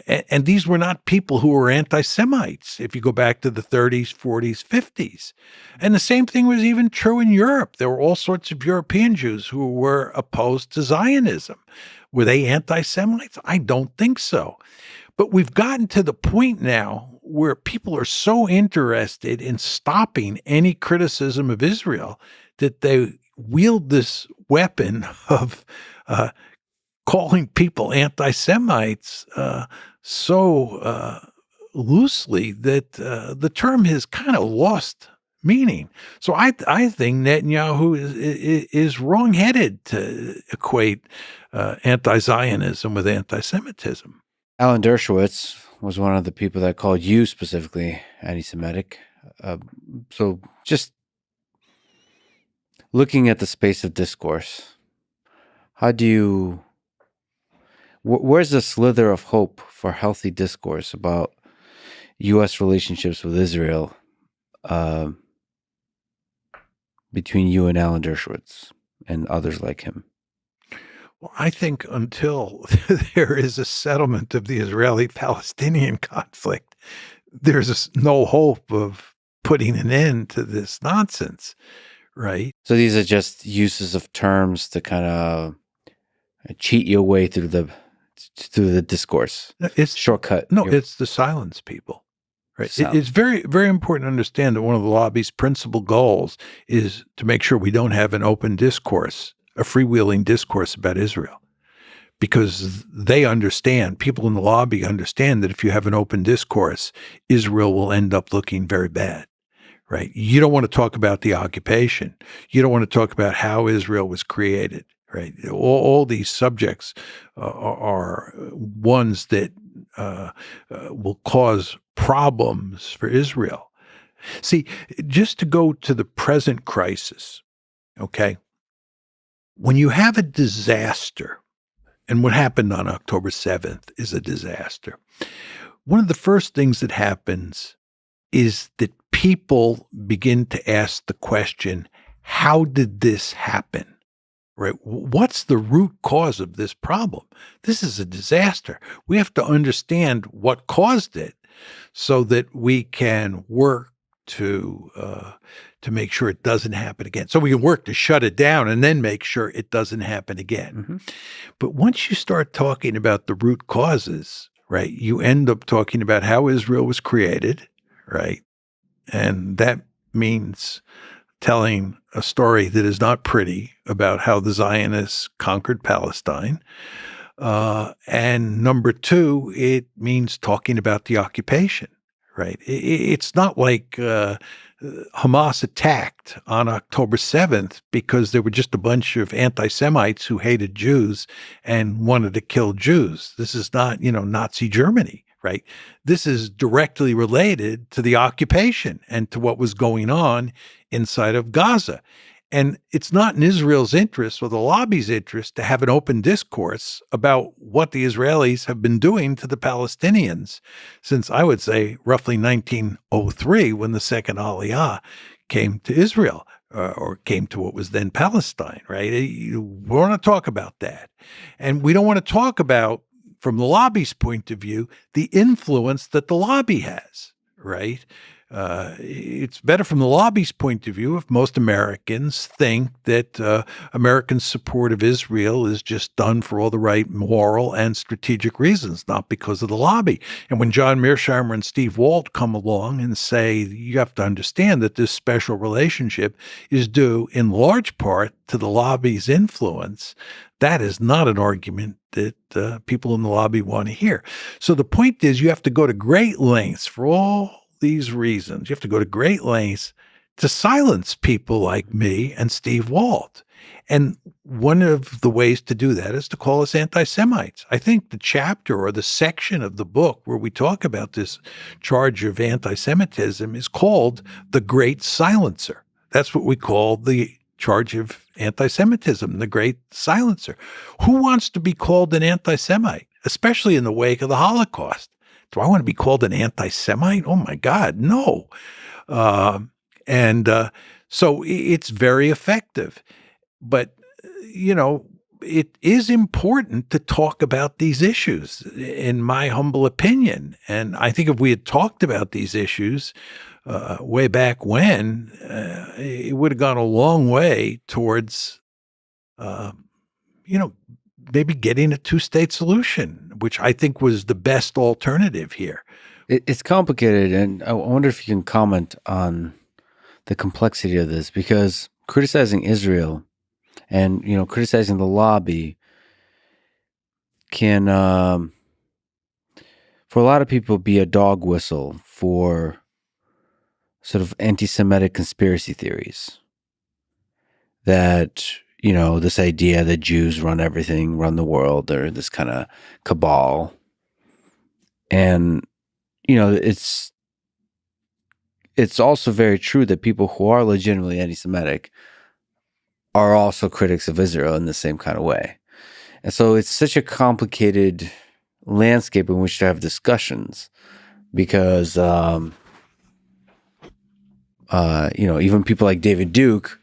And these were not people who were anti-Semites, if you go back to the 30s, 40s, 50s. And the same thing was even true in Europe. There were all sorts of European Jews who were opposed to Zionism. Were they anti-Semites? I don't think so. But we've gotten to the point now where people are so interested in stopping any criticism of Israel that they wield this weapon of calling people anti-Semites so loosely that the term has kind of lost meaning. So I think Netanyahu is wrong-headed to equate anti-Zionism with anti-Semitism. Alan Dershowitz was one of the people that called you specifically anti-Semitic. So just looking at the space of discourse, how do you... Where's the slither of hope for healthy discourse about U.S. relationships with Israel between you and Alan Dershowitz and others like him? Well, I think until there is a settlement of the Israeli-Palestinian conflict, there's no hope of putting an end to this nonsense, right? So these are just uses of terms to kind of cheat your way through the discourse. It's shortcut. No, it's to silence people. Right. It's very, very important to understand that one of the lobby's principal goals is to make sure we don't have an open discourse, a freewheeling discourse about Israel. Because they understand, people in the lobby understand that if you have an open discourse, Israel will end up looking very bad. Right. You don't want to talk about the occupation. You don't want to talk about how Israel was created. Right. All these subjects are ones that will cause problems for Israel. See, just to go to the present crisis, okay, when you have a disaster, and what happened on October 7th is a disaster, one of the first things that happens is that people begin to ask the question, how did this happen? Right? What's the root cause of this problem? This is a disaster. We have to understand what caused it so that we can work to make sure it doesn't happen again. So we can work to shut it down and then make sure it doesn't happen again. Mm-hmm. But once you start talking about the root causes, right, you end up talking about how Israel was created, right? And that means telling a story that is not pretty about how the Zionists conquered Palestine. And number two, it means talking about the occupation, right? It's not like Hamas attacked on October 7th because there were just a bunch of anti-Semites who hated Jews and wanted to kill Jews. This is not, Nazi Germany, right? This is directly related to the occupation and to what was going on inside of Gaza. And it's not in Israel's interest or the lobby's interest to have an open discourse about what the Israelis have been doing to the Palestinians since, I would say, roughly 1903, when the second Aliyah came to Israel, or came to what was then Palestine, right? We want to talk about that. And we don't want to talk about, from the lobby's point of view, the influence that the lobby has, right? It's better from the lobby's point of view if most Americans think that American support of Israel is just done for all the right moral and strategic reasons, not because of the lobby. And when John Mearsheimer and Steve Walt come along and say, you have to understand that this special relationship is due in large part to the lobby's influence, that is not an argument that people in the lobby want to hear. So the point is, you have to go to great lengths for all these reasons. You have to go to great lengths to silence people like me and Steve Walt. And one of the ways to do that is to call us anti-Semites. I think the chapter or the section of the book where we talk about this charge of anti-Semitism is called The Great Silencer. That's what we call the charge of anti-Semitism, the Great Silencer. Who wants to be called an anti-Semite, especially in the wake of the Holocaust? Do I want to be called an anti-Semite? Oh, my God, no. So it's very effective. But, it is important to talk about these issues, in my humble opinion. And I think if we had talked about these issues way back when, it would have gone a long way towards, maybe getting a two-state solution, which I think was the best alternative here. It's complicated, and I wonder if you can comment on the complexity of this, because criticizing Israel and, criticizing the lobby can, for a lot of people, be a dog whistle for sort of anti-Semitic conspiracy theories that, this idea that Jews run everything, run the world, or this kind of cabal. And, it's also very true that people who are legitimately anti-Semitic are also critics of Israel in the same kind of way. And so it's such a complicated landscape in which to have discussions because, even people like David Duke,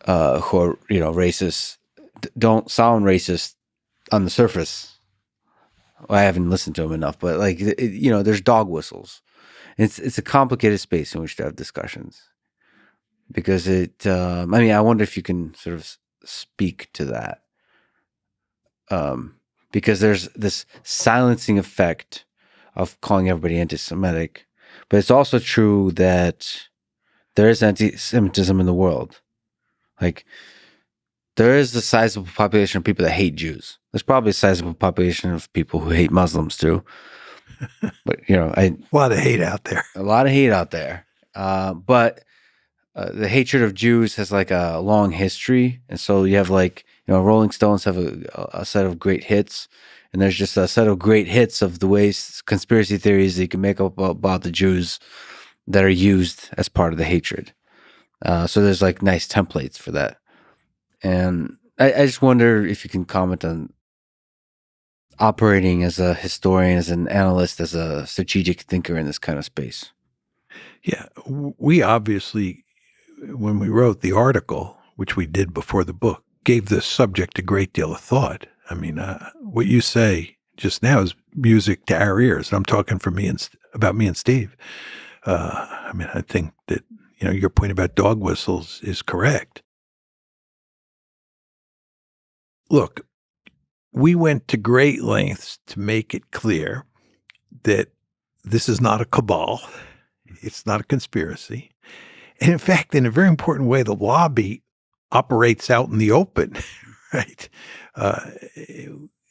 who are, racist, don't sound racist on the surface. Well, I haven't listened to him enough, but there's dog whistles. It's a complicated space in which to have discussions because I wonder if you can sort of speak to that. Because there's this silencing effect of calling everybody anti-Semitic, but it's also true that there is anti-Semitism in the world. There is a sizable population of people that hate Jews. There's probably a sizable population of people who hate Muslims too. But a lot of hate out there. A lot of hate out there. But the hatred of Jews has a long history, and so you have Rolling Stones have a set of great hits, and there's just a set of great hits of the ways conspiracy theories that you can make up about the Jews that are used as part of the hatred. So there's nice templates for that. And I just wonder if you can comment on operating as a historian, as an analyst, as a strategic thinker in this kind of space. Yeah, we obviously, when we wrote the article, which we did before the book, gave the subject a great deal of thought. I mean, what you say just now is music to our ears. I'm talking about me and Steve. I think that, your point about dog whistles is correct. Look, we went to great lengths to make it clear that this is not a cabal. It's not a conspiracy. And in fact, in a very important way, the lobby operates out in the open, right?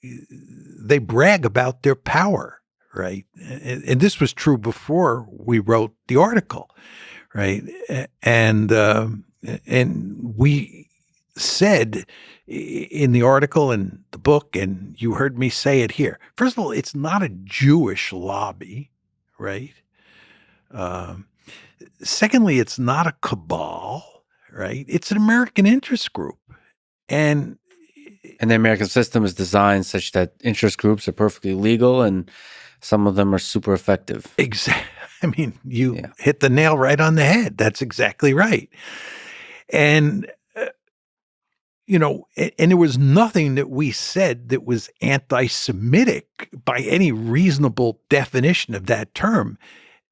They brag about their power, right? And this was true before we wrote the article, right? And we said in the article and the book, and you heard me say it here. First of all, it's not a Jewish lobby, right? Um, Secondly, it's not a cabal, right? It's an American interest group. And the American system is designed such that interest groups are perfectly legal and some of them are super effective. exactly, I mean, you hit the nail right on the head. That's exactly right. And, and there was nothing that we said that was anti-Semitic by any reasonable definition of that term.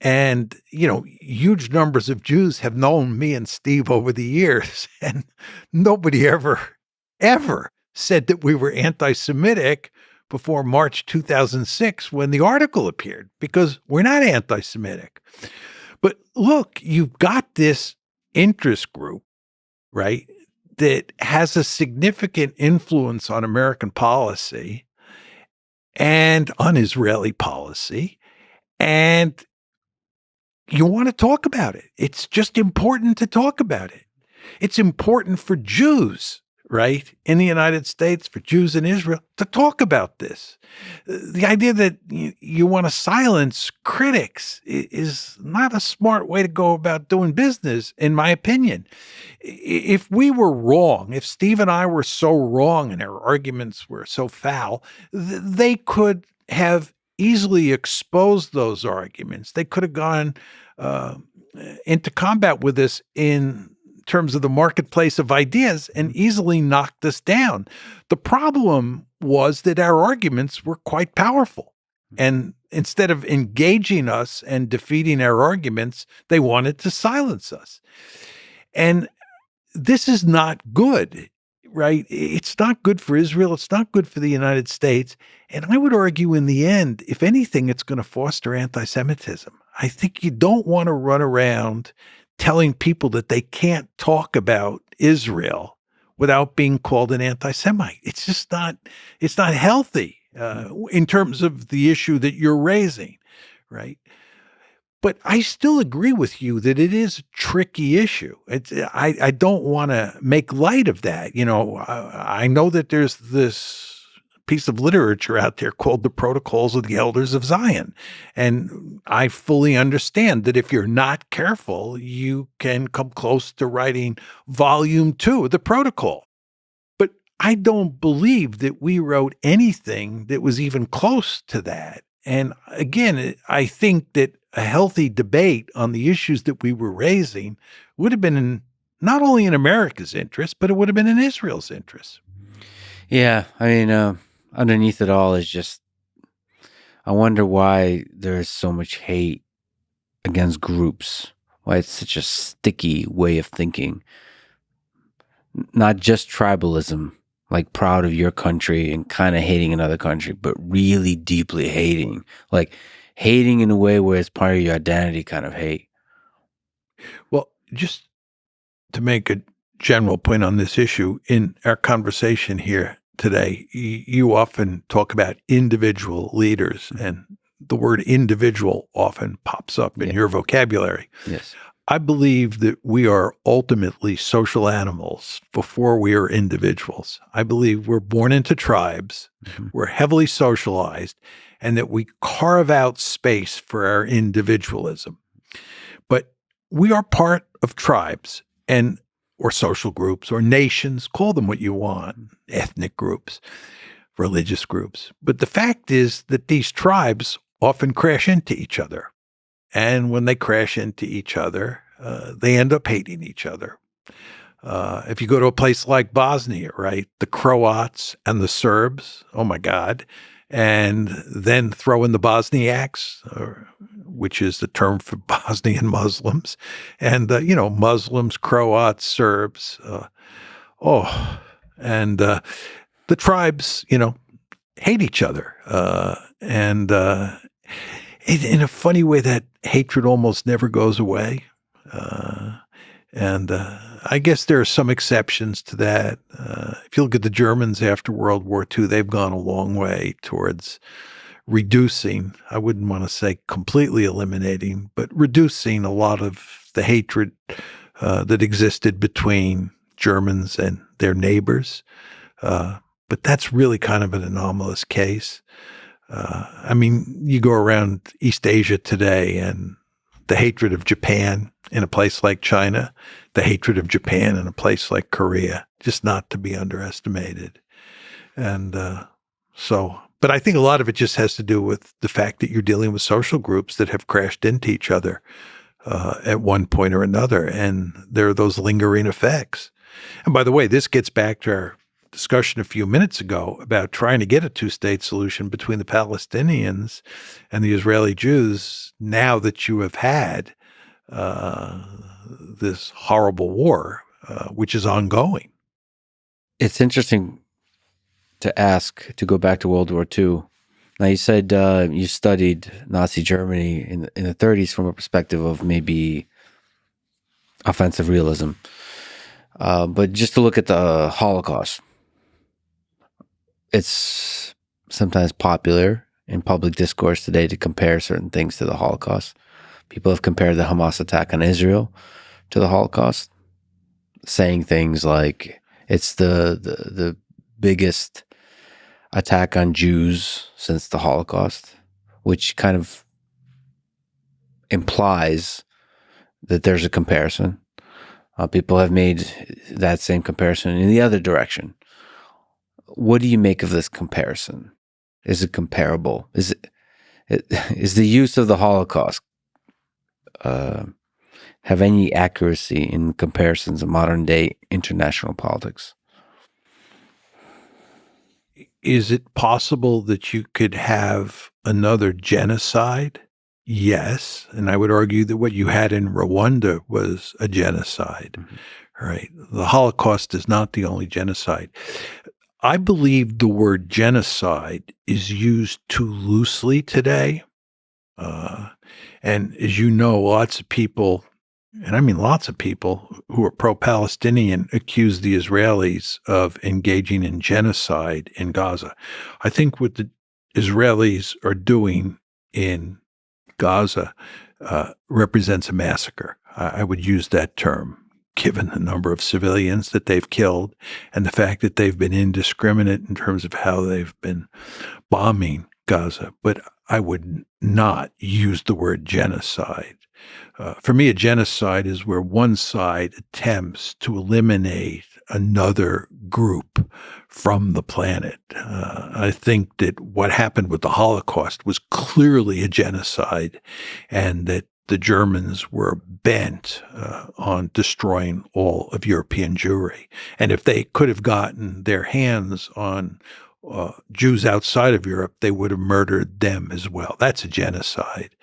And, huge numbers of Jews have known me and Steve over the years, and nobody ever said that we were anti-Semitic before March 2006 when the article appeared, because we're not anti-Semitic. But look, you've got this interest group, right, that has a significant influence on American policy and on Israeli policy, and you want to talk about it. It's just important to talk about it. It's important for Jews, right, in the United States, for Jews in Israel, to talk about this. The idea that you want to silence critics is not a smart way to go about doing business, in my opinion. If we were wrong, if Steve and I were so wrong and our arguments were so foul, they could have easily exposed those arguments. They could have gone into combat with us in terms of the marketplace of ideas and easily knocked us down. The problem was that our arguments were quite powerful. And instead of engaging us and defeating our arguments, they wanted to silence us. And this is not good, right? It's not good for Israel. It's not good for the United States. And I would argue in the end, if anything, it's going to foster anti-Semitism. I think you don't want to run around telling people that they can't talk about Israel without being called an anti-Semite. It's just it's not healthy in terms of the issue that you're raising, right? But I still agree with you that it is a tricky issue. I don't want to make light of that. I know that there's this piece of literature out there called the Protocols of the Elders of Zion. And I fully understand that if you're not careful, you can come close to writing volume 2 of the protocol. But I don't believe that we wrote anything that was even close to that. And again, I think that a healthy debate on the issues that we were raising would have been not only in America's interest, but it would have been in Israel's interest. Yeah, I mean, underneath it all is just, I wonder why there is so much hate against groups, why it's such a sticky way of thinking. Not just tribalism, like proud of your country and kind of hating another country, but really deeply hating, like hating in a way where it's part of your identity kind of hate. Well, just to make a general point on this issue, in our conversation here today, you often talk about individual leaders, and the word individual often pops up in your vocabulary. Yes. I believe that we are ultimately social animals before we are individuals. I believe we're born into tribes, we're heavily socialized, and that we carve out space for our individualism. But we are part of tribes or social groups or nations, call them what you want, ethnic groups, religious groups. But the fact is that these tribes often crash into each other. And when they crash into each other, they end up hating each other. If you go to a place like Bosnia, right, the Croats and the Serbs, oh my God, and then throw in the Bosniaks, which is the term for Bosnian Muslims, and, Muslims, Croats, Serbs, and the tribes, hate each other. And in a funny way, that hatred almost never goes away. And I guess there are some exceptions to that. If you look at the Germans after World War II, they've gone a long way towards reducing, I wouldn't want to say completely eliminating, but reducing a lot of the hatred that existed between Germans and their neighbors. But that's really kind of an anomalous case. I mean, you go around East Asia today and the hatred of Japan in a place like China, the hatred of Japan in a place like Korea, just not to be underestimated. And but I think a lot of it just has to do with the fact that you're dealing with social groups that have crashed into each other at one point or another. And there are those lingering effects. And by the way, this gets back to our discussion a few minutes ago about trying to get a two-state solution between the Palestinians and the Israeli Jews now that you have had this horrible war, which is ongoing. It's interesting to go back to World War II. Now, you said you studied Nazi Germany in the 30s from a perspective of maybe offensive realism. But just to look at the Holocaust, it's sometimes popular in public discourse today to compare certain things to the Holocaust. People have compared the Hamas attack on Israel to the Holocaust, saying things like it's the biggest attack on Jews since the Holocaust, which kind of implies that there's a comparison. People have made that same comparison in the other direction. What do you make of this comparison? Is it comparable? Is the use of the Holocaust have any accuracy in comparisons of modern day international politics? Is it possible that you could have another genocide? Yes. And I would argue that what you had in Rwanda was a genocide, right? The Holocaust is not the only genocide. I believe the word genocide is used too loosely today. And as you know, lots of people, and I mean lots of people who are pro-Palestinian, accuse the Israelis of engaging in genocide in Gaza. I think what the Israelis are doing in Gaza represents a massacre. I would use that term, given the number of civilians that they've killed and the fact that they've been indiscriminate in terms of how they've been bombing Gaza. But I would not use the word genocide. For me, a genocide is where one side attempts to eliminate another group from the planet. I think that what happened with the Holocaust was clearly a genocide, and that the Germans were bent on destroying all of European Jewry. And if they could have gotten their hands on Jews outside of Europe, they would have murdered them as well. That's a genocide.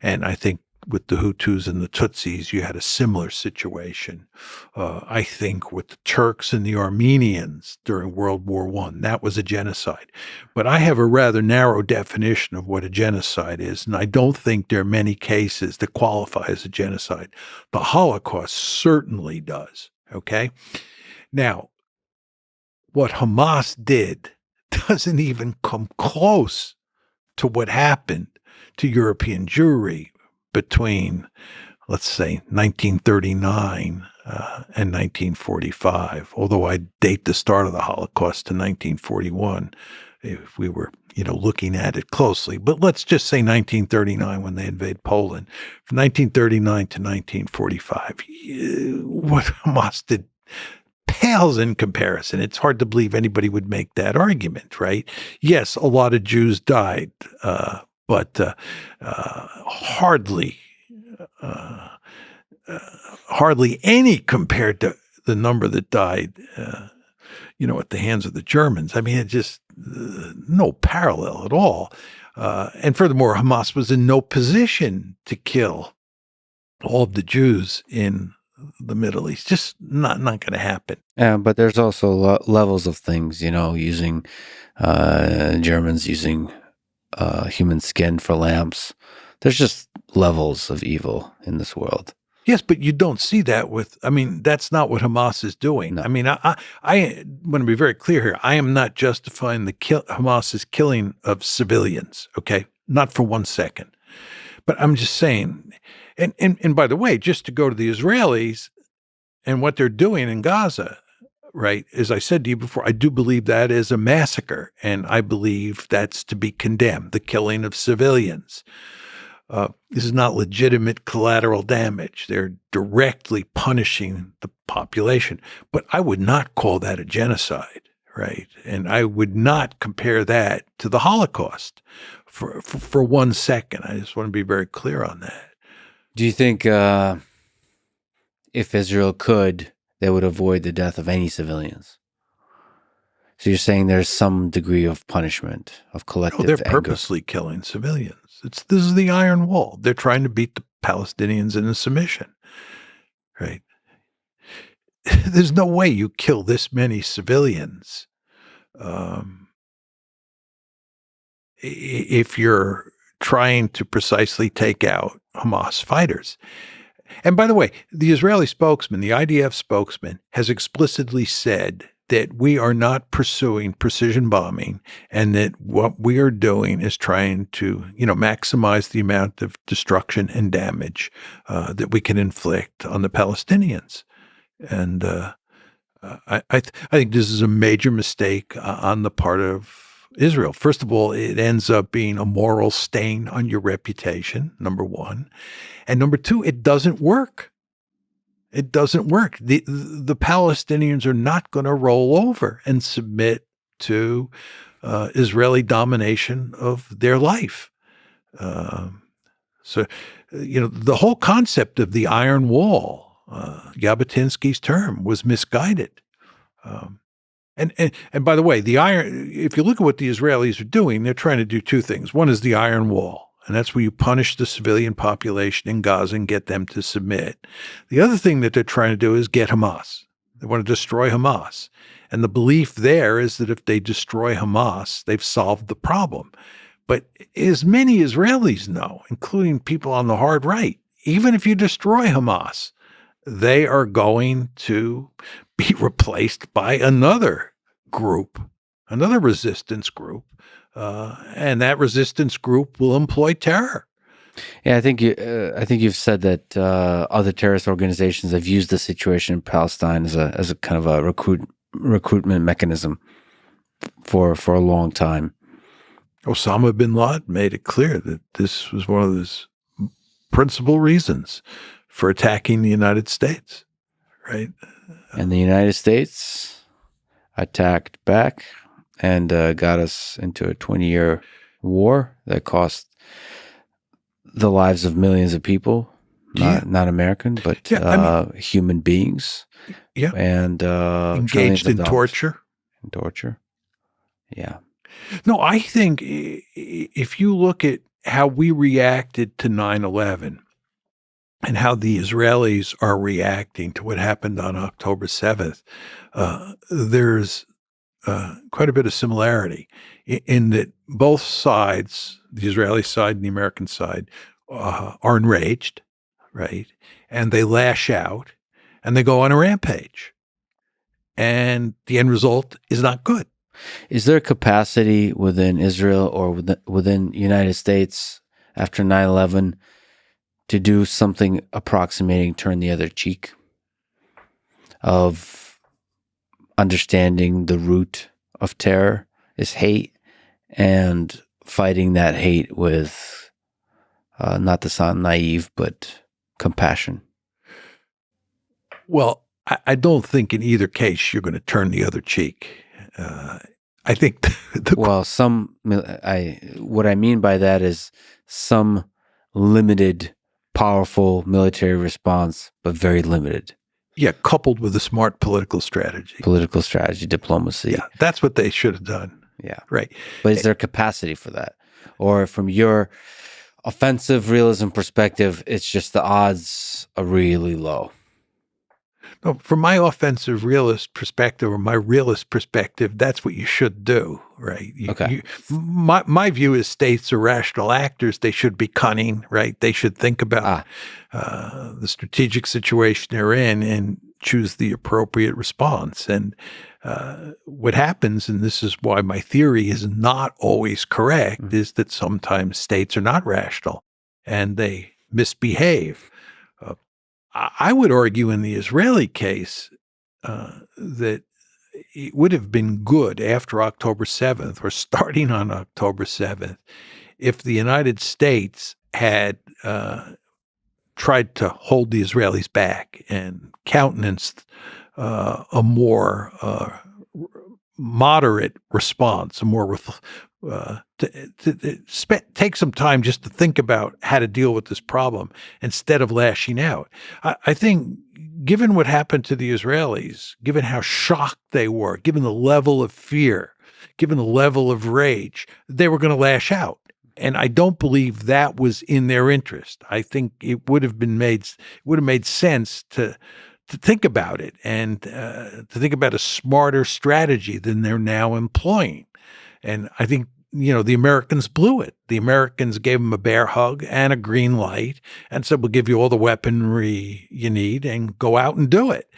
And I think with the Hutus and the Tutsis, you had a similar situation. I think with the Turks and the Armenians during World War I, that was a genocide. But I have a rather narrow definition of what a genocide is, and I don't think there are many cases that qualify as a genocide. The Holocaust certainly does, okay? Now, what Hamas did doesn't even come close to what happened to European Jewry between, let's say, 1939 and 1945, although I date the start of the Holocaust to 1941 if we were, looking at it closely. But let's just say 1939 when they invade Poland. From 1939 to 1945, what Hamas did pales in comparison. It's hard to believe anybody would make that argument, right? Yes, a lot of Jews died, but hardly any compared to the number that died, at the hands of the Germans. I mean, it just no parallel at all. And furthermore, Hamas was in no position to kill all of the Jews in the Middle East. Just not going to happen. Yeah, but there's also levels of things, using Germans using human skin for lamps. There's just levels of evil in this world. Yes, but you don't see that that's not what Hamas is doing. No. I mean, I want to be very clear here. I am not justifying Hamas's killing of civilians, okay? Not for 1 second. But I'm just saying, and by the way, just to go to the Israelis and what they're doing in Gaza, right? As I said to you before, I do believe that is a massacre, and I believe that's to be condemned, the killing of civilians. This is not legitimate collateral damage. They're directly punishing the population. But I would not call that a genocide, right? And I would not compare that to the Holocaust for 1 second. I just want to be very clear on that. Do you think if Israel could, they would avoid the death of any civilians? So you're saying there's some degree of punishment, of collective They're anger. purposely killing civilians. This is the Iron Wall. They're trying to beat the Palestinians into submission, right? There's no way you kill this many civilians if you're trying to precisely take out Hamas fighters. And by the way, the Israeli spokesman, the IDF spokesman, has explicitly said that we are not pursuing precision bombing and that what we are doing is trying to, maximize the amount of destruction and damage that we can inflict on the Palestinians. And I think this is a major mistake on the part of Israel. First of all, it ends up being a moral stain on your reputation, number one. And number two, it doesn't work. It doesn't work. The Palestinians are not going to roll over and submit to Israeli domination of their life. So, the whole concept of the Iron Wall, Jabotinsky's term, was misguided. And by the way, if you look at what the Israelis are doing, they're trying to do two things. One is the Iron Wall, and that's where you punish the civilian population in Gaza and get them to submit. The other thing that they're trying to do is get Hamas. They want to destroy Hamas. And the belief there is that if they destroy Hamas, they've solved the problem. But as many Israelis know, including people on the hard right, even if you destroy Hamas, they are going to be replaced by another group, another resistance group, and that resistance group will employ terror. Yeah, I think you've said that other terrorist organizations have used the situation in Palestine as a kind of a recruitment mechanism for a long time. Osama bin Laden made it clear that this was one of his principal reasons for attacking the United States, right? And the United States attacked back and got us into a 20-year war that cost the lives of millions of people, not American, but human beings. Yeah. And engaged in torture. In torture. Yeah. No, I think if you look at how we reacted to 9/11 and how the Israelis are reacting to what happened on October 7th, there's quite a bit of similarity in that both sides, the Israeli side and the American side, are enraged, right? And they lash out and they go on a rampage. And the end result is not good. Is there capacity within Israel or within the United States after 9/11 to do something approximating turn the other cheek, of understanding the root of terror is hate and fighting that hate with, not to sound naive, but compassion? Well, I don't think in either case you're going to turn the other cheek. I think what I mean by that is some limited, powerful military response, but very limited. Yeah, coupled with a smart political strategy. Diplomacy. Yeah, that's what they should have done. Yeah. Right. But is there capacity for that? Or from your offensive realism perspective, it's just the odds are really low? No, from my offensive realist perspective or my realist perspective, that's what you should do, right? My view is states are rational actors. They should be cunning, right? They should think about the strategic situation they're in and choose the appropriate response. And what happens, and this is why my theory is not always correct, is that sometimes states are not rational and they misbehave. I would argue in the Israeli case that it would have been good after October 7th or starting on October 7th if the United States had tried to hold the Israelis back and countenanced a more moderate response, a more take some time just to think about how to deal with this problem instead of lashing out. I think given what happened to the Israelis, given how shocked they were, given the level of fear, given the level of rage, they were going to lash out. And I don't believe that was in their interest. I think it would have made sense to think about it and to think about a smarter strategy than they're now employing. And I think, the Americans blew it. The Americans gave them a bear hug and a green light and said, we'll give you all the weaponry you need and go out and do it.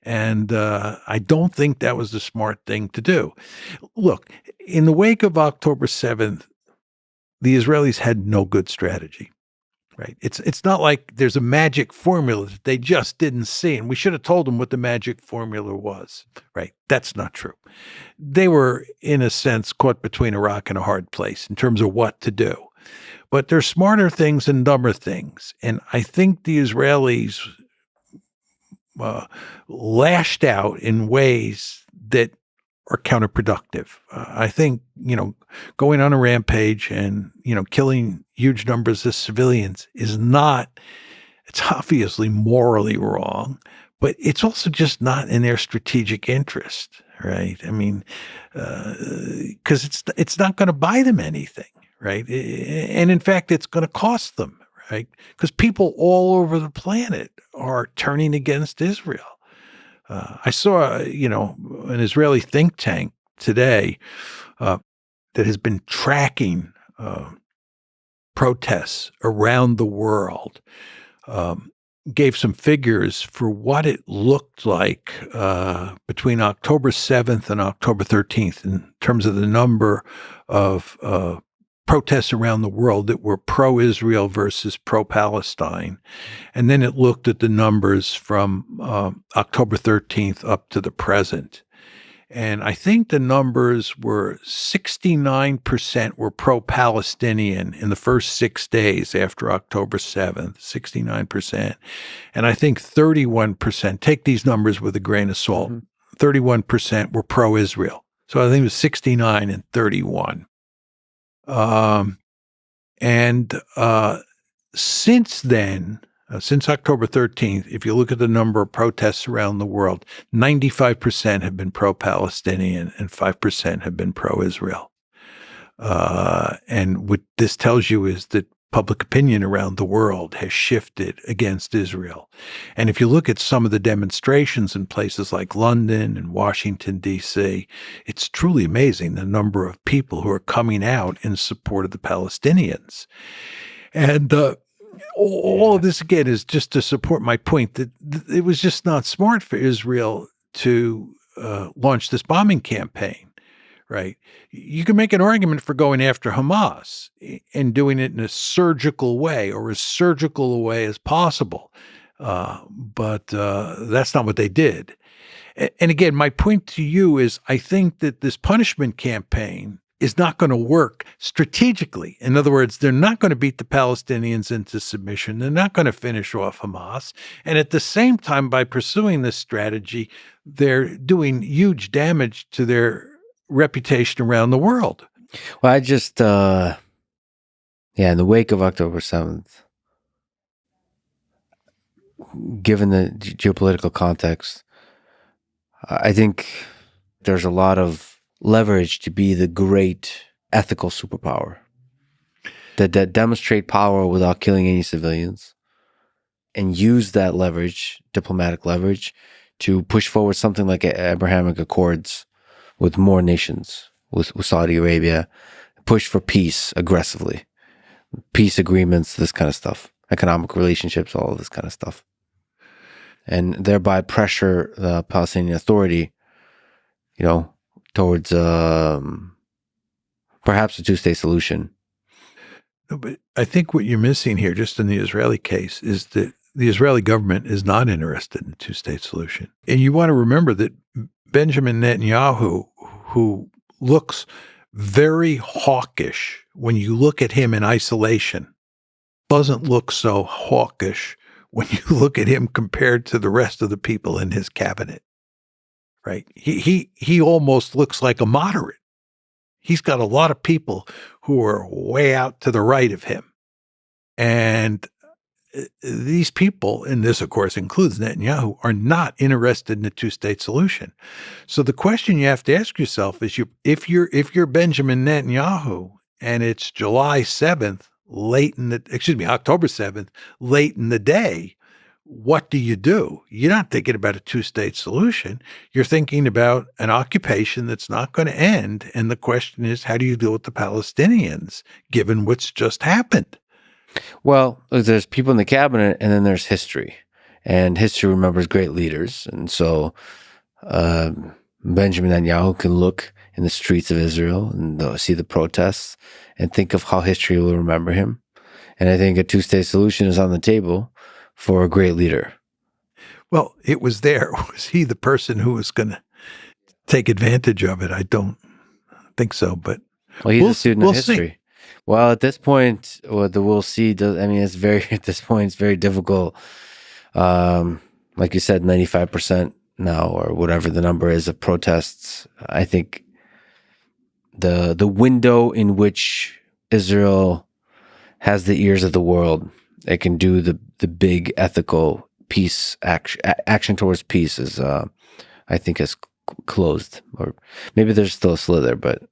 And I don't think that was the smart thing to do. Look, in the wake of October 7th, the Israelis had no good strategy. Right. It's not like there's a magic formula that they just didn't see. And we should have told them what the magic formula was. Right. That's not true. They were, in a sense, caught between a rock and a hard place in terms of what to do. But there's smarter things and dumber things. And I think the Israelis lashed out in ways that are counterproductive. I think, going on a rampage and, killing huge numbers of civilians it's obviously morally wrong, but it's also just not in their strategic interest, right? I mean, because it's not going to buy them anything, right? And in fact, it's going to cost them, right? Because people all over the planet are turning against Israel. I saw, an Israeli think tank today that has been tracking protests around the world, gave some figures for what it looked like between October 7th and October 13th in terms of the number of protests around the world that were pro-Israel versus pro-Palestine. And then it looked at the numbers from October 13th up to the present. And I think the numbers were 69% were pro-Palestinian in the first 6 days after October 7th, 69%. And I think 31%, take these numbers with a grain of salt, 31% were pro-Israel. So I think it was 69 and 31. Since then, since October 13th, if you look at the number of protests around the world, 95% have been pro-Palestinian and 5% have been pro-Israel. And what this tells you is that public opinion around the world has shifted against Israel. And if you look at some of the demonstrations in places like London and Washington, D.C., it's truly amazing the number of people who are coming out in support of the Palestinians. And all of this, again, is just to support my point that it was just not smart for Israel to launch this bombing campaign. Right. You can make an argument for going after Hamas and doing it in a surgical way or as surgical a way as possible. But that's not what they did. And again, my point to you is I think that this punishment campaign is not going to work strategically. In other words, they're not going to beat the Palestinians into submission. They're not going to finish off Hamas. And at the same time, by pursuing this strategy, they're doing huge damage to their reputation around the world. Well, I just, in the wake of October 7th, given the geopolitical context, I think there's a lot of leverage to be the great ethical superpower that demonstrate power without killing any civilians and use that leverage, diplomatic leverage, to push forward something like Abrahamic Accords with more nations, with Saudi Arabia, push for peace aggressively, peace agreements, this kind of stuff, economic relationships, all of this kind of stuff. And thereby pressure the Palestinian Authority, towards perhaps a two-state solution. No, but I think what you're missing here, just in the Israeli case, is that the Israeli government is not interested in a two-state solution. And you want to remember that Benjamin Netanyahu, who looks very hawkish when you look at him in isolation, doesn't look so hawkish when you look at him compared to the rest of the people in his cabinet, right? He almost looks like a moderate. He's got a lot of people who are way out to the right of him. And these people, and this, of course, includes Netanyahu, are not interested in a two-state solution. So the question you have to ask yourself is, if you're Benjamin Netanyahu and it's October 7th, late in the day, what do? You're not thinking about a two-state solution. You're thinking about an occupation that's not going to end. And the question is, how do you deal with the Palestinians, given what's just happened? Well, there's people in the cabinet, and then there's history. And history remembers great leaders. And so Benjamin Netanyahu can look in the streets of Israel and see the protests and think of how history will remember him. And I think a two-state solution is on the table for a great leader. Well, it was there. Was he the person who was going to take advantage of it? I don't think so, but well, he's a student of history. See. Well, at this point, what the we'll see does. I mean, it's very difficult. Like you said, 95% now, or whatever the number is, of protests. I think the window in which Israel has the ears of the world, it can do the big ethical peace action towards peace is, I think, is closed. Or maybe there's still a slither, but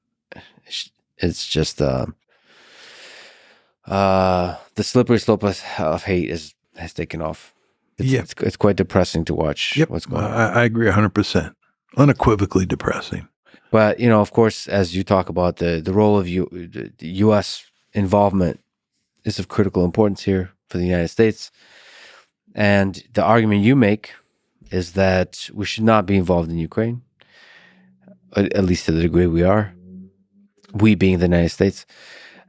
it's just the slippery slope of hate has taken off. It's quite depressing to watch what's going on. I agree 100%. Unequivocally depressing. But, of course, as you talk about the role of the U.S. involvement is of critical importance here for the United States. And the argument you make is that we should not be involved in Ukraine, at least to the degree we are, we being the United States,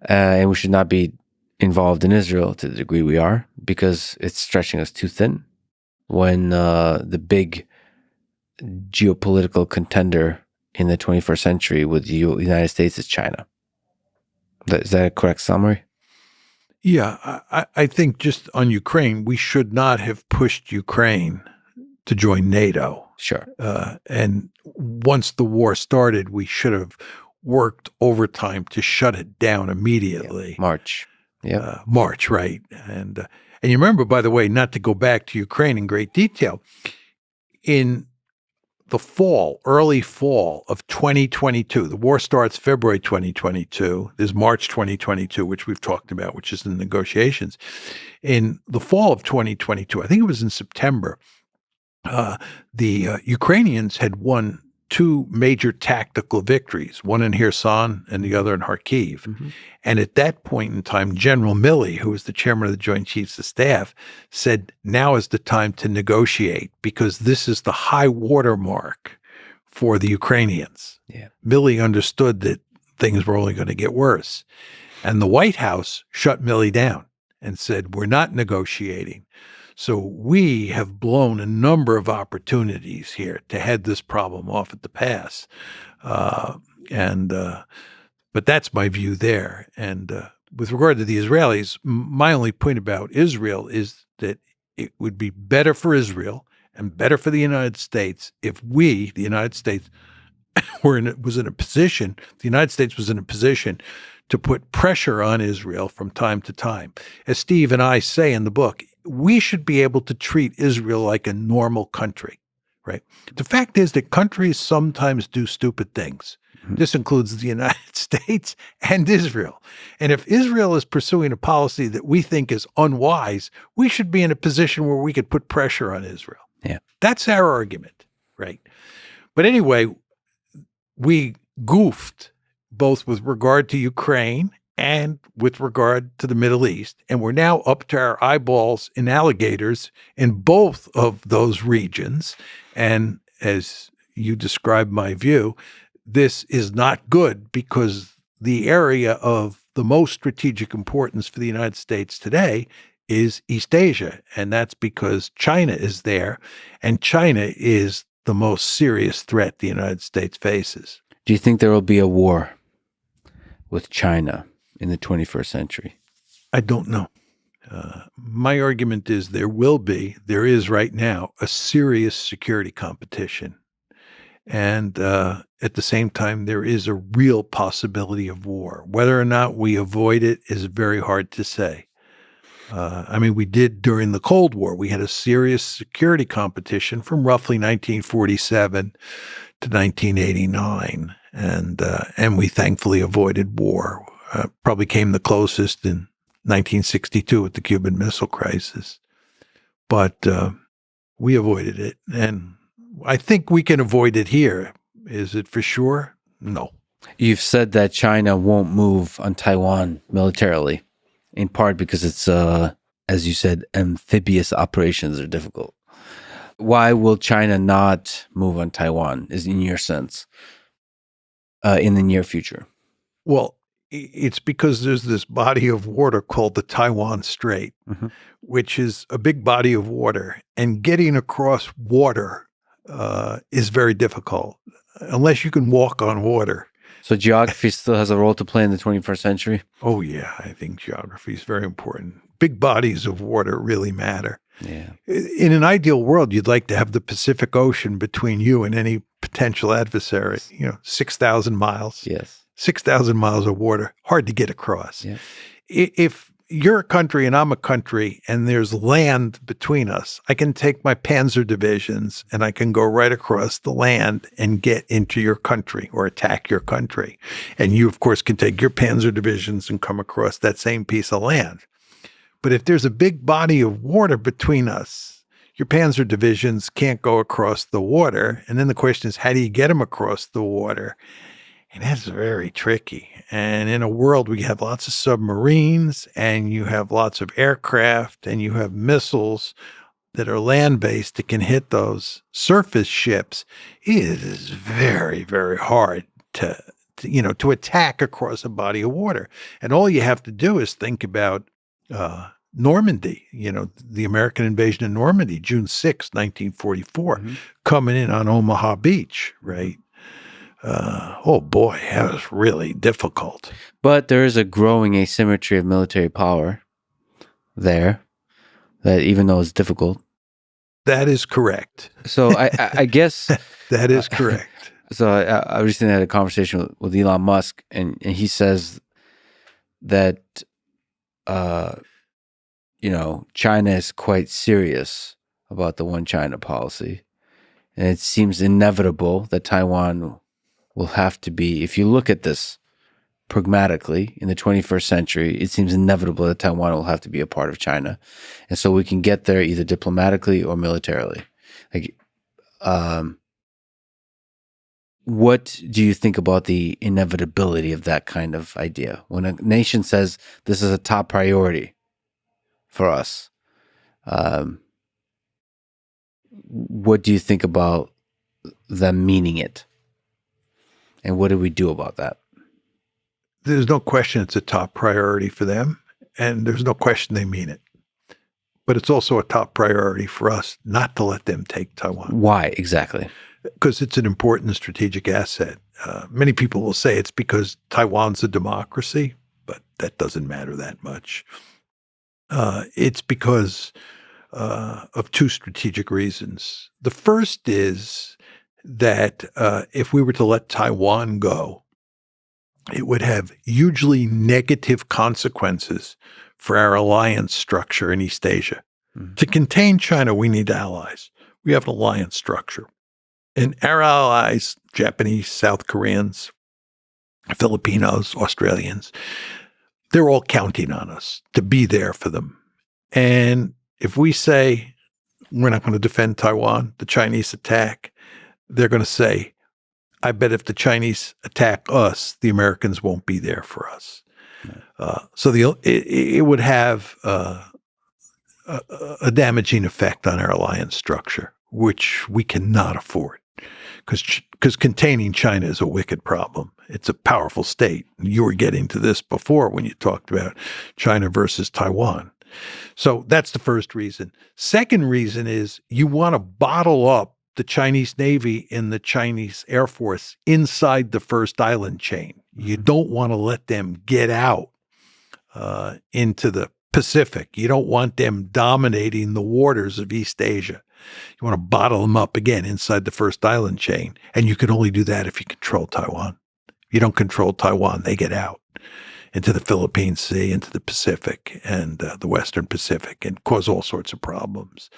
and we should not be involved in Israel to the degree we are, because it's stretching us too thin when the big geopolitical contender in the 21st century with the United States is China. Is that a correct summary? Yeah, I think just on Ukraine, we should not have pushed Ukraine to join NATO. Sure. And once the war started, we should have worked overtime to shut it down immediately. Yeah. March. Yeah. March, right. And you remember, by the way, not to go back to Ukraine in great detail, in the early fall of 2022, the war starts February 2022. There's March 2022, which we've talked about, which is the negotiations. In the fall of 2022, I think it was in September, the Ukrainians had won two major tactical victories, one in Kherson and the other in Kharkiv. Mm-hmm. And at that point in time, General Milley, who was the chairman of the Joint Chiefs of Staff, said, now is the time to negotiate, because this is the high water mark for the Ukrainians. Yeah. Milley understood that things were only going to get worse. And the White House shut Milley down and said, we're not negotiating. So we have blown a number of opportunities here to head this problem off at the pass. But that's my view there. And with regard to the Israelis, my only point about Israel is that it would be better for Israel and better for the United States if we, the United States, the United States was in a position to put pressure on Israel from time to time. As Steve and I say in the book, we should be able to treat Israel like a normal country, right? The fact is that countries sometimes do stupid things. Mm-hmm. This includes the United States and Israel. And if Israel is pursuing a policy that we think is unwise, we should be in a position where we could put pressure on Israel. Yeah. That's our argument, right? But anyway, we goofed both with regard to Ukraine and with regard to the Middle East. And we're now up to our eyeballs in alligators in both of those regions. And as you described my view, this is not good, because the area of the most strategic importance for the United States today is East Asia. And that's because China is there, and China is the most serious threat the United States faces. Do you think there will be a war with China in the 21st century? I don't know. My argument is there is right now, a serious security competition. And at the same time, there is a real possibility of war. Whether or not we avoid it is very hard to say. We did during the Cold War. We had a serious security competition from roughly 1947 to 1989. And we thankfully avoided war. Probably came the closest in 1962 with the Cuban Missile Crisis. But we avoided it. And I think we can avoid it here. Is it for sure? No. You've said that China won't move on Taiwan militarily, in part because it's, as you said, amphibious operations are difficult. Why will China not move on Taiwan, is in your sense, in the near future? Well, it's because there's this body of water called the Taiwan Strait, which is a big body of water. And getting across water is very difficult, unless you can walk on water. So geography still has a role to play in the 21st century? Oh, yeah. I think geography is very important. Big bodies of water really matter. Yeah. In an ideal world, you'd like to have the Pacific Ocean between you and any potential adversary, 6,000 miles. Yes. 6,000 miles of water, hard to get across. Yeah. If you're a country and I'm a country and there's land between us, I can take my panzer divisions and I can go right across the land and get into your country or attack your country. And you, of course, can take your panzer divisions and come across that same piece of land. But if there's a big body of water between us, your panzer divisions can't go across the water. And then the question is, how do you get them across the water? And that's very tricky. And in a world where you have lots of submarines and you have lots of aircraft and you have missiles that are land-based that can hit those surface ships, it is very, very hard to attack across a body of water. And all you have to do is think about Normandy, the American invasion of Normandy, June 6, 1944, coming in on Omaha Beach, right? Oh boy, that was really difficult. But there is a growing asymmetry of military power there, that even though it's difficult. That is correct. So I guess that is correct. So I recently had a conversation with Elon Musk, and he says that China is quite serious about the one China policy, and it seems inevitable that Taiwan will have to be, if you look at this pragmatically, in the 21st century, it seems inevitable that Taiwan will have to be a part of China. And so we can get there either diplomatically or militarily. What do you think about the inevitability of that kind of idea? When a nation says this is a top priority for us, what do you think about them meaning it? And what do we do about that? There's no question it's a top priority for them, and there's no question they mean it. But it's also a top priority for us not to let them take Taiwan. Why exactly? Because it's an important strategic asset. Many people will say it's because Taiwan's a democracy, but that doesn't matter that much. It's because of two strategic reasons. The first is that if we were to let Taiwan go, it would have hugely negative consequences for our alliance structure in East Asia. Mm-hmm. To contain China, we need allies. We have an alliance structure. And our allies, Japanese, South Koreans, Filipinos, Australians, they're all counting on us to be there for them. And if we say we're not going to defend Taiwan, the Chinese attack, they're going to say, I bet if the Chinese attack us, the Americans won't be there for us. So it would have a damaging effect on our alliance structure, which we cannot afford, because containing China is a wicked problem. It's a powerful state. You were getting to this before when you talked about China versus Taiwan. So that's the first reason. Second reason is you want to bottle up the Chinese Navy and the Chinese Air Force inside the first island chain. You don't want to let them get out into the Pacific. You don't want them dominating the waters of East Asia. You want to bottle them up again inside the first island chain. And you can only do that if you control Taiwan. If you don't control Taiwan, they get out into the Philippine Sea, into the Pacific and the Western Pacific, and cause all sorts of problems.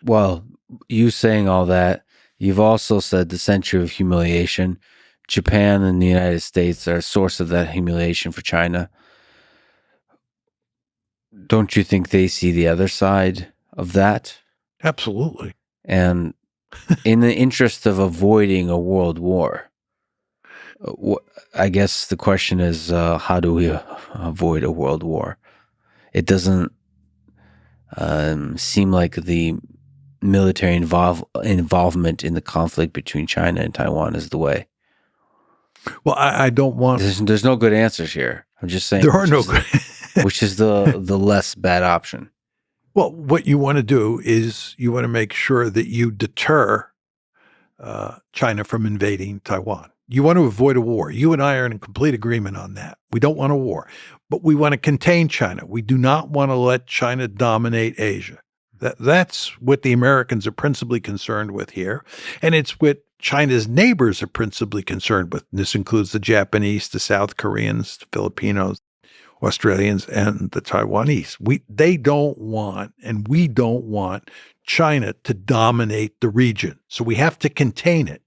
Well, you saying all that, you've also said the century of humiliation. Japan and the United States are a source of that humiliation for China. Don't you think they see the other side of that? Absolutely. And in the interest of avoiding a world war, I guess the question is, how do we avoid a world war? It doesn't seem like the military involvement in the conflict between China and Taiwan is the way. Well, I don't want... There's no good answers here. I'm just saying. There are no good... which is the less bad option. Well, what you want to do is you want to make sure that you deter China from invading Taiwan. You want to avoid a war. You and I are in complete agreement on that. We don't want a war, but we want to contain China. We do not want to let China dominate Asia. That's what the Americans are principally concerned with here. And it's what China's neighbors are principally concerned with. And this includes the Japanese, the South Koreans, the Filipinos, Australians, and the Taiwanese. They don't want, and we don't want China to dominate the region. So we have to contain it.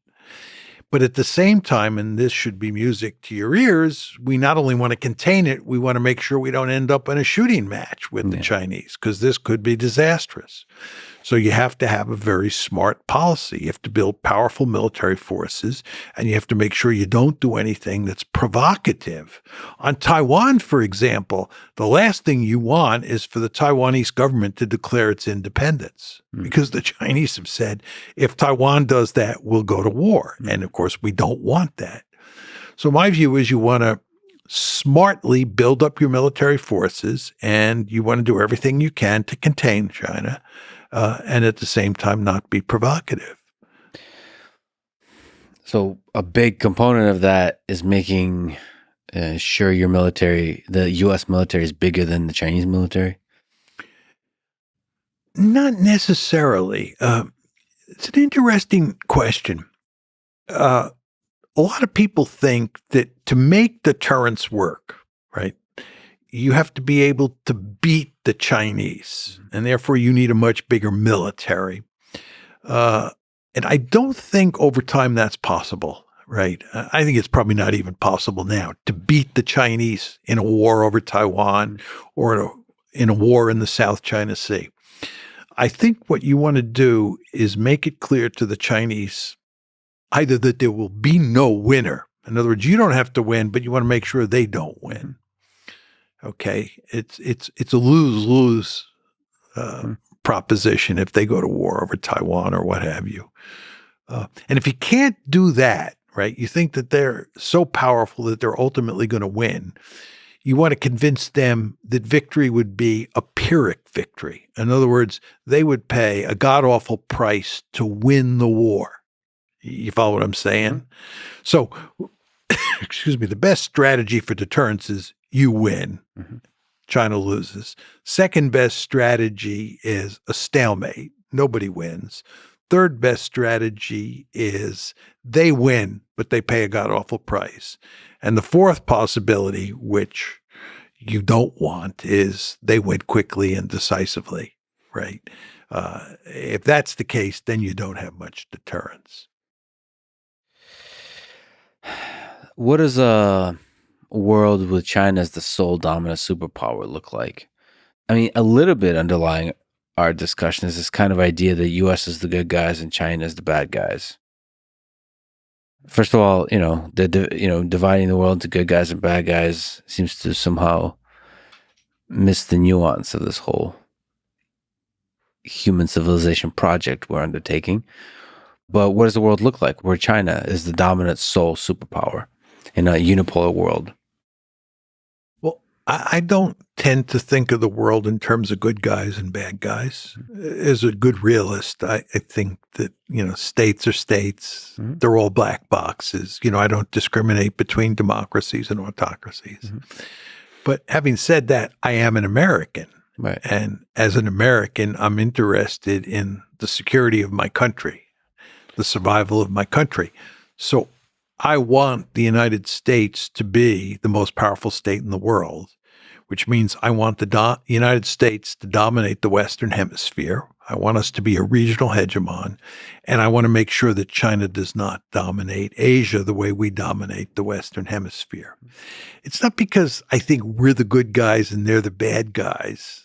But at the same time, and this should be music to your ears, we not only want to contain it, we want to make sure we don't end up in a shooting match with the Chinese, because this could be disastrous. So you have to have a very smart policy. You have to build powerful military forces, and you have to make sure you don't do anything that's provocative. On Taiwan, for example, the last thing you want is for the Taiwanese government to declare its independence, because the Chinese have said, if Taiwan does that, we'll go to war. And of course, we don't want that. So my view is you want to smartly build up your military forces, and you want to do everything you can to contain China. And at the same time, not be provocative. So a big component of that is making sure your military, the U.S. military, is bigger than the Chinese military? Not necessarily. It's an interesting question. A lot of people think that to make deterrence work, right, you have to be able to beat the Chinese, and therefore you need a much bigger military. And I don't think over time that's possible, right? I think it's probably not even possible now to beat the Chinese in a war over Taiwan or in a war in the South China Sea. I think what you want to do is make it clear to the Chinese either that there will be no winner. In other words, you don't have to win, but you want to make sure they don't win. Okay, it's a lose-lose proposition if they go to war over Taiwan or what have you. And if you can't do that, right, you think that they're so powerful that they're ultimately going to win, you want to convince them that victory would be a Pyrrhic victory. In other words, they would pay a god-awful price to win the war. You follow what I'm saying? So, excuse me, the best strategy for deterrence is you win. China loses. Second best strategy is a stalemate. Nobody wins. Third best strategy is they win, but they pay a god-awful price. And the fourth possibility, which you don't want, is they win quickly and decisively, right? If that's the case, then you don't have much deterrence. What does a world with China as the sole dominant superpower look like? I mean, a little bit underlying our discussion is this kind of idea that U.S. is the good guys and China is the bad guys. First of all, dividing the world into good guys and bad guys seems to somehow miss the nuance of this whole human civilization project we're undertaking. But what does the world look like where China is the dominant sole superpower in a unipolar world? Well, I don't tend to think of the world in terms of good guys and bad guys. As a good realist, I think that, states are states. Mhm. They're all black boxes. I don't discriminate between democracies and autocracies. Mhm. But having said that, I am an American. Right. And as an American, I'm interested in the security of my country, the survival of my country. So I want the United States to be the most powerful state in the world, which means I want the United States to dominate the Western Hemisphere. I want us to be a regional hegemon, and I want to make sure that China does not dominate Asia the way we dominate the Western Hemisphere. It's not because I think we're the good guys and they're the bad guys.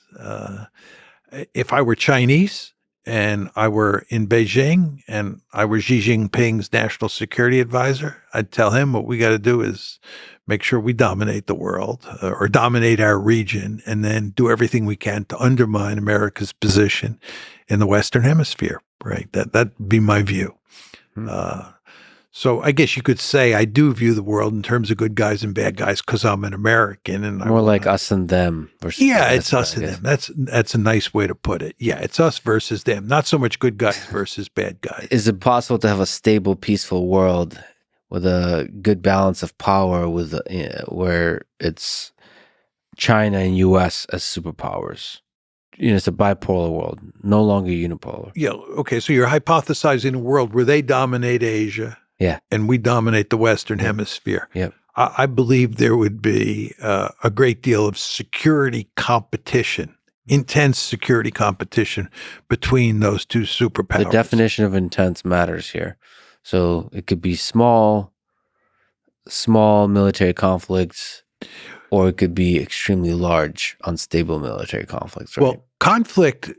If I were Chinese and I were in Beijing and I were Xi Jinping's national security advisor, I'd tell him what we got to do is make sure we dominate the world or dominate our region and then do everything we can to undermine America's position in the Western Hemisphere, right? That'd be my view. So I guess you could say I do view the world in terms of good guys and bad guys because I'm an American. And More like us and them. Versus it's us and them. That's a nice way to put it. Yeah, it's us versus them. Not so much good guys versus bad guys. Is it possible to have a stable, peaceful world with a good balance of power, where it's China and U.S. as superpowers? It's a bipolar world, no longer unipolar. Yeah. Okay. So you're hypothesizing a world where they dominate Asia. Yeah. And we dominate the Western Hemisphere. Yep. I believe there would be a great deal of security competition, intense security competition between those two superpowers. The definition of intense matters here. So it could be small military conflicts, or it could be extremely large, unstable military conflicts. Right? Well, conflict,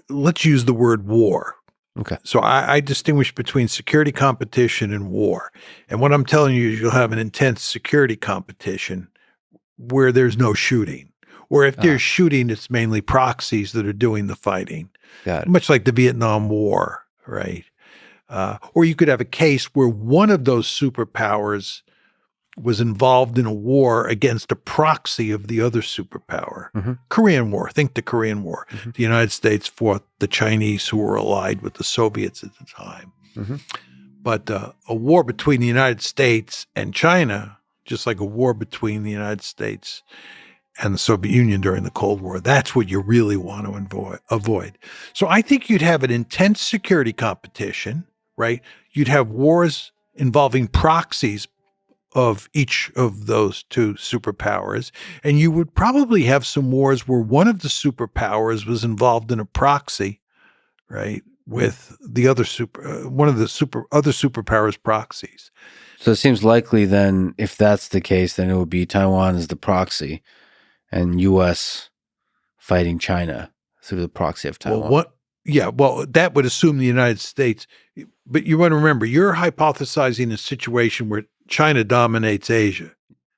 let's use the word war. Okay. So I distinguish between security competition and war. And what I'm telling you is you'll have an intense security competition where there's no shooting. Or if there's shooting, it's mainly proxies that are doing the fighting. Got it. Much like the Vietnam War, right? Or you could have a case where one of those superpowers was involved in a war against a proxy of the other superpower. Mm-hmm. Korean War, think the Korean War. Mm-hmm. The United States fought the Chinese who were allied with the Soviets at the time. Mm-hmm. But a war between the United States and China, just like a war between the United States and the Soviet Union during the Cold War, that's what you really want to avoid. So I think you'd have an intense security competition, right? You'd have wars involving proxies of each of those two superpowers. And you would probably have some wars where one of the superpowers was involved in a proxy, right, with the other one of the other superpowers' proxies. So it seems likely then, if that's the case, then it would be Taiwan as the proxy and U.S. fighting China through the proxy of Taiwan. Well, that would assume the United States. But you want to remember, you're hypothesizing a situation where China dominates Asia.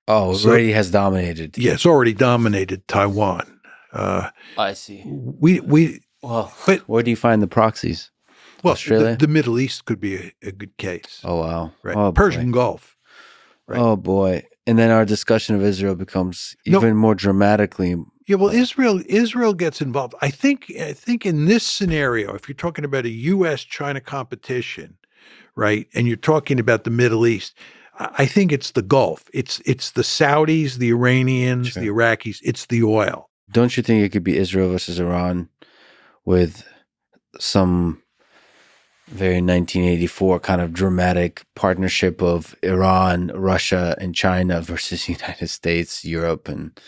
Oh, it already has dominated. Yeah, it's already dominated Taiwan. I see. But where do you find the proxies? Well, Australia? The Middle East could be a good case. Oh, wow. Right. Oh, Persian Gulf. Right. Oh, boy. And then our discussion of Israel becomes even more dramatically. Yeah, well, Israel gets involved. I think in this scenario, if you're talking about a U.S.-China competition, right, and you're talking about the Middle East, I think it's the Gulf. It's the Saudis, the Iranians, the Iraqis. It's the oil. Don't you think it could be Israel versus Iran with some very 1984 kind of dramatic partnership of Iran, Russia, and China versus the United States, Europe, and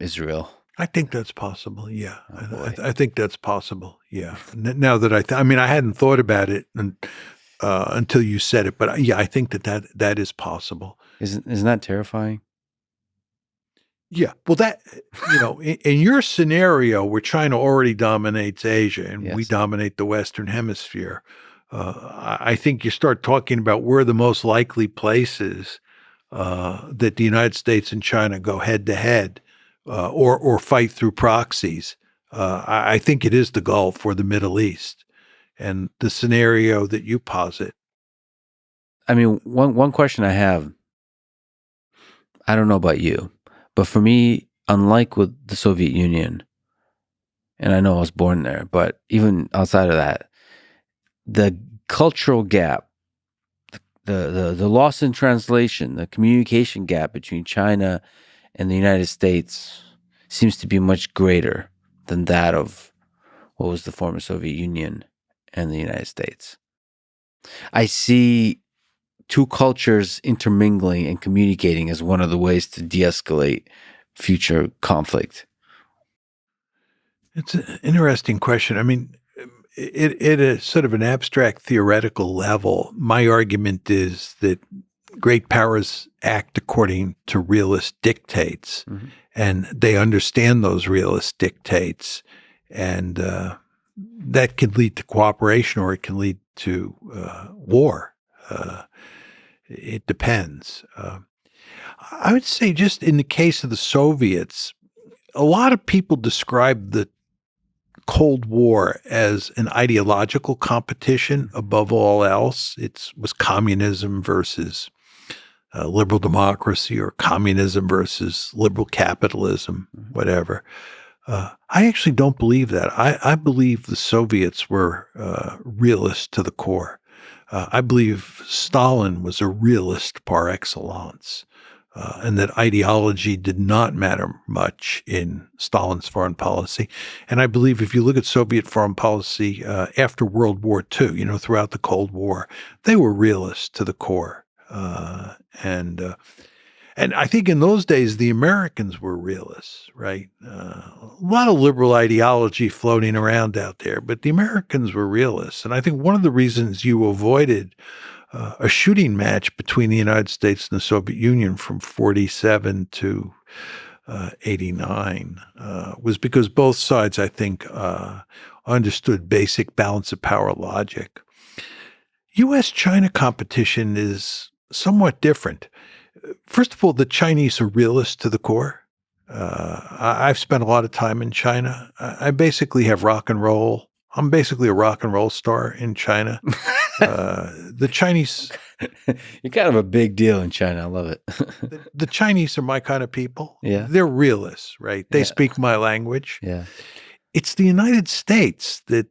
Israel? I think that's possible. Yeah, Oh, I think that's possible. Yeah. Now that I hadn't thought about it until you said it, but yeah, I think that is possible. Isn't that terrifying? Yeah. Well, that, in your scenario where China already dominates Asia and we dominate the Western Hemisphere, I think you start talking about where the most likely places that the United States and China go head to head or fight through proxies. I think it is the Gulf or the Middle East. And the scenario that you posit. I mean, one question I have, I don't know about you, But for me, unlike with the Soviet Union, and I know I was born there, but even outside of that, the cultural gap, the loss in translation, the communication gap between China and the United States seems to be much greater than that of what was the former Soviet Union and the United States. I see two cultures intermingling and communicating as one of the ways to de-escalate future conflict. It's an interesting question. I mean, at a sort of an abstract theoretical level, my argument is that great powers act according to realist dictates, and they understand those realist dictates, and that can lead to cooperation or it can lead to war. It depends. I would say just in the case of the Soviets, a lot of people describe the Cold War as an ideological competition above all else. It was communism versus liberal democracy, or communism versus liberal capitalism, whatever. I actually don't believe that. I believe the Soviets were realists to the core. I believe Stalin was a realist par excellence. And that ideology did not matter much in Stalin's foreign policy. And I believe if you look at Soviet foreign policy after World War II, throughout the Cold War, they were realists to the core. And I think in those days, the Americans were realists, right? A lot of liberal ideology floating around out there, but the Americans were realists. And I think one of the reasons you avoided a shooting match between the United States and the Soviet Union from 47 to 89 was because both sides, I think, understood basic balance of power logic. U.S.-China competition is somewhat different. First of all, the Chinese are realists to the core. I've spent a lot of time in China. I basically have rock and roll. I'm basically a rock and roll star in China. The Chinese... You're kind of a big deal in China. I love it. the Chinese are my kind of people. Yeah. They're realists, right? They speak my language. Yeah. It's the United States that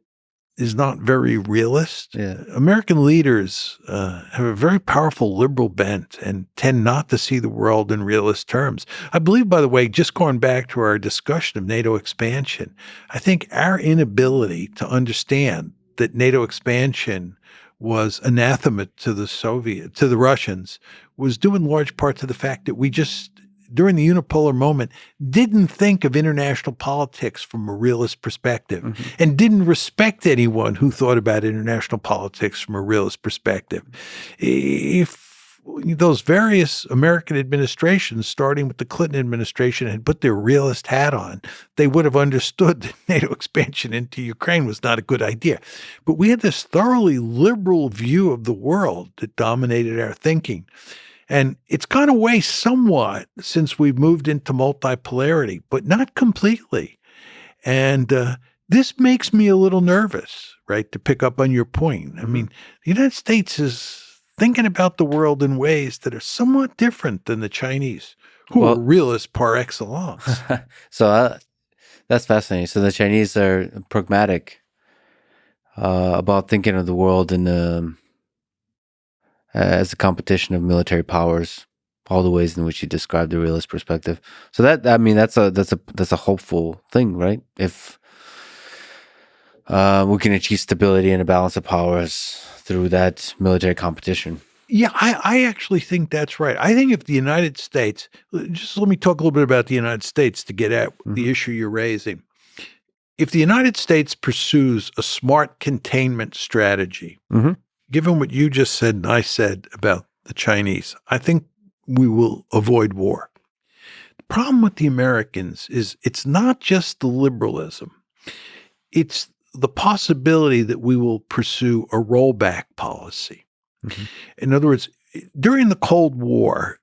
is not very realist. Yeah. American leaders have a very powerful liberal bent and tend not to see the world in realist terms. I believe, by the way, just going back to our discussion of NATO expansion, I think our inability to understand that NATO expansion was anathema to the Russians, was due in large part to the fact that we just, during the unipolar moment, didn't think of international politics from a realist perspective and didn't respect anyone who thought about international politics from a realist perspective. If those various American administrations, starting with the Clinton administration, had put their realist hat on, they would have understood that NATO expansion into Ukraine was not a good idea. But we had this thoroughly liberal view of the world that dominated our thinking. And it's gone away somewhat since we've moved into multipolarity, but not completely. And this makes me a little nervous, right, to pick up on your point. I mean, the United States is thinking about the world in ways that are somewhat different than the Chinese, who are realists par excellence. So that's fascinating. So the Chinese are pragmatic about thinking of the world in as a competition of military powers, all the ways in which you described the realist perspective. So that's a hopeful thing, right? If we can achieve stability and a balance of powers through that military competition. Yeah, I actually think that's right. I think if the United States, just let me talk a little bit about the United States to get at the issue you're raising. If the United States pursues a smart containment strategy, given what you just said and I said about the Chinese, I think we will avoid war. The problem with the Americans is it's not just the liberalism. It's the possibility that we will pursue a rollback policy. In other words, during the Cold War,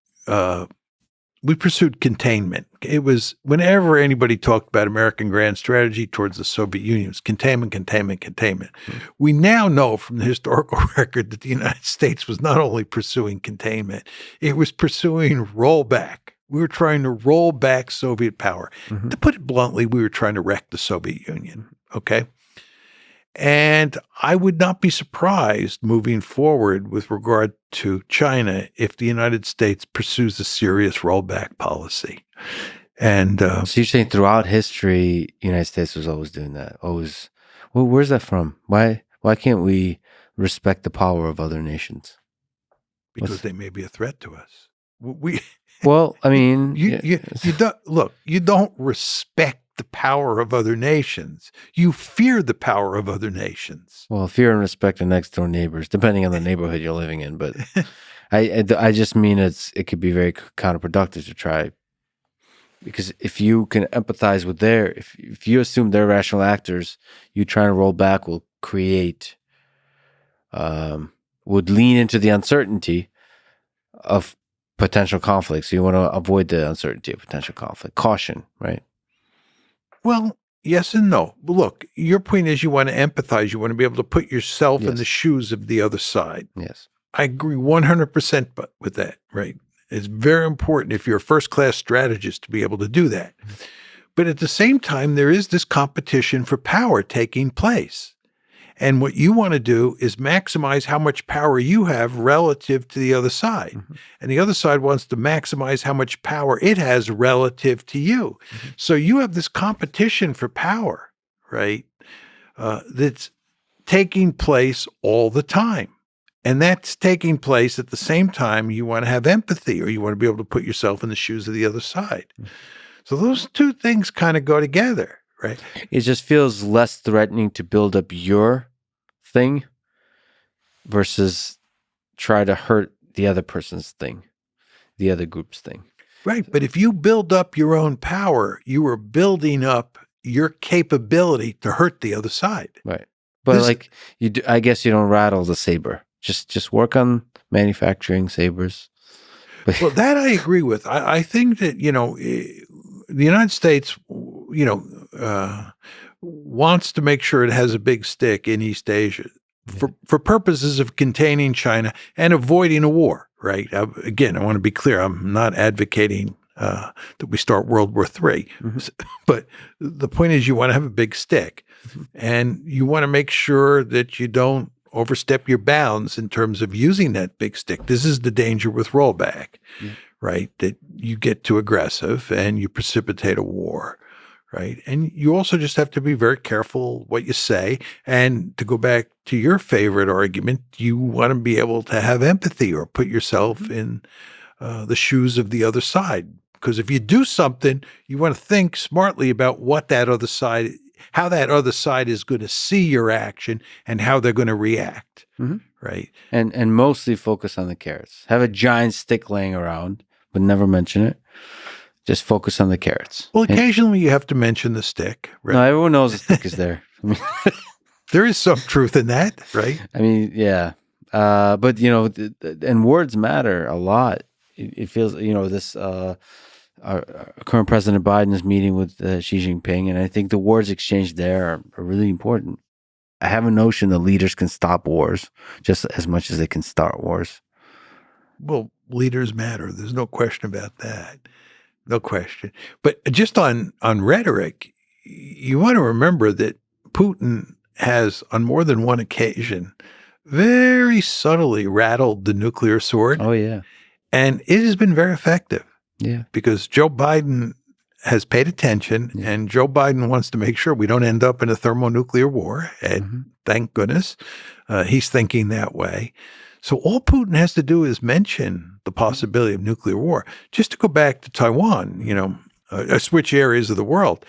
we pursued containment. It was whenever anybody talked about American grand strategy towards the Soviet Union, it was containment, containment, containment. We now know from the historical record that the United States was not only pursuing containment, it was pursuing rollback, We were trying to roll back Soviet power. Mm-hmm. To put it bluntly, we were trying to wreck the Soviet Union, okay? And I would not be surprised moving forward with regard to China if the United States pursues a serious rollback policy. And So you're saying throughout history, the United States was always doing that? Always. Well, where's that from? Why can't we respect the power of other nations? because they may be a threat to us. We Well, I mean, you don't look. You don't respect the power of other nations. You fear the power of other nations. well, fear and respect are next door neighbors, depending on the neighborhood you're living in. But I just mean it could be very counterproductive to try, because if you can empathize with if you assume they're rational actors, you trying to roll back will create, would lean into the uncertainty of potential conflict. So you want to avoid the uncertainty of potential conflict. Caution, right? Well, yes and no. Look, your point is you want to empathize. You want to be able to put yourself in Yes. the shoes of the other side. Yes. I agree 100% with that, right? It's very important if you're a first-class strategist to be able to do that. But at the same time, there is this competition for power taking place. And what you want to do is maximize how much power you have relative to the other side. Mm-hmm. And the other side wants to maximize how much power it has relative to you. Mm-hmm. So you have this competition for power, right? That's taking place all the time. And that's taking place at the same time you want to have empathy, or you want to be able to put yourself in the shoes of the other side. Mm-hmm. So those two things kind of go together. Right. It just feels less threatening to build up your thing versus try to hurt the other person's thing, the other group's thing. Right. But if you build up your own power, you are building up your capability to hurt the other side. Right. But I guess you don't rattle the saber. Just work on manufacturing sabers. Well, that I agree with. I think that, the United States, wants to make sure it has a big stick in East Asia for purposes of containing China and avoiding a war, right? Again, I want to be clear. I'm not advocating that we start World War III. Mm-hmm. But the point is you want to have a big stick. Mm-hmm. And you want to make sure that you don't overstep your bounds in terms of using that big stick. This is the danger with rollback. Mm-hmm. Right? That you get too aggressive and you precipitate a war, right? And you also just have to be very careful what you say. And to go back to your favorite argument, you want to be able to have empathy or put yourself in the shoes of the other side. Because if you do something, you want to think smartly about what that other side, how that other side is going to see your action and how they're going to react, right? And mostly focus on the carrots. Have a giant stick laying around, but never mention it. Just focus on the carrots. Well, occasionally you have to mention the stick, right? No, everyone knows the stick is there. There is some truth in that, right? I mean, yeah. But, and words matter a lot. It feels, this our current President Biden is meeting with Xi Jinping, and I think the words exchanged there are really important. I have a notion that leaders can stop wars just as much as they can start wars. Well, leaders matter. There's no question about that. No question. But just on rhetoric, you want to remember that Putin has, on more than one occasion, very subtly rattled the nuclear sword. Oh, yeah. And it has been very effective. Yeah. Because Joe Biden has paid attention, and Joe Biden wants to make sure we don't end up in a thermonuclear war. And thank goodness he's thinking that way. So all Putin has to do is mention the possibility of nuclear war. Just to go back to Taiwan, switch areas of the world.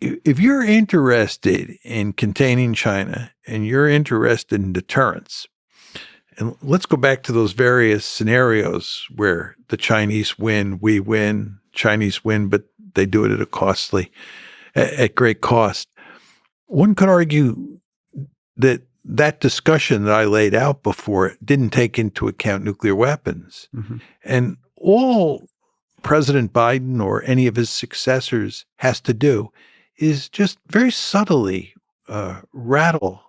If you're interested in containing China and you're interested in deterrence, and let's go back to those various scenarios where the Chinese win, we win, Chinese win, but they do it at great cost. One could argue that discussion that I laid out before didn't take into account nuclear weapons. Mm-hmm. And all President Biden or any of his successors has to do is just very subtly rattle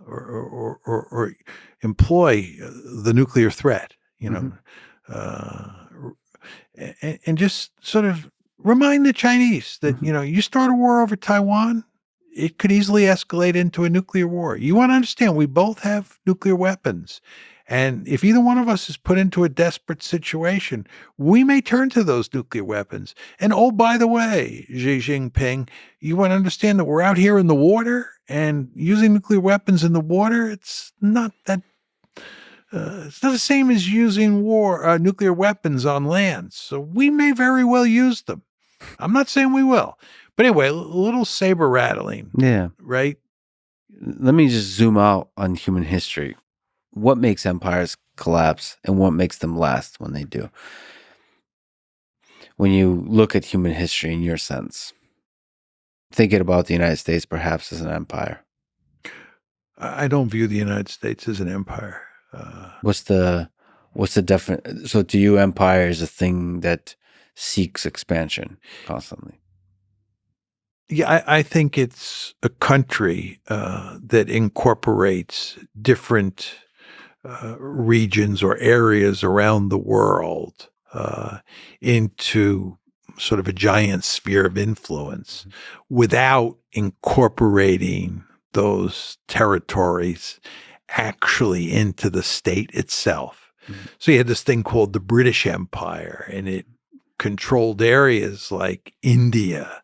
or employ the nuclear threat, and just sort of remind the Chinese that, you start a war over Taiwan, it could easily escalate into a nuclear war. You want to understand, we both have nuclear weapons. And if either one of us is put into a desperate situation, we may turn to those nuclear weapons. And oh, by the way, Xi Jinping, you want to understand that we're out here in the water, and using nuclear weapons in the water, it's not the same as using nuclear weapons on land. So we may very well use them. I'm not saying we will. But anyway, a little saber rattling. Yeah. Right? Let me just zoom out on human history. What makes empires collapse and what makes them last when they do? When you look at human history in your sense, thinking about the United States perhaps as an empire. I don't view the United States as an empire. What's the definition? So to you, empire is a thing that seeks expansion constantly. Yeah, I think it's a country that incorporates different regions or areas around the world into sort of a giant sphere of influence without incorporating those territories actually into the state itself. So you had this thing called the British Empire, and it controlled areas like India,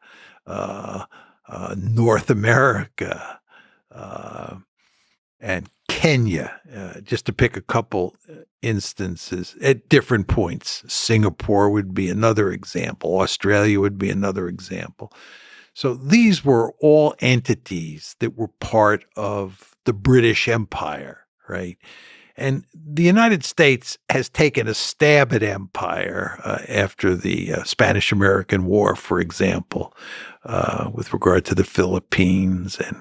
North America, and Kenya, just to pick a couple instances at different points. Singapore would be another example. Australia would be another example. So these were all entities that were part of the British Empire, right? And the United States has taken a stab at empire after the Spanish-American War, for example, with regard to the Philippines and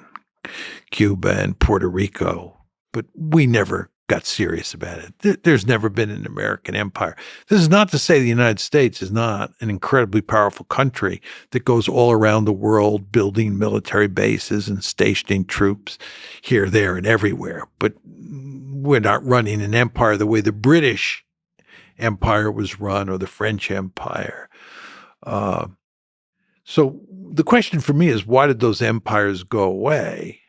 Cuba and Puerto Rico. But we never got serious about it. There's never been an American empire. This is not to say the United States is not an incredibly powerful country that goes all around the world building military bases and stationing troops here, there, and everywhere. But we're not running an empire the way the British Empire was run or the French Empire. So the question for me is, why did those empires go away?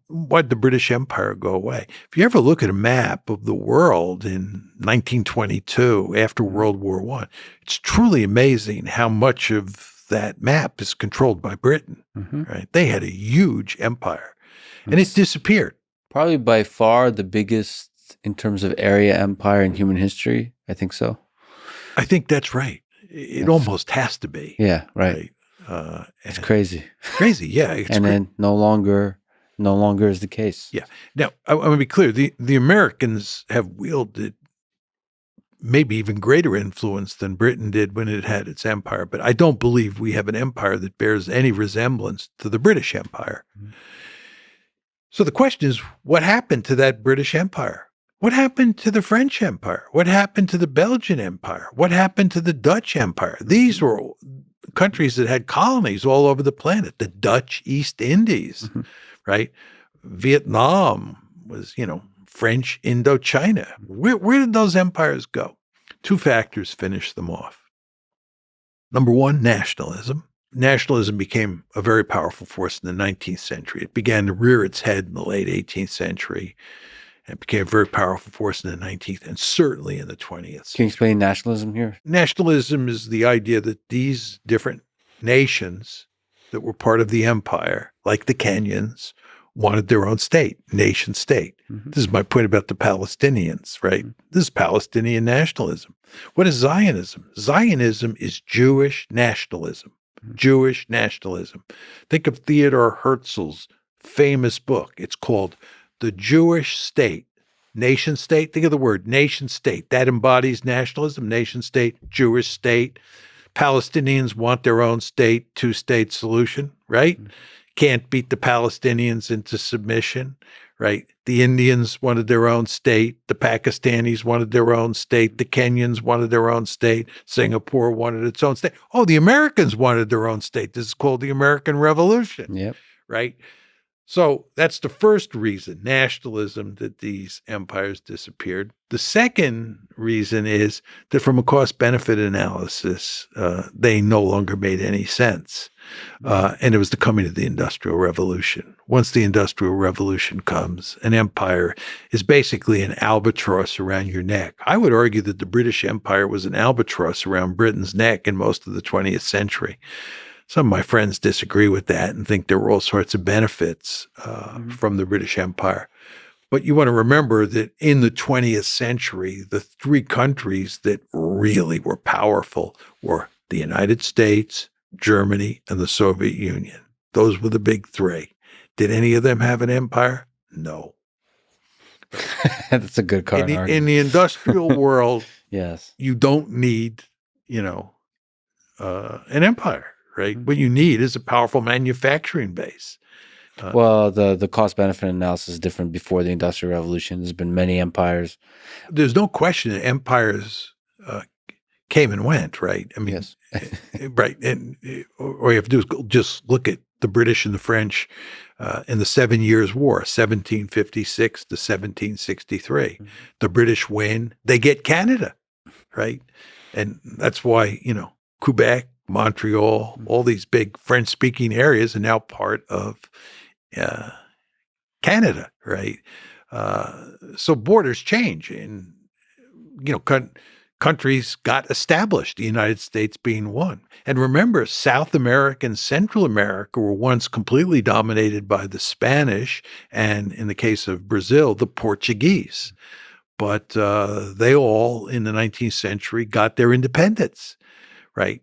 Why did the British Empire go away? If you ever look at a map of the world in 1922, after World War I, it's truly amazing how much of that map is controlled by Britain, right? They had a huge empire, and it disappeared. Probably by far the biggest in terms of area empire in human history. I think so. I think that's right. It almost has to be. Yeah, right. It's crazy. Crazy, yeah. And then no longer is the case. Yeah. Now, I want to be clear. The Americans have wielded maybe even greater influence than Britain did when it had its empire, but I don't believe we have an empire that bears any resemblance to the British Empire. So the question is, what happened to that British Empire? What happened to the French Empire? What happened to the Belgian Empire? What happened to the Dutch Empire? These were countries that had colonies all over the planet. The Dutch East Indies, right? Vietnam was, French Indochina. Where did those empires go? Two factors finished them off. Number one, nationalism. Nationalism became a very powerful force in the 19th century. It began to rear its head in the late 18th century. And it became a very powerful force in the 19th and certainly in the 20th. Can you explain nationalism here? Nationalism is the idea that these different nations that were part of the empire, like the Kenyans, wanted their own state, nation state. This is my point about the Palestinians, right? This is Palestinian nationalism. What is Zionism? Zionism is Jewish nationalism. Jewish nationalism. Think of Theodor Herzl's famous book. It's called The Jewish State. Nation state. Think of the word nation state. That embodies nationalism, nation state, Jewish state. Palestinians want their own state, two-state solution, right? Can't beat the Palestinians into submission, right? The Indians wanted their own state. The Pakistanis wanted their own state. The Kenyans wanted their own state. Singapore wanted its own state. Oh, the Americans wanted their own state. This is called the American Revolution, right? So that's the first reason, nationalism, that these empires disappeared. The second reason is that from a cost-benefit analysis, they no longer made any sense. And it was the coming of the Industrial Revolution. Once the Industrial Revolution comes, an empire is basically an albatross around your neck. I would argue that the British Empire was an albatross around Britain's neck in most of the 20th century. Some of my friends disagree with that and think there were all sorts of benefits from the British Empire. But you want to remember that in the 20th century, the three countries that really were powerful were the United States, Germany, and the Soviet Union. Those were the big three. Did any of them have an empire? No. That's a good card. In the industrial world, yes, you don't need, an empire. Right? What you need is a powerful manufacturing base. Well, the cost-benefit analysis is different before the Industrial Revolution. There's been many empires. There's no question that empires came and went, right? I mean, yes. Right. And all you have to do is just look at the British and the French in the 7 Years' War, 1756 to 1763. Mm-hmm. The British win, they get Canada, right? And that's why, Quebec, Montreal, all these big French-speaking areas are now part of Canada, right? So borders change, and countries got established. The United States being one. And remember, South America and Central America were once completely dominated by the Spanish, and in the case of Brazil, the Portuguese. But they all, in the 19th century, got their independence, right?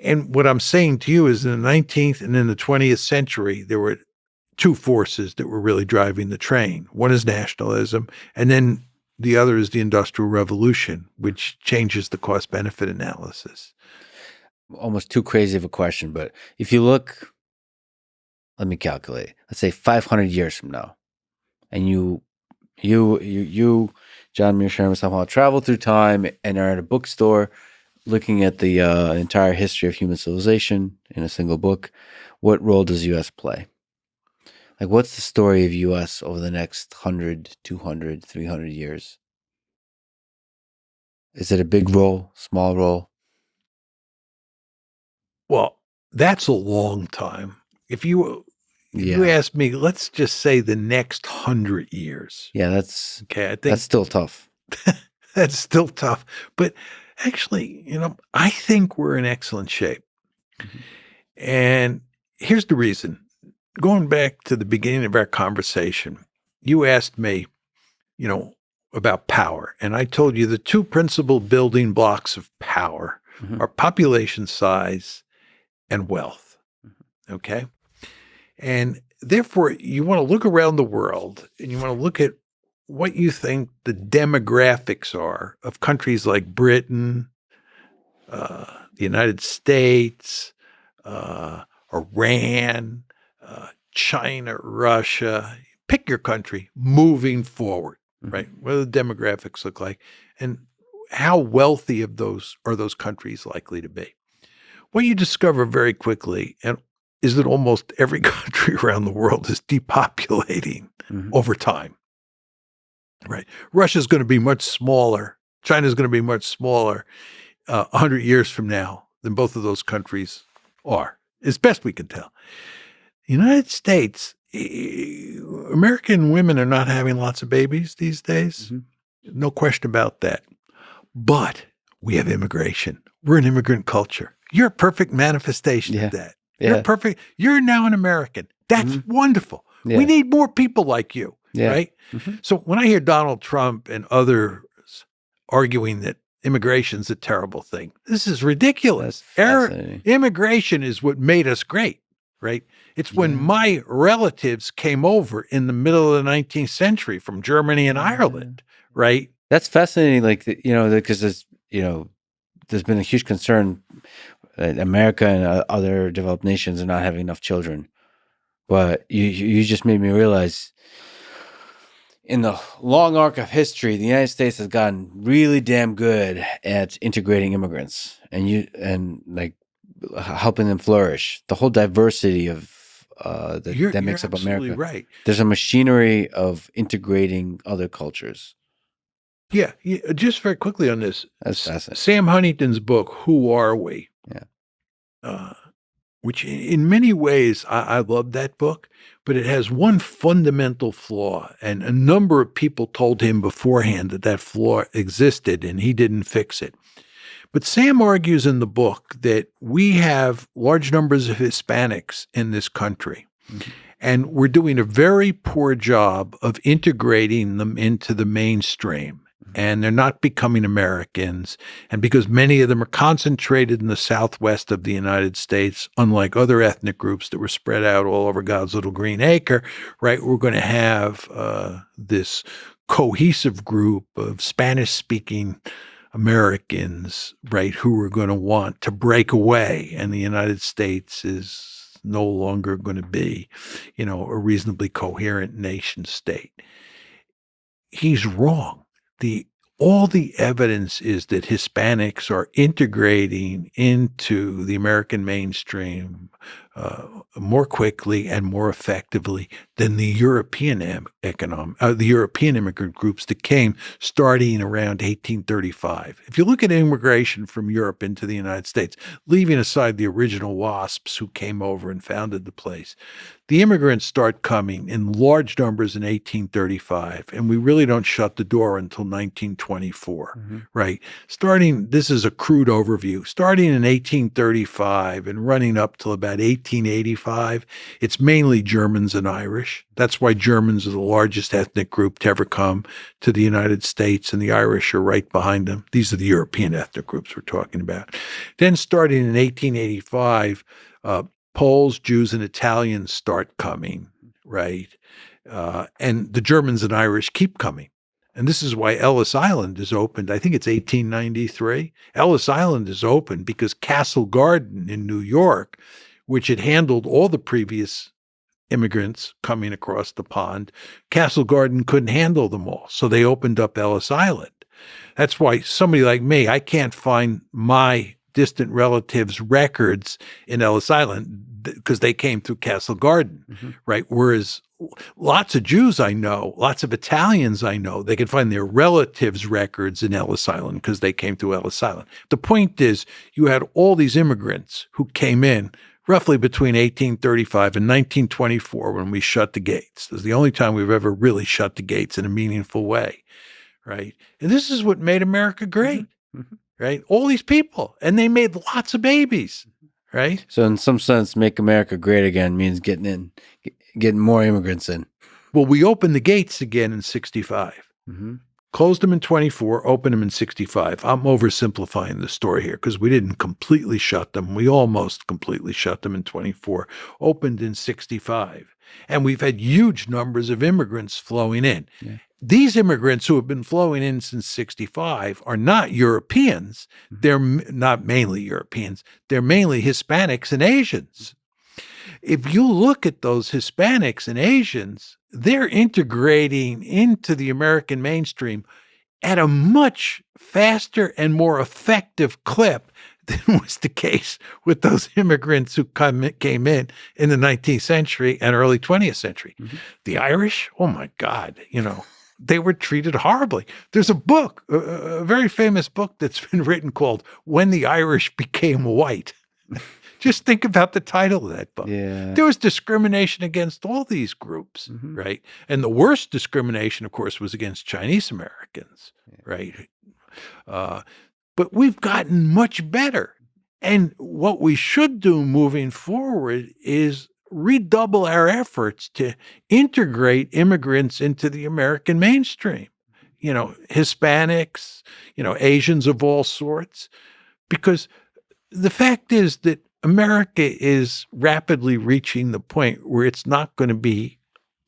And what I'm saying to you is in the 19th and in the 20th century, there were two forces that were really driving the train. One is nationalism, and then the other is the Industrial Revolution, which changes the cost-benefit analysis. Almost too crazy of a question, but if you look, let me calculate, let's say 500 years from now, and you, John Mearsheimer, somehow travel through time and are at a bookstore looking at the entire history of human civilization in a single book, what role does U.S. play? Like, what's the story of U.S. over the next 100, 200, 300 years? Is it a big role, small role? Well, that's a long time. If you ask me, let's just say the next 100 years. Yeah, that's okay. I think that's still tough. That's still tough. But actually, I think we're in excellent shape. Mm-hmm. And here's the reason. Going back to the beginning of our conversation, you asked me, about power. And I told you the two principal building blocks of power are population size and wealth. Mm-hmm. Okay? And therefore, you want to look around the world and you want to look at what you think the demographics are of countries like Britain, the United States, Iran, China, Russia, pick your country, moving forward, right? What do the demographics look like? And how wealthy of those are those countries likely to be? What you discover very quickly is that almost every country around the world is depopulating over time. Right. Russia's going to be much smaller. China's going to be much smaller 100 years from now than both of those countries are, as best we can tell. The United States, American women are not having lots of babies these days. Mm-hmm. No question about that. But we have immigration. We're an immigrant culture. You're a perfect manifestation of that. Yeah. You're perfect. You're now an American. That's wonderful. Yeah. We need more people like you. Yeah. Right? Mm-hmm. So when I hear Donald Trump and others arguing that immigration's a terrible thing, this is ridiculous. Immigration is what made us great, right? It's when my relatives came over in the middle of the 19th century from Germany and Ireland, right? That's fascinating, because there's been a huge concern that America and other developed nations are not having enough children. But you just made me realize, in the long arc of history, the United States has gotten really damn good at integrating immigrants and helping them flourish. The whole diversity of that makes up absolutely America. Right. There's a machinery of integrating other cultures. Yeah. Just very quickly on this. That's fascinating. Sam Huntington's book, Who Are We? Yeah. Which in many ways, I love that book, but it has one fundamental flaw. And a number of people told him beforehand that flaw existed and he didn't fix it. But Sam argues in the book that we have large numbers of Hispanics in this country. Mm-hmm. And we're doing a very poor job of integrating them into the mainstream. And they're not becoming Americans. And because many of them are concentrated in the southwest of the United States, unlike other ethnic groups that were spread out all over God's little green acre, right, we're going to have this cohesive group of Spanish-speaking Americans, right, who are going to want to break away. And the United States is no longer going to be, a reasonably coherent nation state. He's wrong. All the evidence is that Hispanics are integrating into the American mainstream more quickly and more effectively than the European immigrant groups that came starting around 1835. If you look at immigration from Europe into the United States, leaving aside the original WASPs who came over and founded the place, the immigrants start coming in large numbers in 1835, and we really don't shut the door until 1924, right? This is a crude overview, starting in 1835 and running up till about 1885, it's mainly Germans and Irish. That's why Germans are the largest ethnic group to ever come to the United States, and the Irish are right behind them. These are the European ethnic groups we're talking about. Then starting in 1885, Poles, Jews, and Italians start coming, right? And the Germans and Irish keep coming. And this is why Ellis Island is opened. I think it's 1893. Ellis Island is opened because Castle Garden in New York, which had handled all the previous immigrants coming across the pond, Castle Garden couldn't handle them all. So they opened up Ellis Island. That's why somebody like me, I can't find my distant relatives' records in Ellis Island because they came through Castle Garden, right? Whereas lots of Jews I know, lots of Italians I know, they can find their relatives' records in Ellis Island because they came through Ellis Island. The point is, you had all these immigrants who came in roughly between 1835 and 1924 when we shut the gates. This is the only time we've ever really shut the gates in a meaningful way, right? And this is what made America great. Right? All these people, and they made lots of babies, right? So in some sense, make America great again means getting more immigrants in. Well, we opened the gates again in 65. Closed them in 24, opened them in 65. I'm oversimplifying the story here because we didn't completely shut them. We almost completely shut them in 24, opened in 65. And we've had huge numbers of immigrants flowing in. Yeah. These immigrants who have been flowing in since 65 are not Europeans. They're not mainly Europeans. They're mainly Hispanics and Asians. If you look at those Hispanics and Asians, they're integrating into the American mainstream at a much faster and more effective clip than was the case with those immigrants who came in the 19th century and early 20th century. The Irish, oh my God, they were treated horribly. There's a book, a very famous book that's been written called When the Irish Became White. Just think about the title of that book. Yeah. There was discrimination against all these groups, right? And the worst discrimination, of course, was against Chinese Americans, right? But we've gotten much better. And what we should do moving forward is redouble our efforts to integrate immigrants into the American mainstream, Hispanics, Asians of all sorts, because the fact is that America is rapidly reaching the point where it's not going to be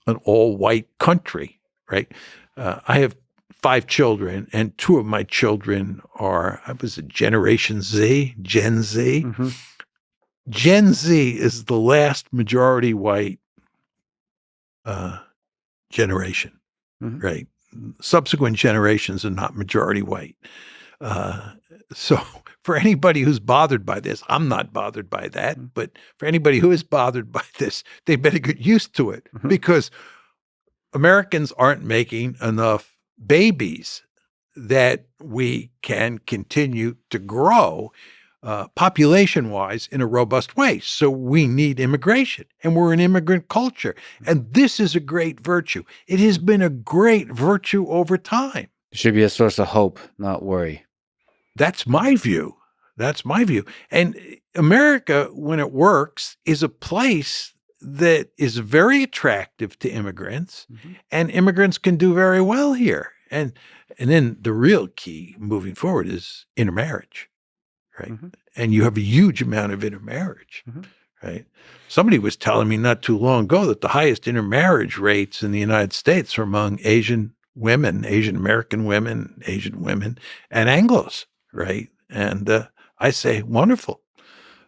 an all-white country, right? I have 5 children, and 2 of my children I was a Generation Z, Gen Z. Gen Z is the last majority white generation, right? Subsequent generations are not majority white. So for anybody who's bothered by this, I'm not bothered by that, but for anybody who is bothered by this, they better get used to it because Americans aren't making enough babies that we can continue to grow population-wise in a robust way. So we need immigration, and we're an immigrant culture. And this is a great virtue. It has been a great virtue over time. It should be a source of hope, not worry. That's my view. That's my view. And America, when it works, is a place that is very attractive to immigrants, and immigrants can do very well here. And then the real key moving forward is intermarriage, right? And you have a huge amount of intermarriage, right? Somebody was telling me not too long ago that the highest intermarriage rates in the United States are among Asian women, Asian American women, Asian women, and Anglos, right? And I say, wonderful.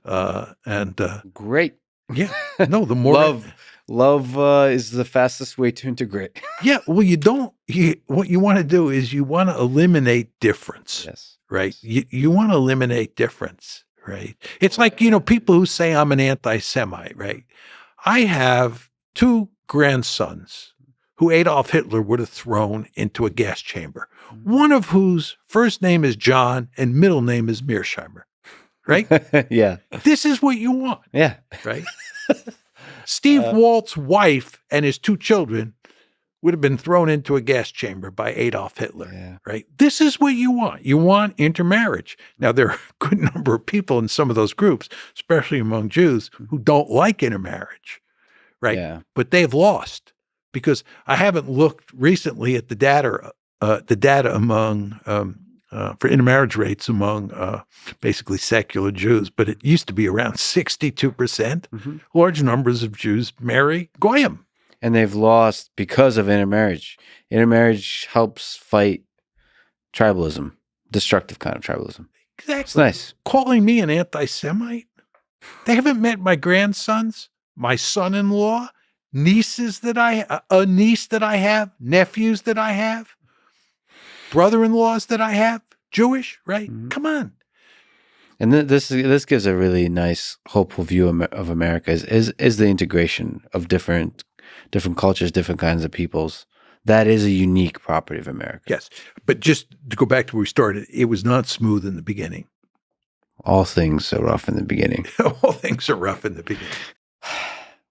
Great. Yeah. No, the more love is the fastest way to integrate. Yeah. Well, what you want to do is you want to eliminate difference. Yes. Right. You want to eliminate difference. Right. It's like, people who say I'm an anti-Semite. Right. I have two grandsons who Adolf Hitler would have thrown into a gas chamber, one of whose first name is John and middle name is Mearsheimer. Right? Yeah. This is what you want. Yeah. Right? Steve Walt's wife and his two children would have been thrown into a gas chamber by Adolf Hitler. Yeah. Right? This is what you want. You want intermarriage. Now, there are a good number of people in some of those groups, especially among Jews, who don't like intermarriage. Right? Yeah. But they've lost because I haven't looked recently at the data among for intermarriage rates among basically secular Jews, but it used to be around 62%. Large numbers of Jews marry Goyim. And they've lost because of intermarriage. Intermarriage helps fight tribalism, destructive kind of tribalism. Exactly. It's nice. Calling me an anti-Semite? They haven't met my grandsons, my son-in-law, a niece that I have, nephews that I have. Brother-in-laws that I have, Jewish, right? Come on. And this gives a really nice, hopeful view of America is the integration of different cultures, different kinds of peoples. That is a unique property of America. Yes. But just to go back to where we started, it was not smooth in the beginning. All things are rough in the beginning. All things are rough in the beginning.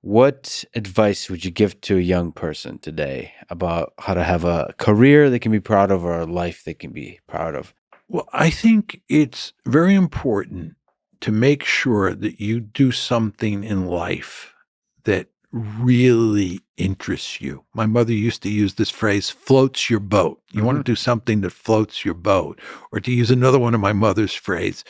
What advice would you give to a young person today about how to have a career they can be proud of or a life they can be proud of? Well, I think it's very important to make sure that you do something in life that really interests you. My mother used to use this phrase, floats your boat. You want to do something that floats your boat. Or to use another one of my mother's phrases,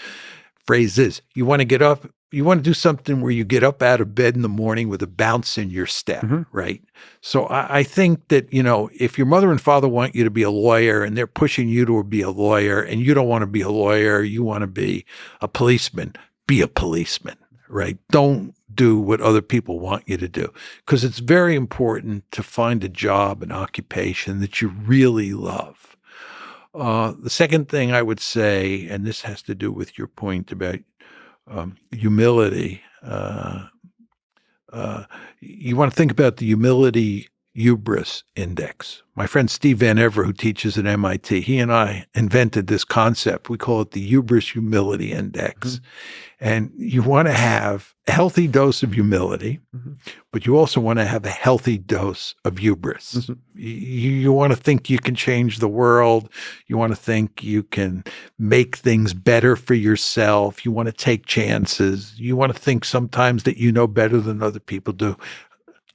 you want to do something where you get up out of bed in the morning with a bounce in your step, right? So I think that, if your mother and father want you to be a lawyer and they're pushing you to be a lawyer and you don't want to be a lawyer, you want to be a policeman, be a policeman, right? Don't do what other people want you to do because it's very important to find a job, an occupation that you really love. The second thing I would say, and this has to do with your point about humility. You want to think about the humility hubris index. My friend Steve Van Ever, who teaches at MIT, he and I invented this concept. We call it the hubris humility index. And you want to have a healthy dose of humility, but you also want to have a healthy dose of hubris. You want to think you can change the world. You want to think you can make things better for yourself. You want to take chances. You want to think sometimes that you know better than other people do.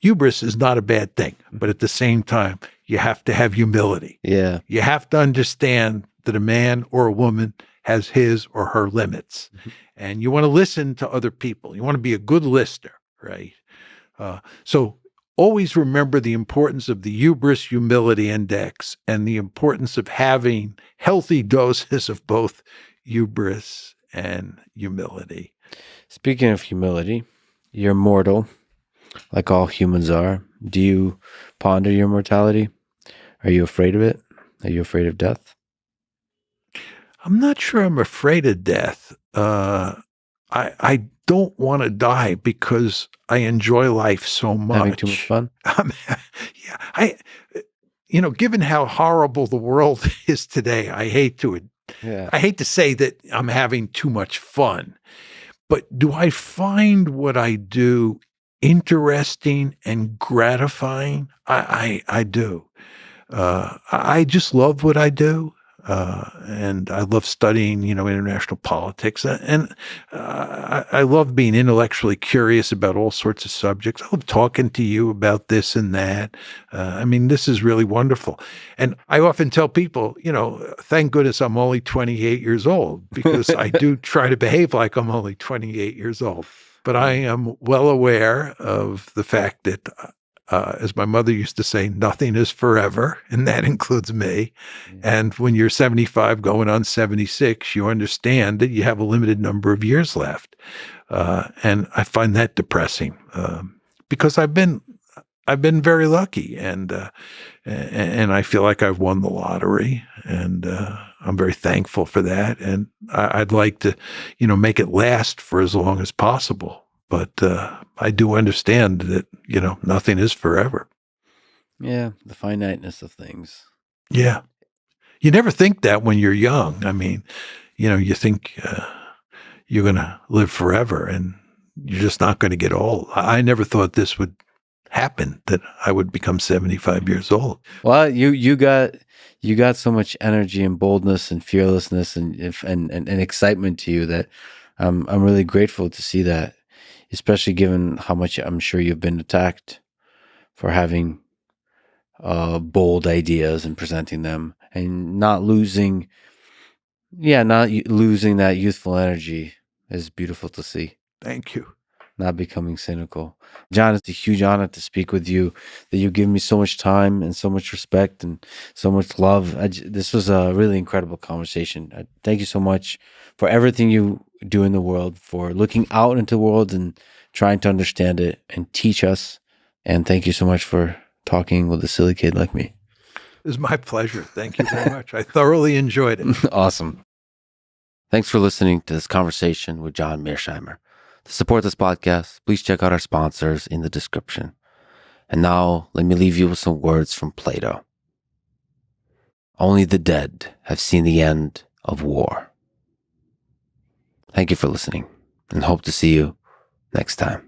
Hubris is not a bad thing, but at the same time, you have to have humility. Yeah. You have to understand that a man or a woman has his or her limits. And you want to listen to other people. You want to be a good listener, right? So always remember the importance of the hubris humility index and the importance of having healthy doses of both hubris and humility. Speaking of humility, you're mortal, like all humans are. Do you ponder your mortality? Are you afraid of it? Are you afraid of death? I'm not sure I'm afraid of death. I don't want to die because I enjoy life so Having too much much. fun? Yeah, given how horrible the world is today, Yeah. I hate to say that I'm having too much fun, but do I find what I do interesting and gratifying? I do. I just love what I do. And I love studying, international politics. And I love being intellectually curious about all sorts of subjects. I love talking to you about this and that. This is really wonderful. And I often tell people, thank goodness I'm only 28 years old, because I do try to behave like I'm only 28 years old. But I am well aware of the fact that as my mother used to say, nothing is forever, and that includes me. Yeah. And when you're 75 going on 76, you understand that you have a limited number of years left. And I find that depressing because I've been very lucky, and I feel like I've won the lottery, and I'm very thankful for that. And I'd like to, make it last for as long as possible. But I do understand that, nothing is forever. Yeah, the finiteness of things. Yeah. You never think that when you're young. You think you're going to live forever, and you're just not going to get old. I never thought this would happen, that I would become 75 years old. Well, you got so much energy and boldness and fearlessness and excitement to you that I'm really grateful to see that, especially given how much I'm sure you've been attacked for having bold ideas and presenting them, and not losing that youthful energy is beautiful to see. Thank you. Not becoming cynical. John, it's a huge honor to speak with you, that you give me so much time and so much respect and so much love. This was a really incredible conversation. Thank you so much for everything you do in the world, for looking out into the world and trying to understand it and teach us. And thank you so much for talking with a silly kid like me. It was my pleasure. Thank you very much. I thoroughly enjoyed it. Awesome. Thanks for listening to this conversation with John Mearsheimer. To support this podcast, please check out our sponsors in the description. And now, let me leave you with some words from Plato. Only the dead have seen the end of war. Thank you for listening, and hope to see you next time.